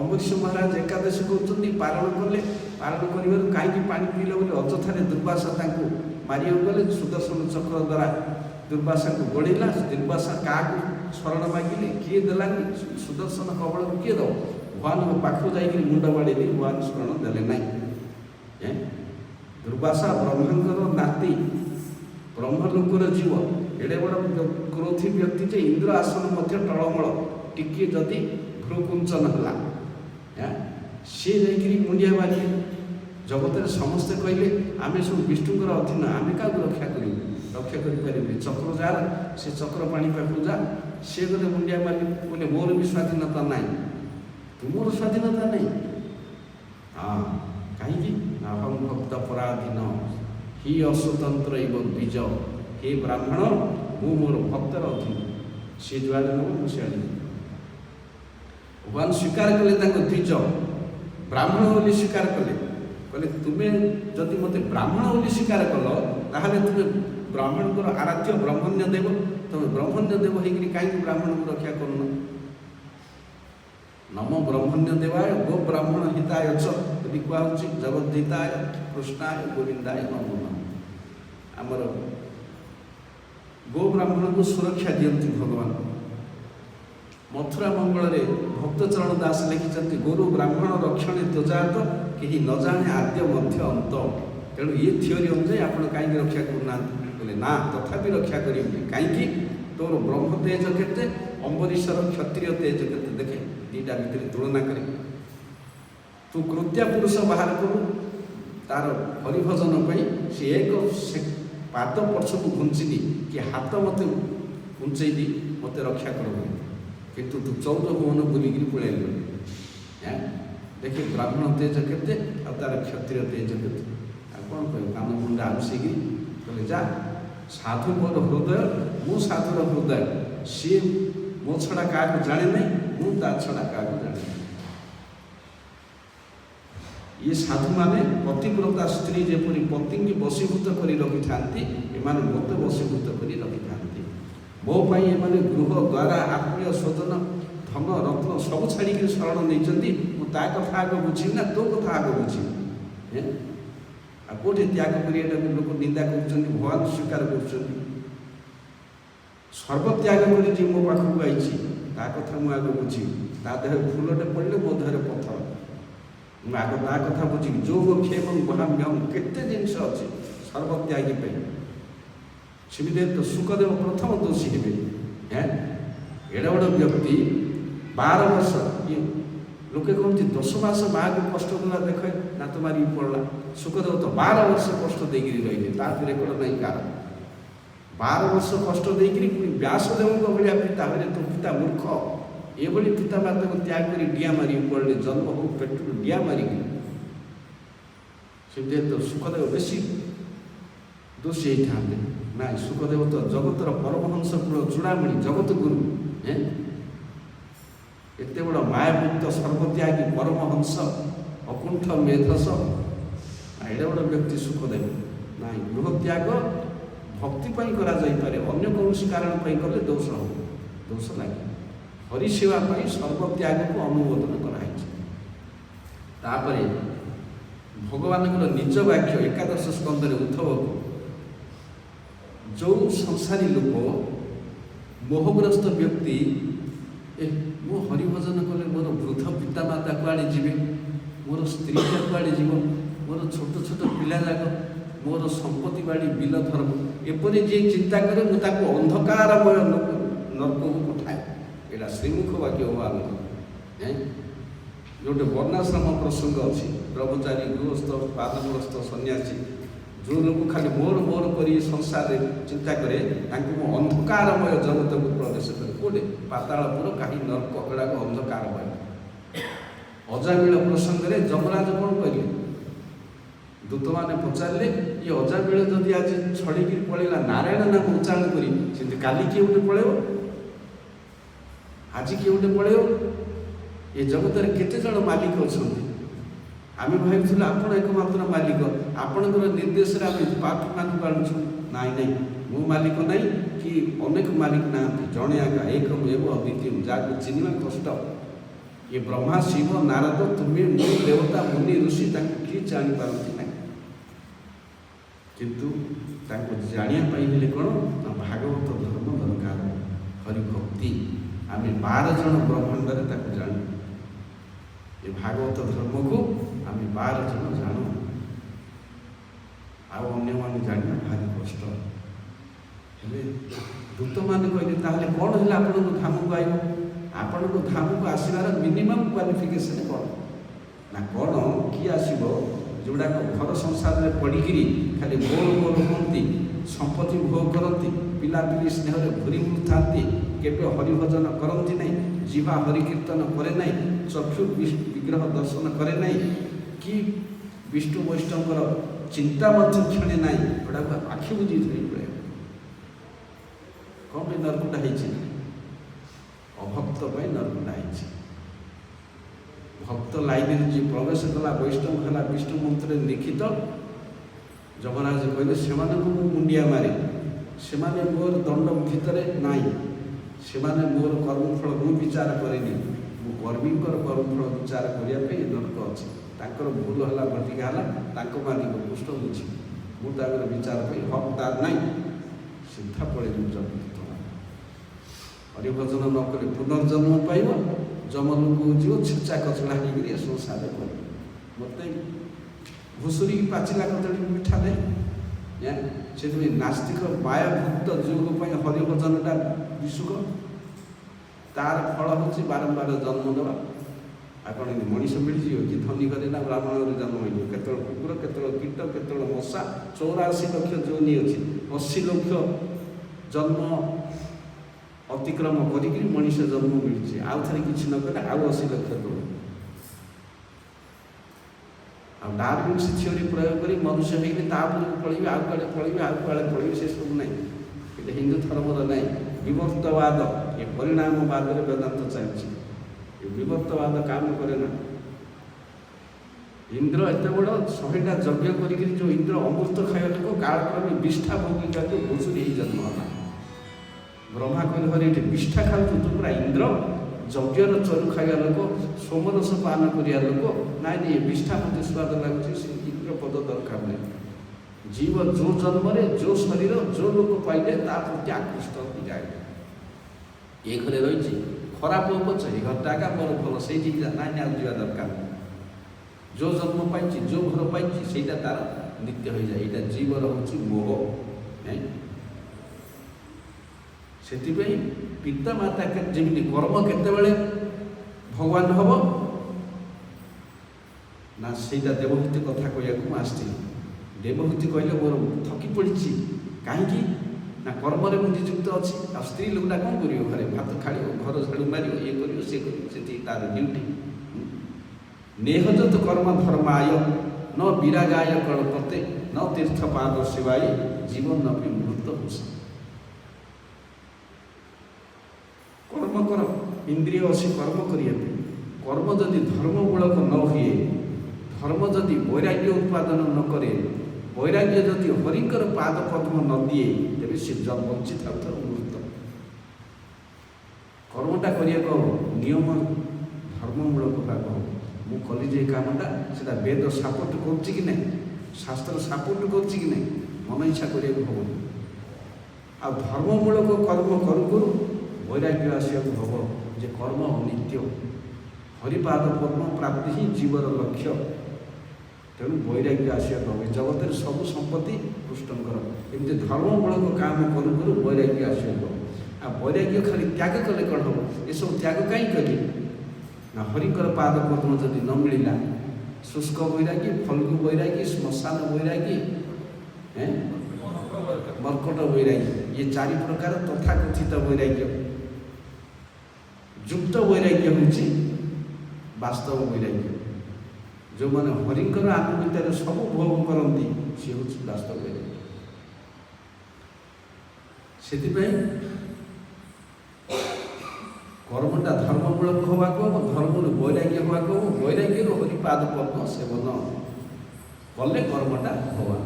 अम्बरीश महाराज एकादशी कहते पारण कले पारण कर कहीं पानी पीले बोले अजथार दुर्वासा मारिया गले सुदर्शन चक्र द्वारा दुर्वासा को गोड़ेला दुर्वासा क्या शरण मागिले किए देलानी सुदर्शन कबल किए दब भगवान पाखु जा मुंड बाड़े भगवान शरण देले ना दुर्वासा ब्रह्मांकर नाती ब्रह्मलोकर जीव एड़े बड़ क्रोधी व्यक्ति जे इंद्र आसन टलमल टिके जदि भ्रुकुंचन है सी जा मुंडिया मारे जगत समस्ते कहले आम सब विष्णुकर अधीन आम क्या रक्षा करें चक्र जार से चक्र पानी पाखु जा सी गले मुंडिया मारे बोले मोर भी स्वाधीनता ना तुमर स्वाधीनता नहीं हाँ कहीं अहम भक्त पराधीन ही अस्वतंत्र एवं बीज हे ब्राह्मण मु मोर भक्तर अधीन सी जुआड़े नब मुझे भगवान स्वीकार कले द्विज ब्राह्मण बोली स्वीकार कले कहले तुम्हें जदि मत ब्राह्मण बोली स्वीकार कल ताहले तुम्हें ब्राह्मण आराध्य ब्रह्मण्य देव तुम ब्रह्मण्य देव होकर कहीं ब्राह्मण को रक्षा करूँ नमो ब्रह्मण्य देवाय गो ब्राह्मण हिताय यदि कहूँ जगद्धिताय कृष्णाय गोविंदाय नमो नम आमर गो ब्राह्मण को सुरक्षा दियंती भगवान मथुरा मंगल भक्तचरण दास लिखिं गुरु ब्राह्मण रक्षणे त्वजात कहीं न जाने आद्य मध्य अंत तेणु ये थियोरी अनुसार आप कहीं रक्षा करना बोले ना तथापि रक्षा करी कहीं तोर ब्रह्म तेज केते अम्बरीशर क्षत्रिय तेज केते देखे दीटा भितर तुलना करे तू कृत्या पुरुष बाहर करू तार हरिभजन सी एक पाद पछक घुंचनी कि हाथ मत घुंचई मत रक्षा कर किंतु तू 14 भुवन बुलिकी पलैल देखिए ब्राह्मण तेज केते आ तार क्षत्रिय तेज केते आ कौन कह कान मुंडा आलुसिकी कहले जा साधु मोर हृदय मु साधुर हृदय सी मो छड़ा क्या जाने नहीं मु ता छड़ा क्या जाने ये साधु माने पतिव्रता स्त्री जेपरी पति की बशीभूत कर रखि था एमाने मत बशीभूत कर रखि था मो पाई एमाने गृह द्वारा आत्मीय स्वजन धन रत्न सब छाड़ी शरण नहीं ता कथा आग बुझी ना तो कथा आग बुझी कौटे त्याग कर लोक निंदा कर भगवान स्वीकार कर सर्वत्याग कर जी मो पाखक आई ता कथा मुझे आग बुझी ता देह फूलटे पड़े मो देह पथर मुझे आग ता कथा बुझी जो क्षेम महाम्यम केते जिनस अच्छे सर्वत्यागी सेमती तो सुखदेव प्रथम दोषी हे एड़ा बड़ व्यक्ति 12 वर्ष ये लोके कहते 10 मास माँ को कष्ट देला देख नात मारी पड़ला सुखदेव तो 12 वर्ष कष्ट देकर रही तार रेकर्ड नहीं कार 12 वर्ष कष्ट देकर पुणी व्यासदेव भाया पिता हे तो पिता मूर्ख ये पिता माता को त्याग कर डिया मारी पड़े जन्म हो पेट डिया मारिक से तो सुखदेव बेसी दोषी था ना सुखदेव तो जगतर परमहंस कूल चूड़ामणि जगत गुरु एत बड़ मायामुक्त सर्वत्यागी परमहंस अकुंठ मेधस एडे बड़ व्यक्ति सुखदेव ना गृह त्याग भक्ति करे अन्य कौन कारण कले दोष हो दोष लगे हरिसेवा सर्वत्याग को अनुमोदन कराई भगवान निज वाक्य एकादश स्कंदर उद्धव जो संसारी लोक मोहग्रस्त व्यक्ति मो हरिभजन कले मोर वृद्ध पिता माता कुआड़े जीवे मोर स्त्री कुआड़े जीव मोर छोट छोट पिला जाक मोर संपत्ति बाड़ी बिल धर्म एपरी जी चिंता करे मुझे अंधकारमय नर्क को पठाए यहाँ श्रीमुख वाक्य भगवान जोटे वर्णाश्रम प्रसंग अच्छी ब्रह्मचारी गृहस्थ पादग्रस्त सन्यासी जो लोग खाली मोर मोर कर संसार चिंता करे अंधकारमय जगत को प्रवेश करे कौटे पातालपुर कहीं नर्क गुड़ाक अंधकारमय अजामिल प्रसंग में जमराज कौन कहले दूत मैंने पचारे ये अजामिल जदि आज छड़ी पलैला नारायण नाम उच्चारण कर काली किए गोटे पलैब आज किए गोटे पलैब ये जगत केते जन मालिक अच्छा आम भाई आपण एकमात्र मालिक आपणकर निर्देश पापी मान पालुँ ना ना मो मालिक ना कि अनेक मालिक ना जड़े आगा एक अद्वितीय जहाँ चिन्ह कष्ट ये ब्रह्मा शिव नारद तुम्हें मो देवता मुनि ऋषि किए जापारती ना किंतु जानापी कौन ना भागवत धर्म दरकार हरिभक्ति आम 12 जन ब्रह्मांड में जानू ये भागवत धर्म को आम 12 जन जानू अन्य मान जाना भारी कष्ट हेले दूत मैंने कहले कौन है आपण को धाम को आयो आपण को धाम को आसबार मिनिमम क्वालिफिकेशन कौन ना कौन किए आसब जोड़ाक घर संसार में पड़िकी खाली गोल गोल हमें संपत्ति भोग करती पिलापिली स्नेह भूरी था केवे हरिभजन करती ना जीवा हरिकीर्तन करे ना चक्षु विग्रह दर्शन करे ना कि विष्णु वैष्णव चिंता क्षणे ना गोटा आखि बुझी धरी पड़े कौन भी नरकुटा अभक्त नरकुटा भक्त लाइन जी प्रवेश कला वैष्णव है विष्णु मंत्र लिखित जगन्नाथ कहले से मुंडिया मारे से मोर दंड भितर नाई से मोर कर्मफल मु विचार करेनि मु कर्मी कर्मफल विचार करने नरक अच्छे भूल है घटिका है मालिक पुष्ट बुझी मुझे विचार हकदार ना सीधा पड़े हरिभजन नक पुनर्जन्म पाइब जमलोक जीव छेचा कचड़ा हो संसार कर मत घुसुरी पाचिला कदली मिठा दे से नास्तिक मायाभुक्त जीव हरिभजनटा विशुक तार फल हूँ बारंबार जन्म देवा आपड़ मनीष मिलजी कि धनी करे ना ब्राह्मण जन्म हो केत कुकुर केत कीट केत मशा 84 लक्ष जोनी अच्छी 80 लक्ष जन्म अतिक्रम करी मनीष जन्म मिली आउ थे कि नकले आउ 80 लक्ष तोड़ डार्विन से थ्योरी प्रयोग कर मनुष्य होगी पढ़े आउ कड़े पढ़े आउ कड़े पढ़े से सब ना ये हिंदू धर्मर ना विवर्तवाद ये परिणामवाद वेदांत चलती विवर्तवाद काम करे ना इंद्र एत बड़ 100टा यज्ञ कर जो इंद्र अमृत खाया लोक कालक्रमे विष्ठा भोगिका घुसुरी जन्म है ब्रह्मा कहले हरे ये विष्ठा खाऊ तू पूरा इंद्र यज्ञर चरु खाया लोक सोमरस पान करिया लोक ना ये विष्ठा मत स्वाद लगुच इंद्र पद दरकार नहीं जीव जो जन्म जो शरीर जो लोक पाइले प्रति आकृष्ट हो जाए ये घरे रही खराब हो पचे घरटा का मोर भल से ना जा दरकार जो जन्म पाई जो घर पाई से तार नित्य हो जाए यहाँ जीवर हूँ मोह से पिता माता जमी कर्म केतबेले भगवान हम ना से देवहूति कथा कहूँ आसती देवहूति कहले मोर थकी पड़ी कहीं ना कर्म निजुक्त अच्छी आ स्त्री लोकटा कौन कर घरे भात खाड़ घर झाड़ू मार ये कर सी कर तार ड्यूटी नेहजत कर्म धर्माय न विरागाय कल्पते न तीर्थपाद शिवाय जीवन नपी मृत हो कर्म कर इंद्रिय अच्छी कर्म करने कर्म जदि धर्ममूलक न हुए धर्म जदि वैराग्य उत्पादन न करे वैराग्य जदि हरिकर पाद पद्म न दिए तेरे से जब वंचित था मृत कर्मटा करने नियम धर्ममूलक भाग मु कली जे कामटा से वेद सपोर्ट कर शास्त्र सपोर्ट कर मन इच्छा करने हम आ धर्ममूलक कर्म करू करू वैराग्य आसवा हम जे कर्म अनित्य हरिपाद पद्म प्राप्ति ही जीवर लक्ष्य तेणु वैराग्य आसवा हम जगत सब संपत्ति कृष्णकर एमती धर्ममूलक काम करू करू वैराग्य आसवा आ वैराग्य खाली त्याग कले कौन हम ये सब त्याग कहीं करी ना हरिकर पाद पद्म जदि न मिलला शुष्क वैरागी फल्गु वैरागी श्मशान वैरागी मर्कट वैरागी ये 4 प्रकार तथाकथित वैराग्य युक्त वैराग्य हूँ वास्तव वैराग्य जो मैंने हरिकर आत्मविद्यार सब भोग करती सी हूँ वास्तव वैराग्य से कर्मटा धर्ममूलक हवा धर्म वैराग्य हवा वैराग्य हरिपाद पद्म सेवन कले कर्मटा भगवान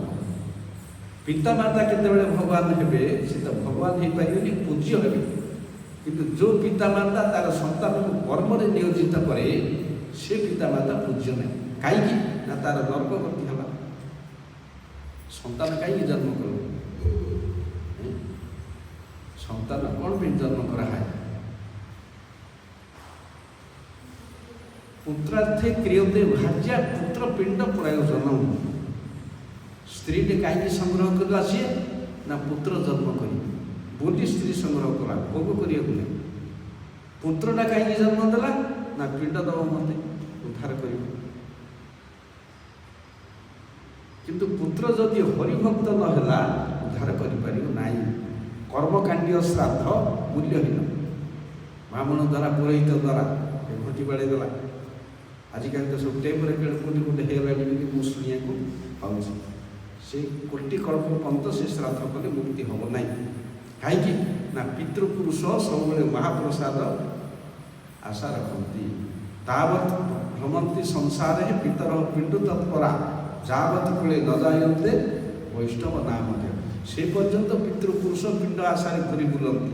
पितामाता केतबेले भगवान हेबे से तो भगवान हो पारे पूज्य हे किंतु जो पितामाता तार संतान को कर्म नियोजित करे से पितामाता पूज्य नहीं कहीं ना तार नर्क गति है संतान कहीं जन्म कर संतान कौन भी जन्म करा है पुत्रार्थे क्रियते भाज्या पुत्र पिंड प्रयोजन स्त्री ने कहीं संग्रह करला सी ना पुत्र जन्म करी बोली स्त्री संग्रह कला भोग करिया पुत्रटा कहीं जन्म देला ना पिंड दब मत उद्धार कर किंतु पुत्र जदि हरिभक्त नहला उद्धार कर कर्मकांडीय श्राद्ध मूल्यहीन ब्राह्मण द्वारा पुरोहित द्वारा घटी बाड़े देला आजिकल तो सब टेम्पर कोटी कोटी होगा मुसलिया को पाँच से कोटि कल्प पंत से श्राद्ध कले मुक्ति हम ना कहीं ना पितृपुरुष सब महाप्रसाद आशा रखती तावत भ्रमन्ति संसारे पितरः पिण्ड तत्परा जावत कूले न जायन्ते वैष्णव नाम देव। से पर्यंत पितृपुरुष पिंड आशारे घूरी बुलती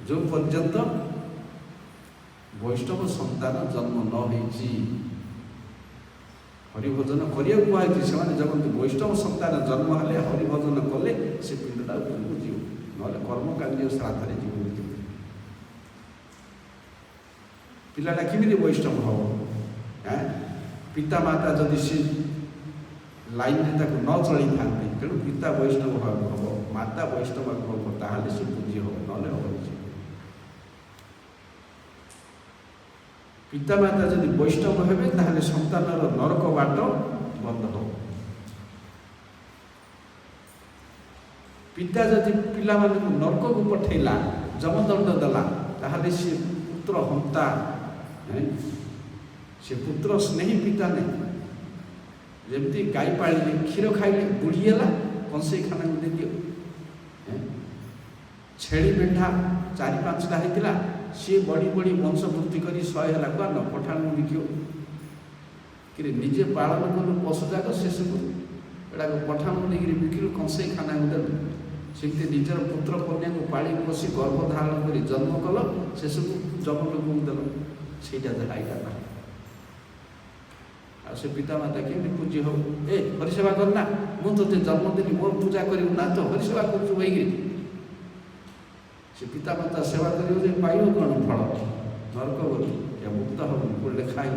जो पर्यंत वैष्णव संतान जन्म न होइछि। हरिभजन करिया कहैछि से जब वैष्णव संतान जन्म हेले हरिभजन कले से पिंडटा उपरକୁ जीव नले कर्मकांड श्राद्धरे जीवन पिलाटा केमिति वैष्णव हम हाँ पिता माता जदि सी लाइन न चली था तेणु पिता वैष्णव हम माता वैष्णव हम ताहले से पूज्य हम नले हम पिता माता जदि वैष्णव हेबे ताहले संतानर नरक बाट बंद हो। पिता जदि पिला मानकु नरक को पठेला जमदंड देला ताहले से पुत्र हंता से पुत्र स्नेही पिता ने जमती गाई पाली क्षीर खाइले बुढ़ीगला कंसे खाना दे दियो छेली मेढ़ा 4-5टा होता सी बड़ी बड़ी वंश वृद्धि कर 100 है न पठाण बिकियो कि निजे पालन कलु पशुजाक से सब एटा पठाण नहीं बिकिलु कंसे खाना देलु सेमती निजर पुत्र कन्या को पाली पोषी गर्भधारण कर जन्म कल से सब जम लोक देल से जहाँ से पिता माता केमी पूज्य हो ए हरिसेवा करना मुझे तो जन्म देली मोर पूजा करू ना तो हरिसेवा करूँ वही से पिता माता सेवा कर पाइब कौन फल नरक बोली या मुक्त हम बोले खाई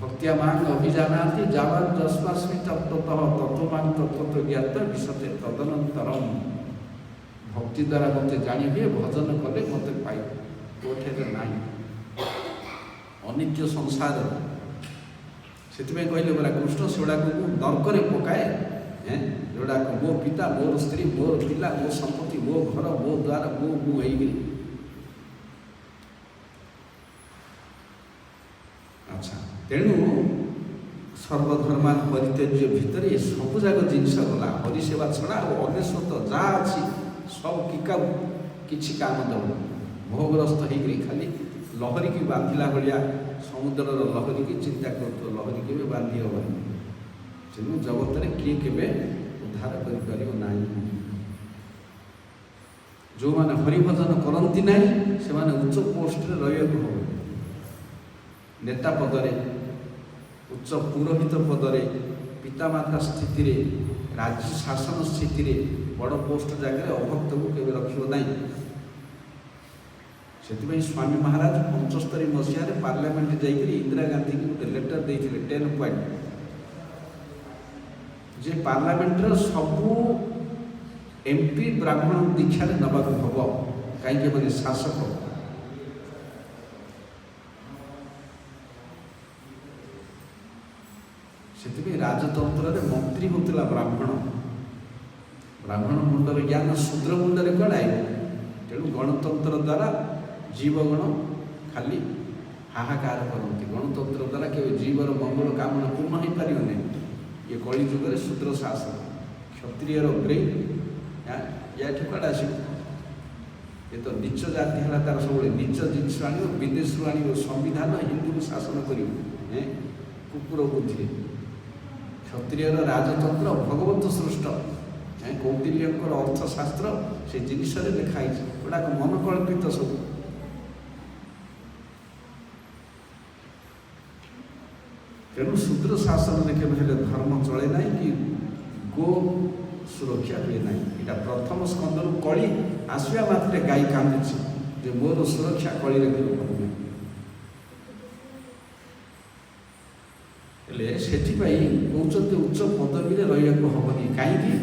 भक्तिया मांग अभिजानाति जावान जस्मास्मि तत्त्वतः तत्त्वमान तत्त्व ज्ञात विशते तदनंतरम भक्ति द्वारा मत जानी हुए भजन कले मत पाइब कोठे नाई अनित्य संसार से कहले बोला कृष्ण सेगुड़ा नरक पकाए जोड़ा मो पिता मोर स्त्री मोर पिला मो संपत्ति मो घर मो द्वार मो अच्छा तेणु सर्वधर्मान परित्यज्य भितर ये सबुजाक जिनस गला हरिसेवा छड़ा और अनेश्वत जहाँ अच्छी सब किका किसी काम दब मोहग्रस्त होकर खाली लहरी की बांधिला भाया समुद्र लहरी की चिंता कर लहरी के बांधि हेबनी तेणु जगत में किए के उद्धार कर जो माने हरिभजन करती ना से उच्च पोस्ट रहा हम नेता पदरे उच्च पुरोहित पदरे पितामाता स्थिति रे राज्य शासन स्थिति रे बड़ पोस्ट जगह अभक्त को केवे रखियो नहीं से स्वामी महाराज 75 मसीह पार्लियामेंट जाकर इंदिरा गांधी की गोटे लेटर देते 10 पॉइंट जे पार्लियामेंट सबू एमपी ब्राह्मण दीक्षा नवा हम कहीं मैंने शासक से राजतंत्र मंत्री होता ब्राह्मण ब्राह्मण मुंडर ज्ञान शूद्र मुंडरे कौन आए तेणु गणतंत्र द्वारा जीवगण खाली हाहाकार करती गणतंत्र द्वारा के जीवर मंगल कामना पूर्ण हो पार ये कली जुगे शूद्र शासन क्षत्रियर ब्रेन या कौन आस ये तो नीच जाति है तार सब नीच जिनस आण विदेश आण संविधान हिंदू शासन कर कुकुर बुद्धि क्षत्रियर राजतंत्र भगवत सृष्ट कौटिल्यंकर अर्थशास्त्र से जिनस लिखाई गुड़ाक मन कल्पित सब तेणु शूद्र शासन में केवल धर्म चले ना कि गो सुरक्षा हुए ना यहाँ प्रथम स्कंदर कली आसवा मात्रे गाई कांदी मोर सुरक्षा कली से कहते उच्च पदवी रहा हमनी कहीं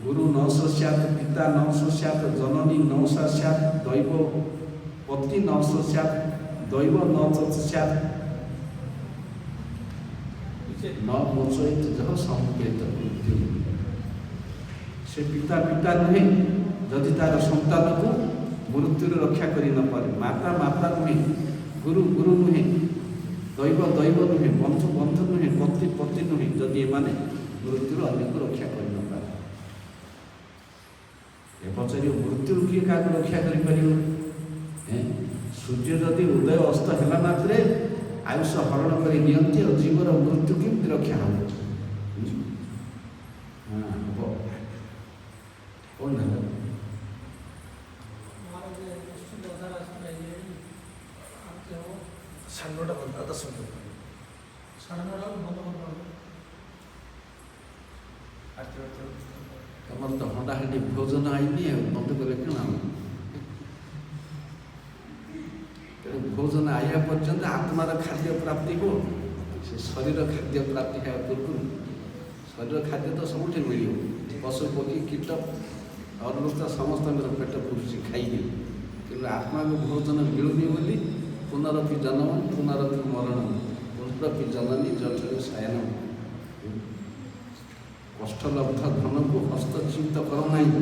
गुरु न सस्यात पिता न सस्यात जननी न सस्यात दैव पत्नी न सस्यात दैव न सस्यात न मोचयित जह संकेत मृत्यु से पिता पिता नुहे जदि तार संतान को मृत्यु रक्षा कर न पारे माता माता नुहे गुरु गुरु नुहे दैव दैव नुहे बंधु बंधु नुहे पति पति नुहे जदि एमाने मृत्यु अनेक रक्षा कर न पारे पचार मृत्यु किए क्या रक्षा कर ସୂର୍ଯ୍ୟ ଯଦି ଉଦୟ ଅସ୍ତ ହେଲା ମାତ୍ରେ ଆୟୁଷ ହରଣ କରି ନିଅନ୍ତି ଆଉ ଜୀବର ମୃତ୍ୟୁ କେମିତି ରକ୍ଷା ହେବ? ହେବ କ'ଣ ହେଲା? ସାଢ଼େ 9ଟା 10 ମିନିଟ୍ ତମର ତ ହଣ୍ଡାହାଣ୍ଡି ଭୋଜନ ଆଇନି ଆଉ ବନ୍ଦ କଲେ କ'ଣ ଆଉ? ଭୋଜନ ଆଇବା ପର୍ଯ୍ୟନ୍ତ ଆତ୍ମାର ଖାଦ୍ୟ ପ୍ରାପ୍ତି ହେବ। ସେ ଶରୀର ଖାଦ୍ୟ ପ୍ରାପ୍ତି ହେବା ପୂର୍ବରୁ ଶରୀର ଖାଦ୍ୟ ତ ସବୁଠି ମିଳିବ। ପଶୁ ପକ୍ଷୀ କୀଟ ଅନୁଷ୍ଠ ସମସ୍ତଙ୍କର ପେଟ ପୁରୁଛି ଖାଇବେ, କିନ୍ତୁ ଆତ୍ମାକୁ ଭୋଜନ ମିଳୁନି ବୋଲି ପୁନରପି ଜନ୍ମ ପୁନରପି ମରଣ ପୁନରପି ଜନନୀ ଜଠରେ ଶୟନ। କଷ୍ଟଲବ୍ଧ ଧନକୁ ହସ୍ତଚ୍ୟୁତ କର ନାହିଁ।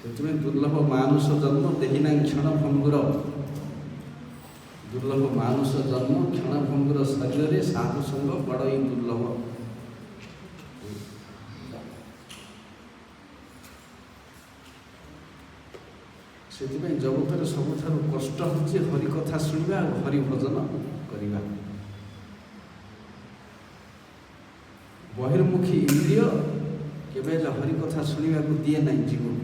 ସେଥିପାଇଁ ଦୁର୍ଲଭ ମାନୁଷ ଜନ୍ମ ଦେହିନା କ୍ଷଣଭଙ୍ଗୁର। ଦୁର୍ଲଭ ମାନୁଷ ଜନ୍ମ କ୍ଷଣଭଙ୍ଗୁର ଶରୀରରେ ସାଧୁ ସଙ୍ଗ ବଡ଼ ହିଁ ଦୁର୍ଲଭ। ସେଥିପାଇଁ ଜଗତରେ ସବୁଠାରୁ କଷ୍ଟ ହେଉଛି ହରିକଥା ଶୁଣିବା ଆଉ ହରିଭଜନ କରିବା। ବହିର୍ମୁଖୀ ଇନ୍ଦ୍ରିୟ କେବେ ହେଲେ ହରିକଥା ଶୁଣିବାକୁ ଦିଏ ନାହିଁ ଜୀବନ।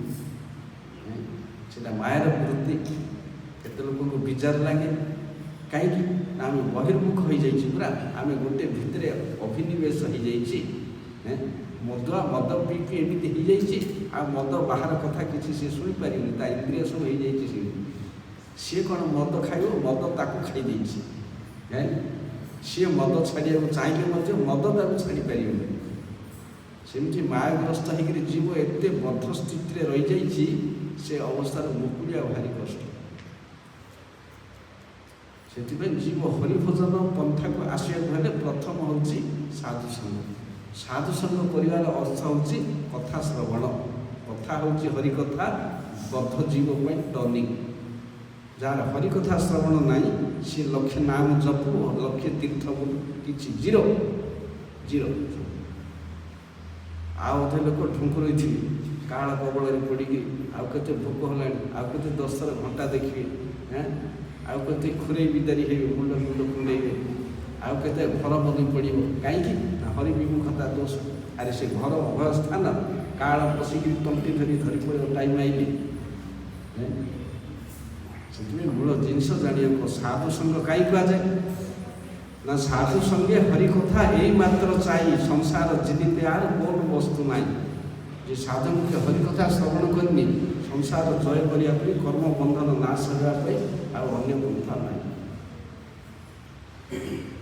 ସେଟା ମାୟାର ବୃତ୍ତି। କେତେ ଲୋକଙ୍କୁ ବିଜାର ଲାଗେ, କାହିଁକି ନା ଆମେ ବହିର୍ମୁଖ ହୋଇଯାଇଛି ପୁରା। ଆମେ ଗୋଟେ ଭିତରେ ଅଭିନିବେଶ ହୋଇଯାଇଛି। ମଦୁଆ ମଦ ପିଇକି ଏମିତି ହୋଇଯାଇଛି, ଆଉ ମଦ ବାହାର କଥା କିଛି ସେ ଶୁଣିପାରିବନି। ତା ଇନ୍ଦ୍ରିୟ ସବୁ ହୋଇଯାଇଛି ସେ। ସିଏ କ'ଣ ମଦ ଖାଇବ? ମଦ ତାକୁ ଖାଇ ଦେଇଛି। ସିଏ ମଦ ଛାଡ଼ିବାକୁ ଚାହିଁଲେ ମଧ୍ୟ ମଦ ତାକୁ ଛାଡ଼ିପାରିବନି। ସେମିତି ମାୟାଗ୍ରସ୍ତ ହେଇକରି ଜୀବ ଏତେ ବଦ୍ଧ ସ୍ଥିତିରେ ରହିଯାଇଛି, ସେ ଅବସ୍ଥାର ମୁକୁଳିଆ ଭାରି କଷ୍ଟ। ସେଥିପାଇଁ ଜୀବ ହରିଭଜନ ପନ୍ଥାକୁ ଆସିବାକୁ ହେଲେ ପ୍ରଥମ ହେଉଛି ସାଧୁସଙ୍ଗ। ସାଧୁସଙ୍ଗ କରିବାର ଅର୍ଥ ହେଉଛି କଥା ଶ୍ରବଣ। କଥା ହେଉଛି ହରିକଥା, ବଦ୍ଧ ଜୀବ ପାଇଁ ଟନିକ୍। ଯାହାର ହରିକଥା ଶ୍ରବଣ ନାହିଁ, ସେ ଲକ୍ଷେ ନାମ ଜପୁ ଲକ୍ଷେ ତୀର୍ଥ କିଛି ଜିରୋ ଜିରୋ। ଆଉ ଅଧେ ଲୋକ ଠୁଙ୍କୁ ରହିଥିବେ କାଳ କବଳରେ ପଡ଼ିକି। ଆଉ କେତେ ଭୋକ ହେଲାଣି, ଆଉ କେତେ 10 ଘଣ୍ଟା ଦେଖିବେ। ଆଉ କେତେ ଖୁରେଇ ବିଦାରି ହେବେ, ମୁଣ୍ଡ କୁଣ୍ଡେଇବେ। ଆଉ କେତେ ଘର ବନି ପଡ଼ିବ। କାହିଁକି ନା ହରି ବିମୁଖତା ଦୋଷ। ଆରେ ସେ ଘର ଅଭୟ ସ୍ଥାନ, କାଳ ପଶିକି ତଣ୍ଟି ଧରି ପଡ଼ିବ ଟାଇମ୍ ଆଇଲେ। ସେଥିପାଇଁ ମୂଳ ଜିନିଷ ଜାଣିବାକୁ ସାଧୁ ସଙ୍ଗ କାହିଁ କୁହାଯାଏ ନା ସାଧୁ ସଙ୍ଗେ ହରିକଥା ଏଇ ମାତ୍ର ଚାହିଁ ସଂସାର ଜିନିତେ ଆର କୋନ ବସ୍ତୁ ନାହିଁ। ଯେ ସାଧୁ ମୁଖେ ହରିକଥା ଶ୍ରବଣ କରିନି, ସଂସାର ଜୟ କରିବା ପାଇଁ, କର୍ମ ବନ୍ଧନ ନାଶ ହେବା ପାଇଁ ଆଉ ଅନ୍ୟ ପନ୍ଥା ନାହିଁ।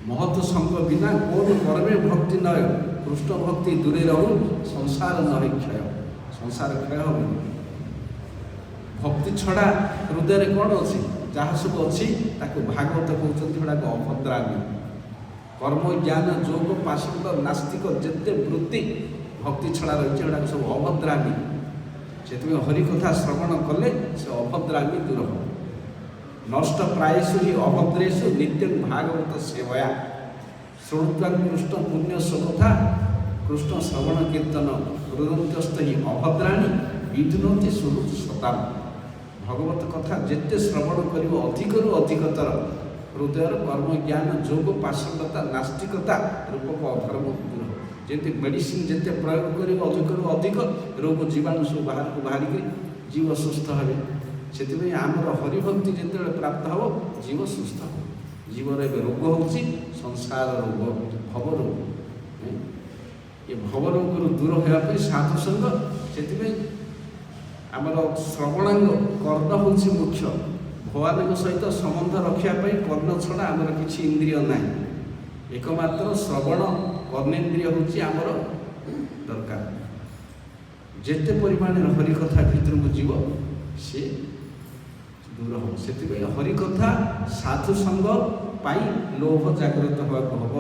ମହତ ସଙ୍ଗ ବିନା କୋନ କର୍ମେ ଭକ୍ତି ନୟ। କୃଷ୍ଣ ଭକ୍ତି ଦୂରେ ରହୁ, ସଂସାର ନହେ କ୍ଷୟ। ସଂସାର କ୍ଷୟ ହେବନି। ଭକ୍ତି ଛଡ଼ା ହୃଦୟରେ କ'ଣ ଅଛି? ଯାହା ସବୁ ଅଛି ତାକୁ ଭାଗବତ କହୁଛନ୍ତି ସେଗୁଡ଼ାକ ଅଭଦ୍ରାମୀ। କର୍ମ ଜ୍ଞାନ ଯୋଗ ପାଶଣ୍ଡ ନାସ୍ତିକ ଯେତେ ବୃତ୍ତି ଭକ୍ତି ଛଡ଼ା ରହିଛି ସେଗୁଡ଼ାକ ସବୁ ଅଭଦ୍ରାମୀ। ସେଥିପାଇଁ ହରିକଥା ଶ୍ରବଣ କଲେ ସେ ଅଭଦ୍ରାମୀ ଦୂର ହେବ। ନଷ୍ଟ ପ୍ରାୟେଷୁ ହି ଅଭଦ୍ରେଷୁ ନିତ୍ୟ ଭାଗବତ ସେବୟା। ଶୃଣୁତ୍ୱାନ୍ କୃଷ୍ଣ ପୁଣ୍ୟ ସୁକଥା କୃଷ୍ଣ ଶ୍ରବଣ କୀର୍ତ୍ତନ ହୃଦୟସ୍ଥ ହି ଅଭଦ୍ରାଣୀ ବିଧୁନନ୍ତି ସୁହୃତ୍ ସତାମ୍। ଭଗବତ କଥା ଯେତେ ଶ୍ରବଣ କରିବ ଅଧିକରୁ ଅଧିକତର ହୃଦୟର କର୍ମ ଜ୍ଞାନ ଯୋଗ ପାଷଣ୍ଡତା ନାସ୍ତିକତା ରୂପକ ଅଧର୍ମ ଦୂର ହେବ। ଯେମିତି ମେଡ଼ିସିନ ଯେତେ ପ୍ରୟୋଗ କରିବ ଅଧିକରୁ ଅଧିକ ରୋଗ ଜୀବାଣୁ ସବୁ ବାହାରକୁ ବାହାରିକି ଜୀବ ସୁସ୍ଥ ହେବେ। ସେଥିପାଇଁ ଆମର ହରିଭକ୍ତି ଯେତେବେଳେ ପ୍ରାପ୍ତ ହେବ ଜୀବ ସୁସ୍ଥ ହେବ। ଜୀବର ଏବେ ରୋଗ ହେଉଛି ସଂସାର ରୋଗ, ଭବ ରୋଗ। ଏ ଭବ ରୋଗରୁ ଦୂର ହେବା ପାଇଁ ସାଧୁସଙ୍ଗ। ସେଥିପାଇଁ ଆମର ଶ୍ରବଣାଙ୍ଗ କର୍ଣ୍ଣ ହେଉଛି ମୁଖ୍ୟ। ଭଗବାନଙ୍କ ସହିତ ସମ୍ବନ୍ଧ ରଖିବା ପାଇଁ କର୍ଣ୍ଣ ଛଡ଼ା ଆମର କିଛି ଇନ୍ଦ୍ରିୟ ନାହିଁ। ଏକମାତ୍ର ଶ୍ରବଣ କର୍ଣ୍ଣେନ୍ଦ୍ରିୟ ହେଉଛି ଆମର ଦରକାର। ଯେତେ ପରିମାଣରେ ହରିକଥା ଭିତରକୁ ଯିବ ସେ ଦୂର ହେବ। ସେଥିପାଇଁ ହରିକଥା ସାଧୁସଙ୍ଗ ପାଇଁ ଲୋଭ ଜାଗ୍ରତ ହେବାକୁ ହେବ।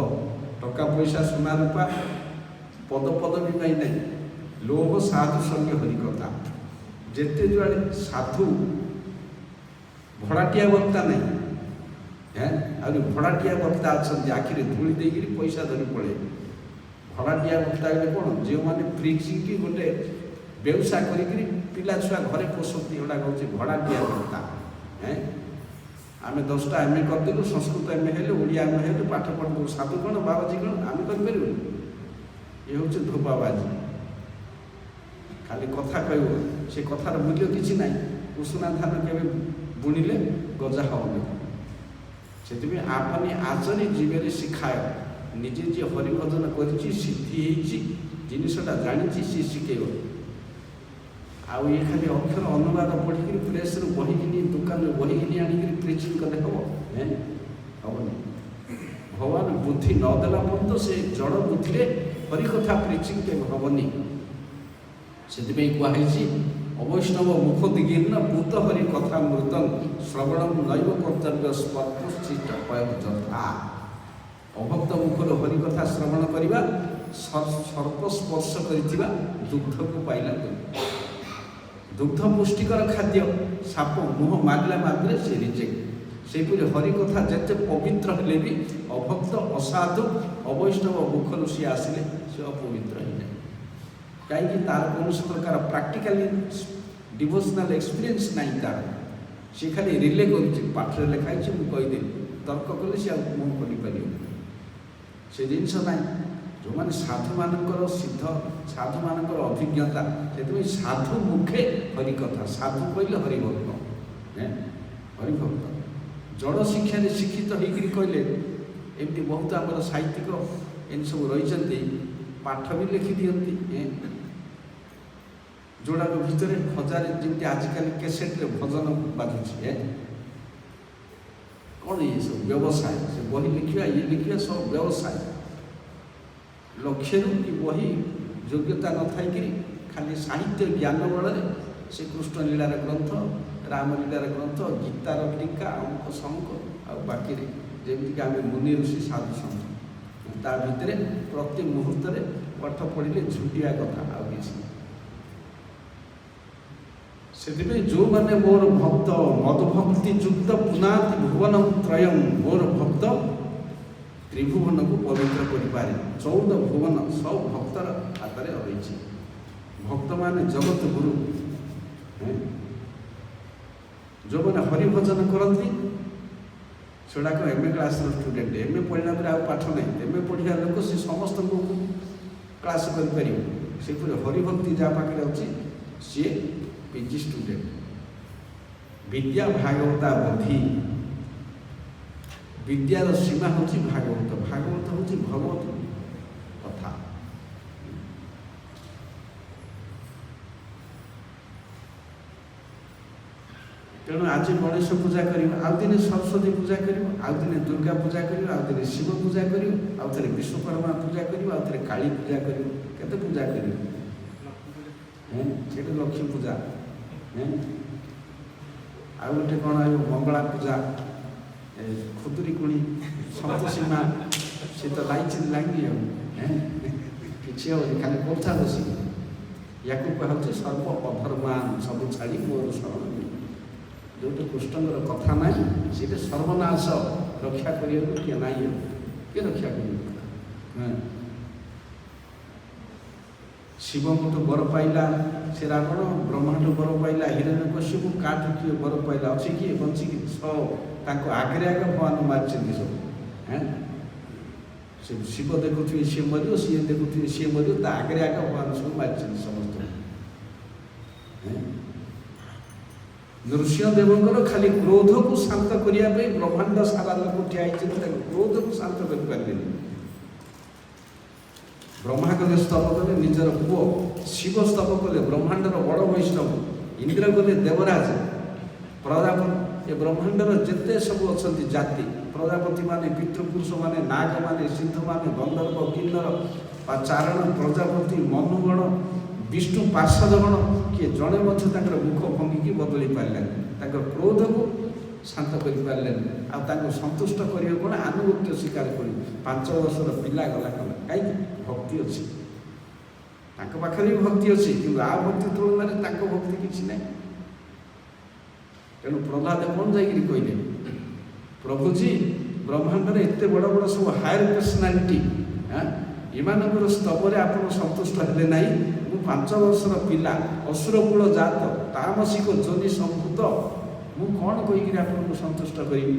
ଟଙ୍କା ପଇସା ସୁନା ରୂପା ପଦ ପଦବୀ ପାଇଁ ନାହିଁ। ଲୋଭ ସାଧୁ ସଙ୍ଗେ ହରିକଥା। ଯେତେ ଯୁଆଡ଼େ ସାଧୁ ଭଡ଼ାଟିଆ ବକ୍ତା ନାହିଁ। ଆହୁରି ଭଡ଼ାଟିଆ ବକ୍ତା ଅଛନ୍ତି, ଆଖିରେ ଧୂଳି ଦେଇକିରି ପଇସା ଧରି ପଳେଇବେ। ଭଡ଼ାଟିଆ ବକ୍ତା ହେଲେ କ'ଣ? ଯେଉଁମାନେ ଫ୍ରିଜିକି ଗୋଟେ ବ୍ୟବସାୟ କରିକିରି ପିଲା ଛୁଆ ଘରେ ପୋଷନ୍ତି, ଏଗୁଡ଼ା ହେଉଛି ଭଡ଼ାଟିଆ କଥା। ଆମେ 10ଟା MA କରିଦେଲୁ, ସଂସ୍କୃତ MA ହେଲୁ, ଓଡ଼ିଆ MA ହେଲୁ, ପାଠ ପଢ଼ିଲୁ, ସାଧୁ କ'ଣ ବାବାଜୀ କ'ଣ ଆମେ କରିପାରିବୁ? ଏ ହେଉଛି ଧୋପାବାଜି, ଖାଲି କଥା କହିବ, ସେ କଥାର ମୂଲ୍ୟ କିଛି ନାହିଁ। ଉଷୁନା ଧାନ କେବେ ବୁଣିଲେ ଗଜା ହେବନି। ସେଥିପାଇଁ ଆପନି ଆଚରି ଜୀବରେ ଶିଖାୟ। ନିଜେ ଯିଏ ହରିଭଜନ କରିଛି, ସିଦ୍ଧି ହେଇଛି, ଜିନିଷଟା ଜାଣିଛି, ସିଏ ଶିଖେଇବ। ଆଉ ଇଏ ଖାଲି ଅକ୍ଷର ଅନୁବାଦ ପଢ଼ିକିରି ପ୍ରେସ୍ରୁ ବହିକିନି ଦୋକାନରୁ ବହିକିନି ଆଣିକିରି ପ୍ରିଚିଂ କଲେ ହେବ? ହେବନି। ଭଗବାନ ବୁଦ୍ଧି ନ ଦେଲା ପର୍ଯ୍ୟନ୍ତ ସେ ଜଡ଼ ବୁଦ୍ଧିରେ ହରିକଥା ପ୍ରିଚିଂ କେବେ ହେବନି। ସେଥିପାଇଁ କୁହାହେଇଛି ଅବୈଷ୍ଣବ ମୁଖ ଦିଗୀର୍ଣ୍ଣ ପୂତ ହରି କଥା ମୃଦଂ ଶ୍ରବଣଂ ନୈବ କର୍ତ୍ତବ୍ୟ ସ୍ପର୍ଶିଷ୍ଟ ଯଥା। ଅଭକ୍ତ ମୁଖରୁ ହରିକଥା ଶ୍ରବଣ କରିବା ସର୍ପ ସ୍ପର୍ଶ କରିଥିବା ଦୁଗ୍ଧକୁ ପାଇଲା ପରି। ଦୁଗ୍ଧ ପୁଷ୍ଟିକର ଖାଦ୍ୟ, ସାପ ମୁହଁ ମାରିଲା ମାତ୍ରେ ସେ ରିଜେକ୍ଟ। ସେହିପରି ହରିକଥା ଯେତେ ପବିତ୍ର ହେଲେ ବି ଅଭକ୍ତ ଅସାଧୁ ଅବୈଷ୍ଣବ ମୁଖରୁ ସିଏ ଆସିଲେ ସେ ଅପବିତ୍ର ହେଇଯାଏ। କାହିଁକି? ତାର କୌଣସି ପ୍ରକାର ପ୍ରାକ୍ଟିକାଲି ଡିଭୋସନାଲ ଏକ୍ସପିରିଏନ୍ସ ନାହିଁ ତାର। ସେ ଖାଲି ରିଲେ କରୁଛି, ପାଠରେ ଲେଖା ହେଇଛି ମୁଁ କହିଦେଲି, ତର୍କ କଲେ ସେ ଆଉ ମୁଁ କରିପାରିବ, ସେ ଜିନିଷ ନାହିଁ। ଯେଉଁମାନେ ସାଧୁମାନଙ୍କର ସିଦ୍ଧ, ସାଧୁମାନଙ୍କର ଅଭିଜ୍ଞତା, ସେଥିପାଇଁ ସାଧୁ ମୁଖେ ହରିକଥା। ସାଧୁ କହିଲେ ହରିଭକ୍ତ, ହରିଭକ୍ତ। ଜଡ଼ ଶିକ୍ଷାରେ ଶିକ୍ଷିତ ହେଇକରି କହିଲେ, ଏମିତି ବହୁତ ଆମର ସାହିତ୍ୟିକ ଏମିତି ସବୁ ରହିଛନ୍ତି, ପାଠ ବି ଲେଖିଦିଅନ୍ତି। ଯୋଡ଼ାକ ଭିତରେ ହଜାରେ, ଯେମିତି ଆଜିକାଲି କ୍ୟାସେଟ୍ରେ ଭଜନ ବାଜୁଛି। କ'ଣ ଇଏ ସବୁ ବ୍ୟବସାୟ? ସେ ବହି ଲେଖିବା, ଇଏ ଲେଖିବା ସବୁ ବ୍ୟବସାୟ। ଲକ୍ଷ୍ୟରୁ କି ବହି ଯୋଗ୍ୟତା ନଥାଇକିରି ଖାଲି ସାହିତ୍ୟ ଜ୍ଞାନ ବଳରେ ସେ କୃଷ୍ଣ ଲୀଳାର ଗ୍ରନ୍ଥ, ରାମ ଲୀଳାର ଗ୍ରନ୍ଥ, ଗୀତାର ଟୀକା, ଅମୁକ ସମୁକ, ଆଉ ବାକିରେ ଯେମିତିକି ଆମେ ମୁନି ଋଷି ସାଧୁ ସନ୍ଥ, ତା ଭିତରେ ପ୍ରତି ମୁହୂର୍ତ୍ତରେ ପାଠ ପଢ଼ିଲେ ଝୁଟିଆ କଥା, ଆଉ କିଛି। ସେଥିପାଇଁ ଯେଉଁମାନେ ମୋର ଭକ୍ତ ମଦଭକ୍ତି ଯୁକ୍ତ ପୁନାତି ଭୁବନ ତ୍ରୟଂ, ମୋର ଭକ୍ତ ତ୍ରିଭୁବନକୁ ପବିତ୍ର କରିପାରେ। 14 ଭୁବନ ସବୁ ଭକ୍ତର ହାତରେ ରହିଛି। ଭକ୍ତମାନେ ଜଗତ ଗୁରୁ। ଯେଉଁମାନେ ହରିଭଜନ କରନ୍ତି ସେଗୁଡ଼ାକ MA କ୍ଲାସ୍ର ଷ୍ଟୁଡେଣ୍ଟ। MA ପଢ଼ିଲା ପରେ ଆଉ ପାଠ ନାହିଁ। MA ପଢ଼ିବା ଲୋକ ସେ ସମସ୍ତଙ୍କୁ କ୍ଲାସ୍ କରିପାରିବ। ସେପରି ହରିଭକ୍ତି ଯାହା ପାଖରେ ଅଛି ସିଏ PG ଷ୍ଟୁଡେଣ୍ଟ। ବିଦ୍ୟା ଭାଗବତା ବୋଧି। ବିଦ୍ୟାର ସୀମା ହେଉଛି ଭାଗବତ। ଭାଗବତ ହେଉଛି ଭଗବତ କଥା। ତେଣୁ ଆଜି ଗଣେଶ ପୂଜା କରିବ, ଆଉ ଦିନେ ସରସ୍ୱତୀ ପୂଜା କରିବ, ଆଉ ଦିନେ ଦୁର୍ଗା ପୂଜା କରିବ, ଆଉ ଦିନେ ଶିବ ପୂଜା କରିବ, ଆଉ ଥରେ ବିଶ୍ୱକର୍ମା ପୂଜା କରିବ, ଆଉ ଥରେ କାଳୀ ପୂଜା କରିବ। କେତେ ପୂଜା କରିବ? ସେଇଟା ଲକ୍ଷ୍ମୀ ପୂଜା। ଆଉ ଗୋଟେ କ'ଣ ଆସିବ? ମଙ୍ଗଳା ପୂଜା, ଖୁଦୁରିକୁଣି, ସନ୍ତୋଷୀମା, ସେ ତ ଲାଇଛି ଲାଗି ଆଉ କିଛି ହେବନି, ଖାଲି କଥା ବସିବ। ୟାକୁ କୁହାହେଉଛି ସର୍ବ ଅଧର୍ମାନ, ସବୁ ଛାଡ଼ି ମୋର ଶରଣ। ଯେଉଁଠି କୃଷ୍ଣଙ୍କର କଥା ନାହିଁ ସେଇଟା ସର୍ବନାଶ। ରକ୍ଷା କରିବାକୁ କିଏ ନାହିଁ, କିଏ ରକ୍ଷା କରିବ? ଶିବଙ୍କଠୁ ବର ପାଇଲା ସେ ରାବଣ, ବ୍ରହ୍ମାଠୁ ବର ପାଇଲା ହିରଣ୍ୟକଶ୍ୟପ, କାଠୁ କିଏ ବର ପାଇଲା? ଅଛି କିଏ ବଞ୍ଚିକି? ସବୁ ତାଙ୍କ ଆଗରେ ଆଗ ଭଗବାନ ମାରିଛନ୍ତି ସବୁ। ସେ ଶିବ ଦେଖୁଥିବେ ସିଏ ମରିବ, ସିଏ ଦେଖୁଥିବେ ସିଏ ମରିବ, ତା ଆଗରେ ଆଗ ଭଗବାନ ସବୁ ମାରିଛନ୍ତି ସମସ୍ତଙ୍କୁ। ନୃସିଂହଦେବଙ୍କର ଖାଲି କ୍ରୋଧକୁ ଶାନ୍ତ କରିବା ପାଇଁ ବ୍ରହ୍ମାଣ୍ଡ ସାରା ଲୋକ ଠିଆ ହେଇଛନ୍ତି, ତାକୁ କ୍ରୋଧକୁ ଶାନ୍ତ କରିପାରିଲେନି। ବ୍ରହ୍ମା କଲେ ସ୍ତବ କଲେ ନିଜର ପୁଅ, ଶିବ ସ୍ତବ କଲେ ବ୍ରହ୍ମାଣ୍ଡର ବଡ଼ ବୈଷ୍ଣବ, ଇନ୍ଦ୍ର କଲେ ଦେବରାଜ, ପ୍ରଜାପତି, ଏ ବ୍ରହ୍ମାଣ୍ଡର ଯେତେ ସବୁ ଅଛନ୍ତି ଜାତି, ପ୍ରଜାପତିମାନେ, ପିତୃପୁରୁଷମାନେ, ନାଗମାନେ, ସିନ୍ଧୁମାନେ, ଗନ୍ଧର୍ବ, କିନ୍ନର, ଚାରଣ, ପ୍ରଜାପତି, ମନୁଗଣ, ବିଷ୍ଣୁ ପାର୍ଷଦଗଣ, କିଏ ଜଣେ ମଧ୍ୟ ତାଙ୍କର ମୁଖ ଭଙ୍ଗିକି ବଦଳି ପାରିଲେନି, ତାଙ୍କର କ୍ରୋଧକୁ ଶାନ୍ତ କରିପାରିଲେନି। ଆଉ ତାଙ୍କୁ ସନ୍ତୁଷ୍ଟ କରିବାକୁ କ'ଣ? ଆନୁଗତ୍ୟ ସ୍ୱୀକାର କରିବ। 5 ବର୍ଷର ପିଲା ଗଲା କଲା, କାହିଁକି? ଭକ୍ତି ଅଛି, ତାଙ୍କ ପାଖରେ ବି ଭକ୍ତି ଅଛି, କିନ୍ତୁ ଆଉ ଭକ୍ତି ତୁଳନାରେ ତାଙ୍କ ଭକ୍ତି କିଛି ନାହିଁ। ତେଣୁ ପ୍ରହ୍ଲାଦ କ'ଣ ଯାଇକିରି କହିଲେ, ପ୍ରଭୁଜୀ ବ୍ରହ୍ମାଣ୍ଡରେ ଏତେ ବଡ଼ ବଡ଼ ସବୁ ହାୟର ପର୍ସନାଲିଟି, ଏମାନଙ୍କର ସ୍ତବରେ ଆପଣ ସନ୍ତୁଷ୍ଟ ହେଲେ ନାହିଁ, ମୁଁ 5 ବର୍ଷର ପିଲା ଅସୁର କୂଳ ଜାତ ତାମସିକ ଯୋନି ସମ୍ଭୂତ ମୁଁ କ'ଣ କହିକିରି ଆପଣଙ୍କୁ ସନ୍ତୁଷ୍ଟ କରିବି?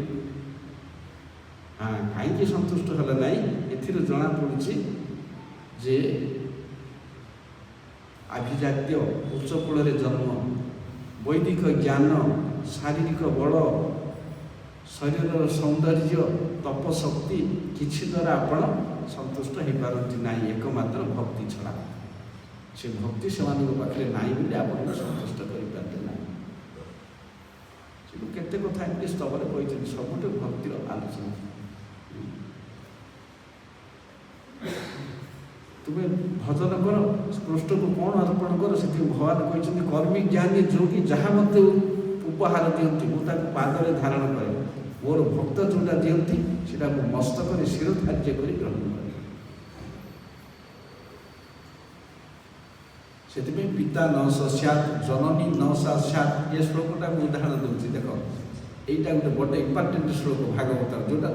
କାହିଁକି ସନ୍ତୁଷ୍ଟ ହେଲେ ନାହିଁ? ଏଥିରୁ ଜଣାପଡ଼ୁଛି ଯେ ଆଭିଜାତ୍ୟ ଉଚ୍ଚ କୂଳରେ ଜନ୍ମ, ବୈଦିକ ଜ୍ଞାନ, ଶାରୀରିକ ବଳ, ଶରୀରର ସୌନ୍ଦର୍ଯ୍ୟ, ତପଶକ୍ତି କିଛି ଦ୍ୱାରା ଆପଣ ସନ୍ତୁଷ୍ଟ ହୋଇପାରନ୍ତି ନାହିଁ ଏକମାତ୍ର ଭକ୍ତି ଛଡ଼ା। ସେ ଭକ୍ତି ସେମାନଙ୍କ ପାଖରେ ନାହିଁ ବୋଲି ଆପଣଙ୍କୁ ସନ୍ତୁଷ୍ଟ କରିପାରନ୍ତି ନାହିଁ। ସେଠୁ କେତେ କଥା ଏମିତି ସ୍ତବରେ କହିଛନ୍ତି, ସବୁଠୁ ଭକ୍ତିର ଆଲୋଚନା। ତୁମେ ଭଜନ କର, ପୃଷ୍ଠକୁ କ'ଣ ଅର୍ପଣ କର, ସେଥିପାଇଁ ଭଗବାନ କହିଛନ୍ତି କର୍ମୀ ଜ୍ଞାନୀ ଯୋଗୀ ଯାହା ମୋତେ ଉପହାର ଦିଅନ୍ତି ମୁଁ ତାକୁ ପାଦରେ ଧାରଣ କରେ, ମୋର ଭକ୍ତ ଯେଉଁଟା ଦିଅନ୍ତି ସେଇଟା ମୁଁ ମସ୍ତକରେ ଶିର ଧାର୍ଯ୍ୟ କରି ଗ୍ରହଣ କରେ। ସେଥିପାଇଁ ପିତା ନ ସସ୍ୟାତ୍ ଜନନୀ ନ ସାସ୍ୟାତ୍, ଏ ଶ୍ଲୋକଟା ମୁଁ ଉଦାହରଣ ଦେଉଛି। ଦେଖ, ଏଇଟା ଗୋଟେ ବଡ଼ ଇମ୍ପୋର୍ଟାଣ୍ଟ ଶ୍ଲୋକ ଭାଗବତର, ଯେଉଁଟା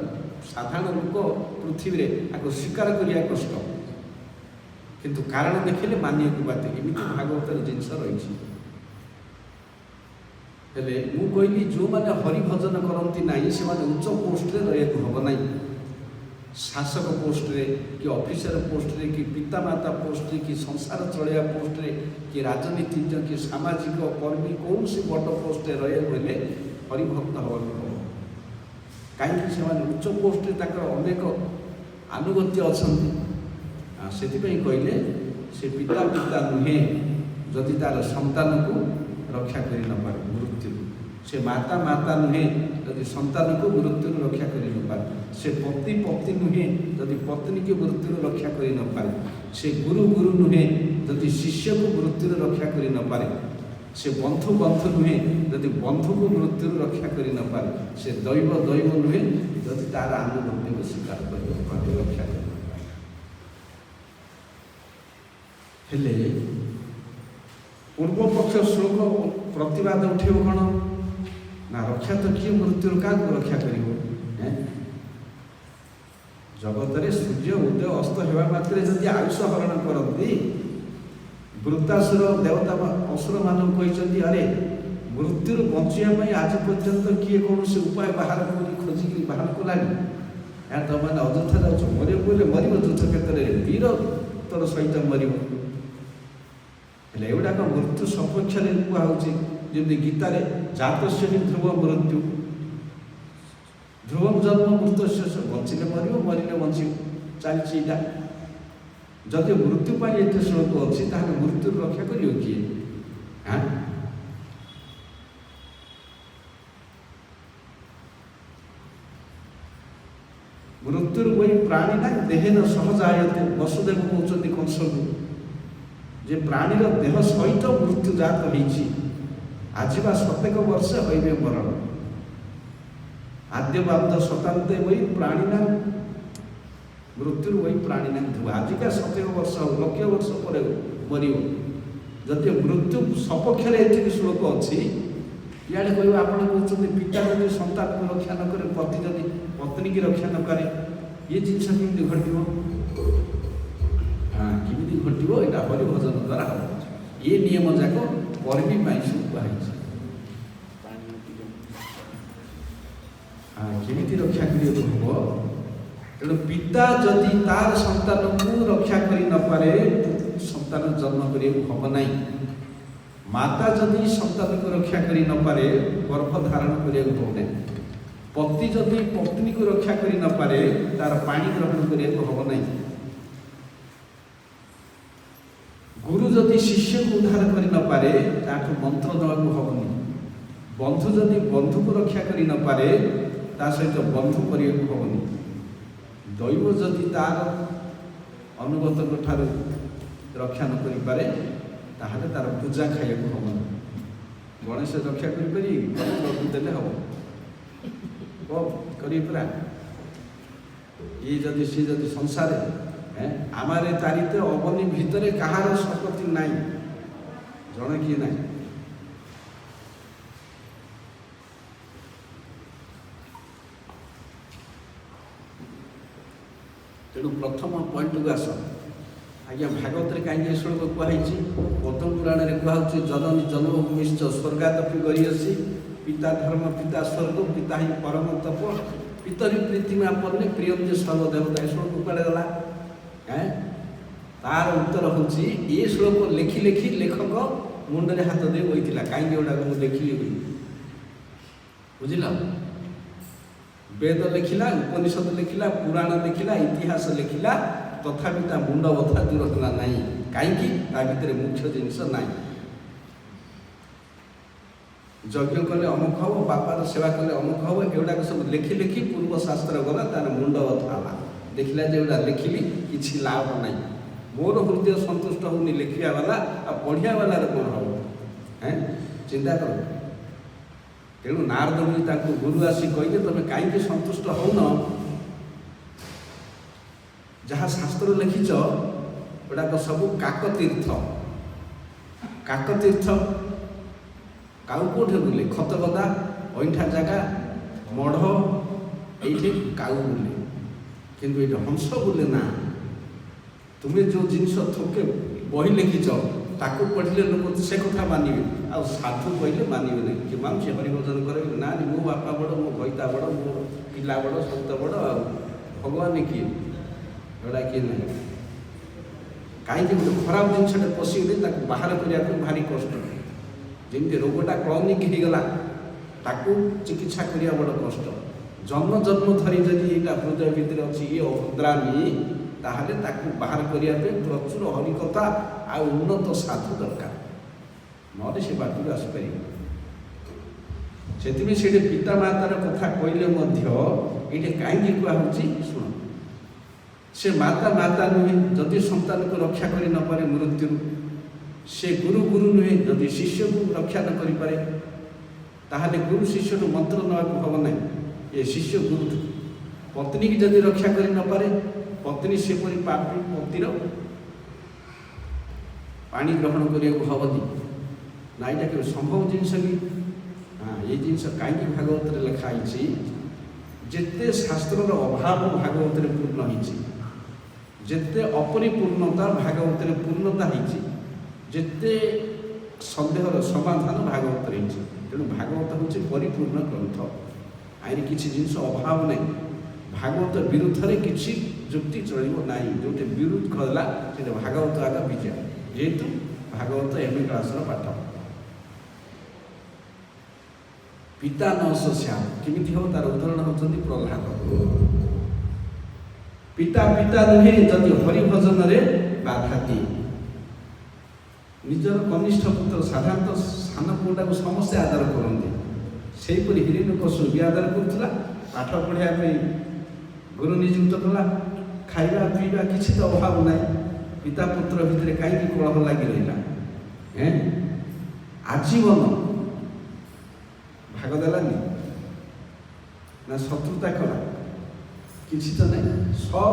ସାଧାରଣ ଲୋକ ପୃଥିବୀରେ ଆକୁ ସ୍ୱୀକାର କରିବା କଷ୍ଟ, କିନ୍ତୁ କାରଣ ଦେଖିଲେ ମାନିବାକୁ ବାଧ୍ୟ। ଏମିତି ଭାଗବତର ଜିନିଷ ରହିଛି। ହେଲେ ମୁଁ କହିଲି ଯେଉଁମାନେ ହରିଭଜନ କରନ୍ତି ନାହିଁ ସେମାନେ ଉଚ୍ଚ ପୋଷ୍ଟରେ ରହିବାକୁ ହେବ ନାହିଁ। ଶାସକ ପୋଷ୍ଟରେ କି ଅଫିସର ପୋଷ୍ଟରେ କି ପିତାମାତା ପୋଷ୍ଟରେ କି ସଂସାର ଚଳେଇବା ପୋଷ୍ଟରେ କି ରାଜନୀତିଜ୍ଞ କି ସାମାଜିକ କର୍ମୀ କୌଣସି ବଡ଼ ପୋଷ୍ଟରେ ରହିବାକୁ ହେଲେ ହରିଭକ୍ତ ହେବାକୁ ହେବ। କାହିଁକି? ସେମାନେ ଉଚ୍ଚ ପୋଷ୍ଟରେ ତାଙ୍କର ଅନେକ ଆନୁଗତ୍ୟ ଅଛନ୍ତି। ସେଥିପାଇଁ କହିଲେ ସେ ପିତା ନୁହେଁ ଯଦି ତାର ସନ୍ତାନକୁ ରକ୍ଷା କରି ନପାରେ ମୃତ୍ୟୁରୁ, ସେ ମାତା ନୁହେଁ ଯଦି ସନ୍ତାନକୁ ମୃତ୍ୟୁରୁ ରକ୍ଷା କରି ନପାରେ, ସେ ପତି ନୁହେଁ ଯଦି ପତ୍ନୀକୁ ମୃତ୍ୟୁରୁ ରକ୍ଷା କରି ନପାରେ, ସେ ଗୁରୁ ନୁହେଁ ଯଦି ଶିଷ୍ୟକୁ ମୃତ୍ୟୁରୁ ରକ୍ଷା କରି ନପାରେ, ସେ ବନ୍ଧୁ ନୁହେଁ ଯଦି ବନ୍ଧୁକୁ ମୃତ୍ୟୁରୁ ରକ୍ଷା କରି ନପାରେ, ସେ ଦୈବ ନୁହେଁ ଯଦି ତାର ଆନୁଗତ୍ୟକୁ ସ୍ୱୀକାର କରି ରକ୍ଷା କରି। ହେଲେ ପୂର୍ବପକ୍ଷ ଶ୍ଲୋକ ପ୍ରତିବାଦ ଉଠିବ କ'ଣ ନା, ରକ୍ଷା ତ କିଏ ମୃତ୍ୟୁରୁ କାହାକୁ ରକ୍ଷା କରିବ? ଜଗତରେ ସୂର୍ଯ୍ୟ ଉଦୟ ଅସ୍ତ ହେବା ମାତ୍ରେ ଯଦି ଆୟୁଷ ହରଣ କରନ୍ତି, ବୃତ୍ତାସୁର ଦେବତା ଅସୁରମାନଙ୍କୁ କହିଛନ୍ତି ଆରେ ମୃତ୍ୟୁରୁ ବଞ୍ଚିବା ପାଇଁ ଆଜି ପର୍ଯ୍ୟନ୍ତ କିଏ କୌଣସି ଉପାୟ ବାହାର କରି ଖୋଜିକି ବାହାର କଲାନି? ଏହା ତୁମମାନେ ଅଯଥା ଯାଉଛ, ମରିବ ବୋଲେ ମରିବ, ଯୁଦ୍ଧ କ୍ଷେତ୍ରରେ ବୀରତ୍ୱର ସହିତ ମରିବ। ହେଲେ ଏଗୁଡ଼ାକ ମୃତ୍ୟୁ ସପକ୍ଷରେ କୁହାହେଉଛି। ଯେମିତି ଗୀତାରେ ଜାତସ୍ୟ ହିଁ ଧ୍ରୁବ ମୃତ୍ୟୁ, ଧ୍ରୁବ ଜନ୍ମ ମୃତ୍ୟୁ, ବଞ୍ଚିଲେ ମରିବ, ମରିଲେ ବଞ୍ଚିବ, ଚାଲିଛି ଏଇଟା। ଯଦି ମୃତ୍ୟୁ ପାଇଁ ଏତେ ଶ୍ଲୋକ ଅଛି ତାହେଲେ ମୃତ୍ୟୁରୁ ରକ୍ଷା କରିବ କିଏ? ମୃତ୍ୟୁରୁ ବହି ପ୍ରାଣୀ ନା ଦେହେନ ସହଜାୟତେ, ବସୁଦେବ କହୁଛନ୍ତି କଂସକୁ ଯେ ପ୍ରାଣୀର ଦେହ ସହିତ ମୃତ୍ୟୁ ଜାତ ହେଇଛି, ଆଜି ବା ଶତେକ ବର୍ଷ ହଇବେ ମରଣ। ଆଦ୍ୟବାଦ ଶତାନ୍ତେ ବହି ପ୍ରାଣୀ ନା ମୃତ୍ୟୁରୁ ବହି ପ୍ରାଣୀ ନା ଥିବ, ଆଜିକା ଶତେକ ବର୍ଷ ହଉ, ଲକ୍ଷ ବର୍ଷ ପରେ ମରିବ। ଯଦି ମୃତ୍ୟୁ ସପକ୍ଷରେ ଏତିକି ଶ୍ଲୋକ ଅଛି, ଇଆଡ଼େ କହିବ ଆପଣ କହୁଛନ୍ତି ପିତା ଯଦି ସନ୍ତାନକୁ ରକ୍ଷା ନ କରେ, ପତି ଯଦି ପତ୍ନୀକି ରକ୍ଷା ନ କରେ, ଏ ଜିନିଷ କେମିତି ଘଟିବ? କେମିତି ଘଟିବ? ଏଇଟା ହରିଭଜନ ଦ୍ୱାରା ହେବ। ଏ ନିୟମ ଯାକ କର୍ମୀ ପାଇଁ ସବୁ କୁହାଯାଇଛି। କେମିତି ରକ୍ଷା କରିବାକୁ ହେବ? ତେଣୁ ପିତା ଯଦି ତାର ସନ୍ତାନକୁ ରକ୍ଷା କରି ନପାରେ, ସନ୍ତାନ ଜନ୍ମ କରିବାକୁ ହେବ ନାହିଁ। ମାତା ଯଦି ସନ୍ତାନକୁ ରକ୍ଷା କରି ନପାରେ, ଗର୍ଭ ଧାରଣ କରିବାକୁ ହେବ ନାହିଁ। ପତି ଯଦି ପତ୍ନୀକୁ ରକ୍ଷା କରି ନପାରେ, ତାର ପାଣି ଗ୍ରହଣ କରିବାକୁ ହେବ ନାହିଁ। ଗୁରୁ ଯଦି ଶିଷ୍ୟକୁ ଉଦ୍ଧାର କରି ନପାରେ, ତାଠୁ ମନ୍ତ୍ର ଦେବାକୁ ହେବନି। ବନ୍ଧୁ ଯଦି ବନ୍ଧୁକୁ ରକ୍ଷା କରି ନପାରେ, ତା ସହିତ ବନ୍ଧୁ କରିବାକୁ ହେବନି। ଦୈବ ଯଦି ତାର ଅନୁଗତଙ୍କ ଠାରୁ ରକ୍ଷା ନ କରିପାରେ, ତାହେଲେ ତାର ପୂଜା ଖାଇବାକୁ ହେବନି। ଗଣେଶ ରକ୍ଷା କରିପାରିବେ? ଦେଲେ ହେବ କରିବେ ପୁରା। ଇଏ ଯଦି ସିଏ ଯଦି ସଂସାରେ আমারে তারিতে অবনি ভিতরে কাহার সম্পত্তি নাই, জনে কি নাই। তেণু প্রথম পয়েন্টକୁ ଆସ। ଆଜ୍ଞା ଭାଗବତରେ କାହିଁକି ଏ ଶ୍ଲୋକ କୁହାହେଇଛି? ପଦ୍ମ ପୁରାଣରେ କୁହାହେଉଛି ଜନନୀ ଜନ୍ମଭୂମିଶ୍ଚ ସ୍ୱର୍ଗାଦପି ଗରିୟସୀ ପିତା ଧର୍ମ ପିତା ସ୍ୱର୍ଗ ପିତା ହିଁ ପରମ ତପ ପିତରି ପ୍ରୀତିମା ପନ୍ନେ ପ୍ରିୟନ୍ତି ସର୍ବଦେବତା। ଏ ଶ୍ଲୋକ କୁଆଡ଼େ ଗଲା? ତାର ଉତ୍ତର ହେଉଛି ଏ ଶ୍ଲୋକ ଲେଖି ଲେଖି ଲେଖକ ମୁଣ୍ଡରେ ହାତ ଦେଇ ବହିଥିଲା। କାହିଁକି ଏଗୁଡ଼ାକ ମୁଁ ଲେଖିଲି ବୋଲି ବୁଝିଲ? ବେଦ ଲେଖିଲା, ଉପନିଷଦ ଲେଖିଲା, ପୁରାଣ ଲେଖିଲା, ଇତିହାସ ଲେଖିଲା, ତଥାପି ତା ମୁଣ୍ଡ ବଥା ଦୂର କଲା ନାହିଁ। କାହିଁକି? ତା ଭିତରେ ମୁଖ୍ୟ ଜିନିଷ ନାହିଁ। ଯଜ୍ଞ କଲେ ଅମୁକ ହବ, ବାପାର ସେବା କଲେ ଅମୁକ ହବ, ଏଗୁଡ଼ାକ ସବୁ ଲେଖି ଲେଖି ପୂର୍ବ ଶାସ୍ତ୍ର ଗଲା, ତାର ମୁଣ୍ଡ ବଥା ହେଲା। ଦେଖିଲା ଯେ ଏଗୁଡ଼ା ଲେଖିଲି କିଛି ଲାଭ ନାହିଁ, ମୋର ହୃଦୟ ସନ୍ତୁଷ୍ଟ ହେଉନି ଲେଖିବା ବାଲା, ଆଉ ପଢ଼ିବା ବାଲାର କ'ଣ ହବ? ଚିନ୍ତା କର। ତେଣୁ ନାରଦ ମୁନି ତାଙ୍କୁ ଗୁରୁ ଆସି କହିଲେ ତମେ କାହିଁକି ସନ୍ତୁଷ୍ଟ ହେଉନ? ଯାହା ଶାସ୍ତ୍ର ଲେଖିଛ ଏଗୁଡ଼ାକ ସବୁ କାକତୀର୍ଥ। କାକତୀର୍ଥ କାଉ କେଉଁଠି ବୁଲେ? ଖତଗଦା, ଅଇଁଠା ଜାଗା, ମଢ଼, ଏଇଠି କାଉ ବୁଲେ, କିନ୍ତୁ ଏଇଠି ହଂସ ବୁଲେ ନା। ତୁମେ ଯେଉଁ ଜିନିଷ ଥୋକେ ବହି ଲେଖିଛ ତାକୁ ପଢ଼ିଲେ ଲୋକ ସେ କଥା ମାନିବେ, ଆଉ ସାଧୁ କହିଲେ ମାନିବେ ନାହିଁ। କି ମାନୁଛି ହରିଭଜନ କରିବେ ନା, ମୋ ବାପା ବଡ଼, ମୋ ଭଇତା ବଡ଼, ମୋ ପିଲା ବଡ଼, ସତ ବଡ଼, ଆଉ ଭଗବାନ କିଏ? ଏଗୁଡ଼ା କିଏ ନାହିଁ। କାହିଁକି? ଗୋଟେ ଖରାପ ଜିନିଷଟେ ପଶିଗଲେ ତାକୁ ବାହାର କରିବା ପାଇଁ ଭାରି କଷ୍ଟ। ଯେମିତି ରୋଗଟା କ୍ରନିକ୍ ହେଇଗଲା, ତାକୁ ଚିକିତ୍ସା କରିବା ବଡ଼ କଷ୍ଟ। ଜନ୍ମ ଜନ୍ମ ଧରି ଯଦି ଏଇଟା ହୃଦୟ ଭିତରେ ଅଛି ଏ ଅଭଦ୍ରାମୀ, ତାହେଲେ ତାକୁ ବାହାର କରିବା ପାଇଁ ପ୍ରଚୁର ହରିକଥା ଆଉ ଉନ୍ନତ ସାଧୁ ଦରକାର, ନହେଲେ ସେ ବାଟକୁ ଆସିପାରିବ। ସେଥିପାଇଁ ସେଠି ପିତା ମାତାର କଥା କହିଲେ ମଧ୍ୟ ଏଇଠି କାହିଁକି କୁହାହେଉଛି ଶୁଣ। ସେ ମାତା ମାତା ନୁହେଁ ଯଦି ସନ୍ତାନକୁ ରକ୍ଷା କରି ନପାରେ ମୃତ୍ୟୁରୁ, ସେ ଗୁରୁ ଗୁରୁ ନୁହେଁ ଯଦି ଶିଷ୍ୟକୁ ରକ୍ଷା ନ କରିପାରେ, ତାହେଲେ ଗୁରୁ ଶିଷ୍ୟରୁ ମନ୍ତ୍ର ନେବାକୁ ହେବ ନାହିଁ। ଏ ଶିଷ୍ୟ ଗୁରୁଠୁ। ପତ୍ନୀକି ଯଦି ରକ୍ଷା କରି ନପାରେ, ପତ୍ନୀ ସେପରି ପାପୀ ପତିର ପାଣି ଗ୍ରହଣ କରିବାକୁ ହେବନି ନା। ଏଇଟା କେବେ ସମ୍ଭବ ଜିନିଷ କି? ଏଇ ଜିନିଷ କାହିଁକି ଭାଗବତରେ ଲେଖା ହେଇଛି? ଯେତେ ଶାସ୍ତ୍ରର ଅଭାବ ଭାଗବତରେ ପୂର୍ଣ୍ଣ ହେଇଛି, ଯେତେ ଅପରିପୂର୍ଣ୍ଣତା ଭାଗବତରେ ପୂର୍ଣ୍ଣତା ହେଇଛି, ଯେତେ ସନ୍ଦେହର ସମାଧାନ ଭାଗବତରେ ହେଇଛି। ତେଣୁ ଭାଗବତ ହେଉଛି ପରିପୂର୍ଣ୍ଣ ଗ୍ରନ୍ଥ। ଆଇରେ କିଛି ଜିନିଷ ଅଭାବ ନାହିଁ। ଭାଗବତ ବିରୁଦ୍ଧରେ କିଛି ଯୁକ୍ତି ଚଳିବ ନାହିଁ। ଯେଉଁଠି ବିରୁଦ୍ଧ କଲା ସେଟା ଭାଗବତ ଆଗ ବିଜୟ। ଯେହେତୁ ଭାଗବତ ଏମଏ କ୍ଲାସର ପାଠ। ପିତା ନ ଶୋଷ୍ୟା କେମିତି ହେବ? ତାର ଉଦାହରଣ ହେଉଛନ୍ତି ପ୍ରହ୍ଲାଦ। ପିତା ପିତା ନୁହେଁ ଯଦି ହରିଭଜନରେ ବାଧା ଦିଏ। ନିଜର କନିଷ୍ଠ ପୁତ୍ର, ସାଧାରଣତଃ ସାନ ପୁଅଟାକୁ ସମସ୍ତେ ଆଦର କରନ୍ତି, ସେହିପରି ହିରଣ୍ୟକଶ୍ୟପ ବି ଆଦର କରୁଥିଲା। ପାଠ ପଢ଼ିବା ପାଇଁ ଗୁରୁ ନିଯୁକ୍ତ କଲା, ଖାଇବା ପିଇବା କିଛି ତ ଅଭାବ ନାହିଁ। ପିତା ପୁତ୍ର ଭିତରେ କାହିଁକି କଳହ ଲାଗି ରହିଲା? ଆଜୀବନ ଭାଗ ଦେଲାନି ନା ଶତ୍ରୁତା କଲା? କିଛି ତ ନାହିଁ। ସବ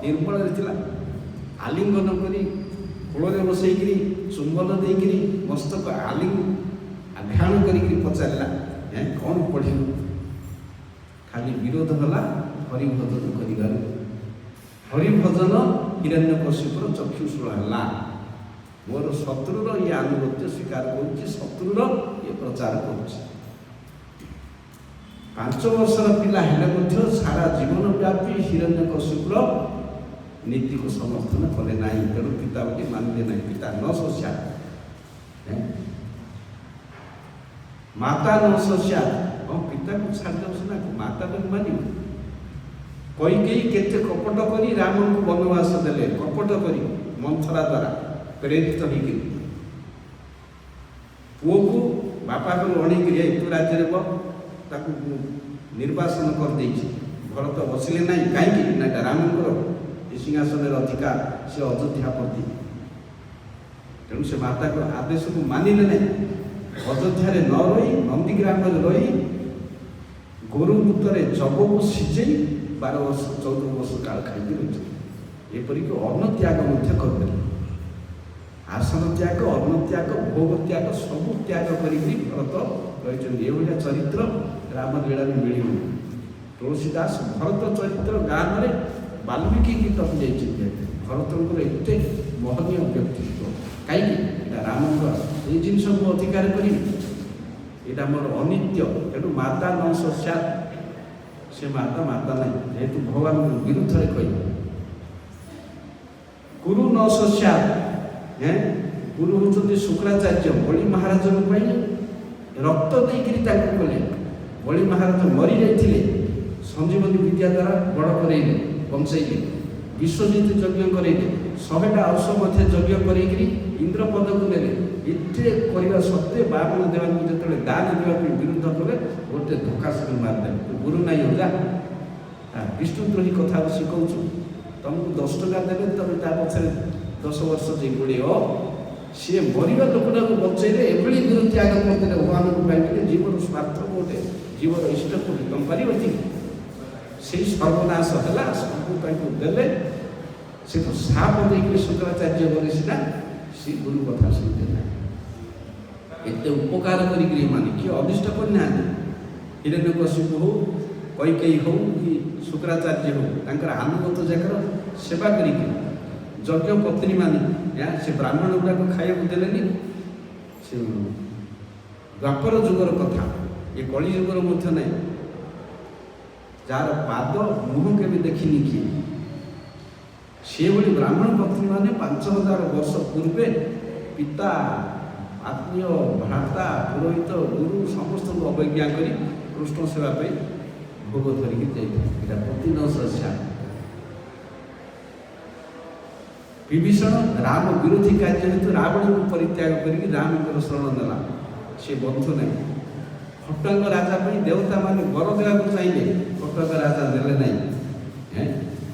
ନିର୍ମଳରେ ଥିଲା। ଆଲିଙ୍ଗନ କରି କୋଳରେ ବସେଇକିରି ଚୁମ୍ବନ ଦେଇକିରି ମସ୍ତକ ଆଘ୍ରାଣ କରିକିରି ପଚାରିଲା, କ'ଣ ପଢ଼ିଲୁ? ଖାଲି ବିରୋଧ ହେଲା ହରିଭଜନ କରିବାରୁ। ହରିଭଜନ ହିରଣ୍ୟକଶ୍ୟପର ଚକ୍ଷୁଶୂଳ ହେଲା। ମୋର ଶତ୍ରୁର ଇଏ ଆନୁଗତ୍ୟ ସ୍ୱୀକାର କରୁଛି, ଶତ୍ରୁର ଇଏ ପ୍ରଚାର କରୁଛି। 5 ବର୍ଷର ପିଲା ହେଲେ ମଧ୍ୟ ସାରା ଜୀବନ ବ୍ୟାପୀ ହିରଣ୍ୟକଶ୍ୟପର ନୀତିକୁ ସମର୍ଥନ କଲେ ନାହିଁ। ତେଣୁ ପିତା ବୋଲି ମାନିଲେ ନାହିଁ। ପିତା ନ ଶୋଷ୍ୟା, ମାତା ନ ଶୋଷ୍ୟା। ପିତାକୁ ଛାଡ଼ିଦେବ ସିନା, ମାତା ବୋଲି ମାନିବ? କୈକେୟୀ କେତେ କପଟ କରି ରାମଙ୍କୁ ବନବାସ ଦେଲେ, କପଟ କରି ମନ୍ଥରା ଦ୍ୱାରା ପ୍ରେରିତ ହେଇକିରି। ପୁଅକୁ ବାପାକୁ ଅଣେଇକିରି ତୁ ରାଜ୍ୟରେ ତାକୁ ନିର୍ବାସନ କରିଦେଇଛି। ଭରତ ବସିଲେ ନାହିଁ। କାହିଁକି ନା ଏଟା ରାମଙ୍କର ଏ ସିଂହାସନରେ ଅଧିକାର, ସେ ଅଯୋଧ୍ୟାପତି। ତେଣୁ ସେ ମାତାଙ୍କ ଆଦେଶକୁ ମାନିଲେ ନାହିଁ। ଅଯୋଧ୍ୟାରେ ନ ରହି ନନ୍ଦୀଗ୍ରାମରେ ରହି ଗୋରୁ ମୁତରେ ଜବକୁ ସିଝେଇ 12 ବର୍ଷ 14 ବର୍ଷ କାଳ ଖାଇକି ରହିଛନ୍ତି। ଏପରିକି ଅନ୍ନ ତ୍ୟାଗ ମଧ୍ୟ କରିଦେଲେ। ଆସନ ତ୍ୟାଗ, ଅନ୍ନ ତ୍ୟାଗ, ଭୋଗ ତ୍ୟାଗ ସବୁ ତ୍ୟାଗ କରିକି ଭରତ ରହିଛନ୍ତି। ଏଭଳିଆ ଚରିତ୍ର ରାମଲୀଳାରେ ମିଳିବନି। ତୁଳସୀଦାସ ଭରତ ଚରିତ୍ର ଗାନରେ ବାଲ୍ମୀକି ଟପି ଯାଇଛନ୍ତି। ଭରତଙ୍କର ଏତେ ମହନୀୟ ବ୍ୟକ୍ତିତ୍ୱ। କାହିଁକି ଏଇଟା ରାମଙ୍କ ଏଇ ଜିନିଷକୁ ଅଧିକାର କରିବି, ଏଇଟା ମୋର ଅନିତ୍ୟ। ତେଣୁ ମାତା ନ ସସ୍ୟାତ୍, ସେ ମାତା ନାହିଁ, ଯେହେତୁ ଭଗବାନଙ୍କ ବିରୁଦ୍ଧରେ କହିବ। ଗୁରୁ ନ ସସ୍ୟାତ୍, ଗୁରୁ ହେଉଛନ୍ତି ଶୁକ୍ରାଚାର୍ଯ୍ୟ। ବଳି ମହାରାଜଙ୍କ ପାଇଁ ରକ୍ତ ଦେଇକରି ତାଙ୍କୁ କଲେ। ବଳି ମହାରାଜ ମରି ଯାଇଥିଲେ, ସଞ୍ଜୀବନୀ ବିଦ୍ୟା ଦ୍ୱାରା ବଡ଼ କରେଇଲେ, ବଞ୍ଚେଇଲେ। ବିଶ୍ୱଜିତ ଯଜ୍ଞ କରେଇଲେ, 100ଟା ଅଶ୍ୱ ମଧ୍ୟ ଯଜ୍ଞ କରେଇକିରି ଇନ୍ଦ୍ରପଦକୁ ନେଲେ। ଏତେ କରିବା ସତ୍ତ୍ୱେ ବାମନ ଦେବାଙ୍କୁ ଯେତେବେଳେ ଦାନ ଦେବା ପାଇଁ ବିରୁଦ୍ଧ କଲେ, ଗୋଟେ ଧୋକା ସେ ମାରିଦେଲେ। ଗୁରୁ ନାହିଁ ଅଜା, ବିଷ୍ଣୁଦ୍ରୋହୀ କଥା ଶିଖଉଛୁ। ତମକୁ 10 ଟଙ୍କା ଦେଲେ ତମେ ତା ପଛରେ 10 ବର୍ଷ ଯାଇ ଗୋଡ଼େଇବ। ସିଏ ମରିବା ଲୋକଟାକୁ ବଞ୍ଚେଇଲେ, ଏଭଳି ଗୁରୁ ତ୍ୟାଗ କରିଦେଲେ ଭଗବାନଙ୍କୁ ପାଇଲେ। ଜୀବର ସ୍ୱାର୍ଥ କୋଉଟେ, ଜୀବର ଇଷ୍ଟ କୋଉଟେ ତମ ପାରିବ କି? ସେଇ ସର୍ବନାଶ ହେଲା। ସବୁ ତାଙ୍କୁ ଦେଲେ, ସେ ତ ସାପ ଦେଇକରି ଶୁକ୍ରାଚାର୍ଯ୍ୟ ଗଲେ ସିନା, ସେ ଗୁରୁ କଥା ଶୁଣିଦେଲେ। ଏତେ ଉପକାର କରିକିରି ମାନେ କିଏ ଅନିଷ୍ଟ କରିନାହାନ୍ତି। ହିରଣ୍ୟକଶିପୁ ହଉ, କୈକେୟୀ ହଉ କି ଶୁକ୍ରାଚାର୍ଯ୍ୟ ହଉ, ତାଙ୍କର ଆନୁଗତ ଯାକର ସେବା କରିକି ଯଜ୍ଞ ପତ୍ନୀ ମାନେ ସେ ବ୍ରାହ୍ମଣ ଗୁଡ଼ାକ ଖାଇବାକୁ ଦେଲେନି। ସେ ଦ୍ୱାପର ଯୁଗର କଥା, ଏ କଳି ଯୁଗର ମଧ୍ୟ ନାହିଁ। ଯାହାର ପାଦ ମୁହଁ କେବେ ଦେଖିନି କିଏ, ସେଭଳି ବ୍ରାହ୍ମଣ ପତ୍ନୀ ମାନେ 5000 ବର୍ଷ ପୂର୍ବେ ପିତା, ଆତ୍ମୀୟ, ଭ୍ରାତା, ପୁରୋହିତ, ଗୁରୁ ସମସ୍ତଙ୍କୁ ଅବଜ୍ଞା କରି କୃଷ୍ଣ ସେବା ପାଇଁ ଭୋଗ ଧରିକି ଯାଇଥିଲେ। ଏଇଟା ପ୍ରତିନ ସସ୍ୟା। ବିଭୀଷଣ ରାମ ବିରୋଧୀ କାର୍ଯ୍ୟ ହେତୁ ରାବଣକୁ ପରିତ୍ୟାଗ କରିକି ରାମଙ୍କର ଶରଣ ନେଲା। ସେ ବନ୍ଧୁ ନାହିଁ। ଖଟଙ୍ଗ ରାଜା ପାଇଁ ଦେବତା ମାନେ ବର ଦେବାକୁ ଚାହିଁଲେ, ଖଟଙ୍ଗ ରାଜା ଦେଲେ ନାହିଁ।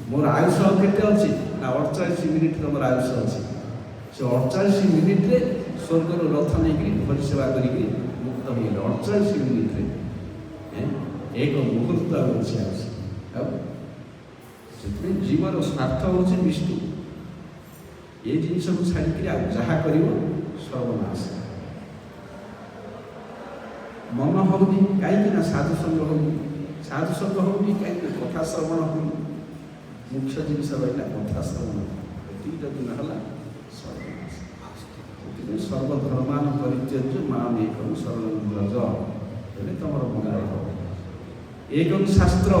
ମୋର ଆୟୁଷ କେତେ ଅଛି ନା 48 ମିନିଟ୍ ମୋର ଆୟୁଷ ଅଛି। ସେ 48 ମିନିଟ୍ରେ ସ୍ୱର୍ଗର ରଥ ନେଇକରି ପରିସେବା କରିକି ମୁକ୍ତ ହେଇଗଲେ। 48 ମିନିଟ୍ରେ, ଏକ ମୁହୂର୍ତ୍ତ ଅଛି ଆୟୁଷ। ଆଉ ସେଥିପାଇଁ ଜୀବର ସ୍ୱାର୍ଥ ହେଉଛି ବିଷ୍ଣୁ। ଏ ଜିନିଷକୁ ଛାଡ଼ିକିରି ଆଉ ଯାହା କରିବ ସର୍ବନାଶ। ମନ ହେଉନି କାହିଁକି ନା ସାଧୁସଙ୍ଗ ହେଉନି। ସାଧୁସଙ୍ଗ ହେଉନି କାହିଁକି କଥା ଶ୍ରବଣ ହେଉନି। ମୁଖ୍ୟ ଜିନିଷ ରହିଲା କଥା ଶ୍ରବଣ। ଏତିକି ଯଦି ନହେଲା ସର୍ବନାଶ। ସେଥିପାଇଁ ସର୍ବଧର୍ମାନ ପରିତ୍ୟଜ୍ୟ ମାମ୍ ଏକଂ ଶରଣଂ ବ୍ରଜ, ହେଲେ ତମର ମଙ୍ଗଳ ହେବ। ଏକଂ ଶାସ୍ତ୍ର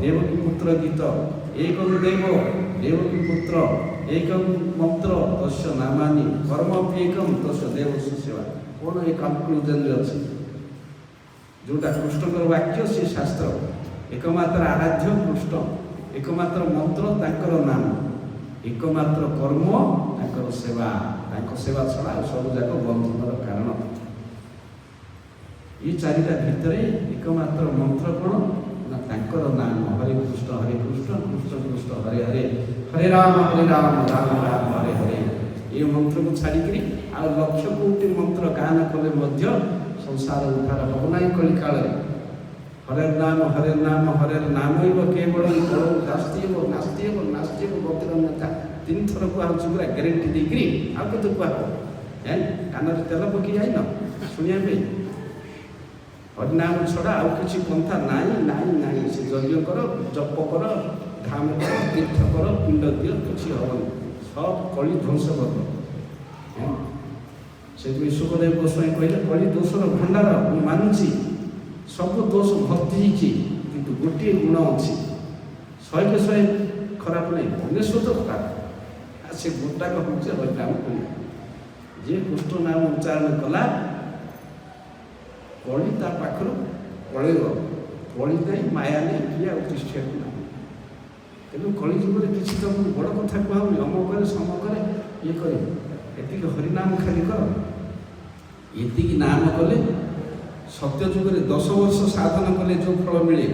ଦେବକୀ ପୁତ୍ର ଗୀତ, ଏକଂ ଦେବ ଦେବକୀ ପୁତ୍ର, ଏକଂ ମନ୍ତ୍ର ତସ୍ୟ ନାମାନି, କର୍ମପ୍ୟେକଂ ତସ୍ୟ ଦେବ ସୁସେବା। କ'ଣ ଏ କନକ୍ଲୁଜନରେ ଅଛି? ଯେଉଁଟା କୃଷ୍ଣଙ୍କର ବାକ୍ୟ ସେ ଶାସ୍ତ୍ର, ଏକମାତ୍ର ଆରାଧ୍ୟ କୃଷ୍ଣ, ଏକମାତ୍ର ମନ୍ତ୍ର ତାଙ୍କର ନାମ, ଏକମାତ୍ର କର୍ମ ତାଙ୍କର ସେବା। ତାଙ୍କ ସେବା ଛଡ଼ା ଆଉ ସବୁଯାକ ବନ୍ଧନର କାରଣ। ଏ ଚାରିଟା ଭିତରେ ଏକମାତ୍ର ମନ୍ତ୍ର କ'ଣ ନା ତାଙ୍କର ନାମ, ହରେ କୃଷ୍ଣ କୃଷ୍ଣ କୃଷ୍ଣ ହରେ ହରେ, ହରେ ରାମ ରାମ ରାମ ହରେ ହରେ। ଏ ମନ୍ତ୍ରକୁ ଛାଡ଼ିକିରି ଆଉ ଲକ୍ଷ କୋଟି ମନ୍ତ୍ର ଗାନ କଲେ ମଧ୍ୟ ସଂସାର ଉଦ୍ଧାର ହେବ ନାହିଁ କଳି କାଳରେ। ହରେ ନାମ ହରେ ନାମୈବ କେବଳ ନାସ୍ତିବ ନାସ୍ତିବ ନାସ୍ତିବ ଗତିରନ୍ୟତା। 3 ଥର କୁହାହେଉଛି ପୁରା ଗ୍ୟାରେଣ୍ଟି ଦେଇକିରି। ଆଉ କେତେ କୁହାହବ? କାନରେ ତେଲ ପକେଇ ଯାଇନ ଶୁଣିବା ପାଇଁ? ହରିନାମ ଛଡ଼ା ଆଉ କିଛି ପନ୍ଥା ନାହିଁ। ସେ ଯଜ୍ଞ କର, ଜପ କର, ଧାମ କର, ତୀର୍ଥ କର, ପିଣ୍ଡ ଦିଅ, କିଛି ହେବନି। ସବ କଳି ଧ୍ୱଂସ କରିବ। ସେଥିପାଇଁ ସୁଖଦେବ ଗୋସ୍ୱାମୀ କହିଲେ, କଳି ଦୋଷର ଭଣ୍ଡାର ମୁଁ ମାନୁଛି, ସବୁ ଦୋଷ ଭର୍ତ୍ତି ହେଇଛି, କିନ୍ତୁ ଗୋଟିଏ ଗୁଣ ଅଛି, 100 ଖରାପ ନାହିଁ, 99 ଖରାପ। ସେ ଗୋଟାକ ହେଉଛି ହରିନାମ କହିଲେ। ଯିଏ କୃଷ୍ଣ ନାମ ଉଚ୍ଚାରଣ କଲା, କଳି ତା ପାଖରୁ ପଳେଇବ। କଳି ନାହିଁ, ମାୟା ନାହିଁ, କିଏ ଆଉ ତିଷ୍ଠିବାକୁ ନାହିଁ। ତେଣୁ କଳି ଯୁଗରେ କିଛି ତମକୁ ବଡ଼ କଥା କୁହାହୁଏ, ଅମକରେ ସମକରେ ଇଏ କରେ। ଏତିକି ହରିନାମ ଖାଲି କର। ଏତିକି ନାମ କଲେ ସତ୍ୟ ଯୁଗରେ 10 ବର୍ଷ ସାଧନ କଲେ ଯେଉଁ ଫଳ ମିଳେ,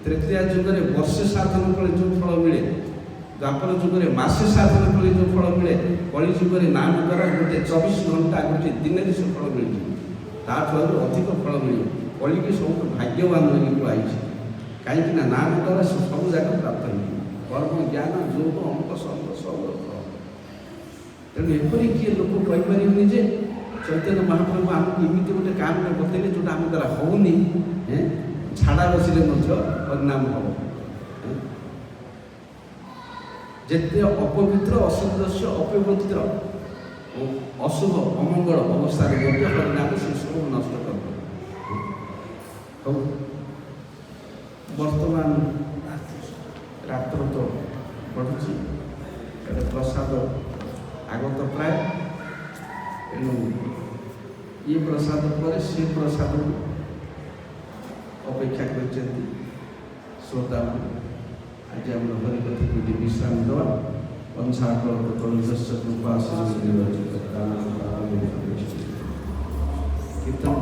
ତ୍ରେତୟା ଯୁଗରେ ବର୍ଷେ ସାଧନ କଲେ ଯେଉଁ ଫଳ ମିଳେ, ଦ୍ୱାପର ଯୁଗରେ ମାସେ ସାଧନ କଲେ ଯେଉଁ ଫଳ ମିଳେ, କଳି ଯୁଗରେ ନାମ ଦ୍ୱାରା ଗୋଟେ 24 ଘଣ୍ଟା ଗୋଟେ ଦିନରେ ସେ ଫଳ ମିଳିଯିବ। ତାଠୁ ଆହୁରି ଅଧିକ ଫଳ ମିଳିବ। କଳିକି ସବୁଠୁ ଭାଗ୍ୟବାନ ବୋଲି କୁହାଯାଇଛି। କାହିଁକି ନା ନାମ ଦ୍ୱାରା ସେ ସବୁ ଯାକ ପ୍ରାପ୍ତ ହେଇଯିବ। କର୍ମ, ଜ୍ଞାନ, ଯୋଗ, ଅମକ ସଙ୍ଗ ସବୁର ଫଳ। ତେଣୁ ଏପରି କିଏ ଲୋକ କହିପାରିବନି ଯେ ଚୈତନ୍ୟ ମହାପ୍ରଭୁ ଆମକୁ ଏମିତି ଗୋଟେ କାମ ବତେଇଲେ ଯେଉଁଟା ଆମ ଦ୍ୱାରା ହେଉନି। ଝାଡ଼ା ବସିଲେ ମଧ୍ୟ ହରିନାମ ହେବ। ଯେତେ ଅପବିତ୍ର ଅସଦସ୍ୟ ଅପବିତ୍ର ଅଶୁଭ ଅମଙ୍ଗଳ ଅବସ୍ଥାରେ ମଧ୍ୟ ହରିନାମ ସେସବୁ ନଷ୍ଟ କରିବ। ହଉ ବର୍ତ୍ତମାନ ରାତ୍ର ତ ବଢ଼ୁଛି, ଏବେ ପ୍ରସାଦ ଆଗତ ପ୍ରାୟ, ଏଣୁ ये प्रसाद पर से प्रसाद अपेक्षा कर श्रोता आज आम हरिकथा को विश्राम देवा पंचाकल कृपा कीर्तन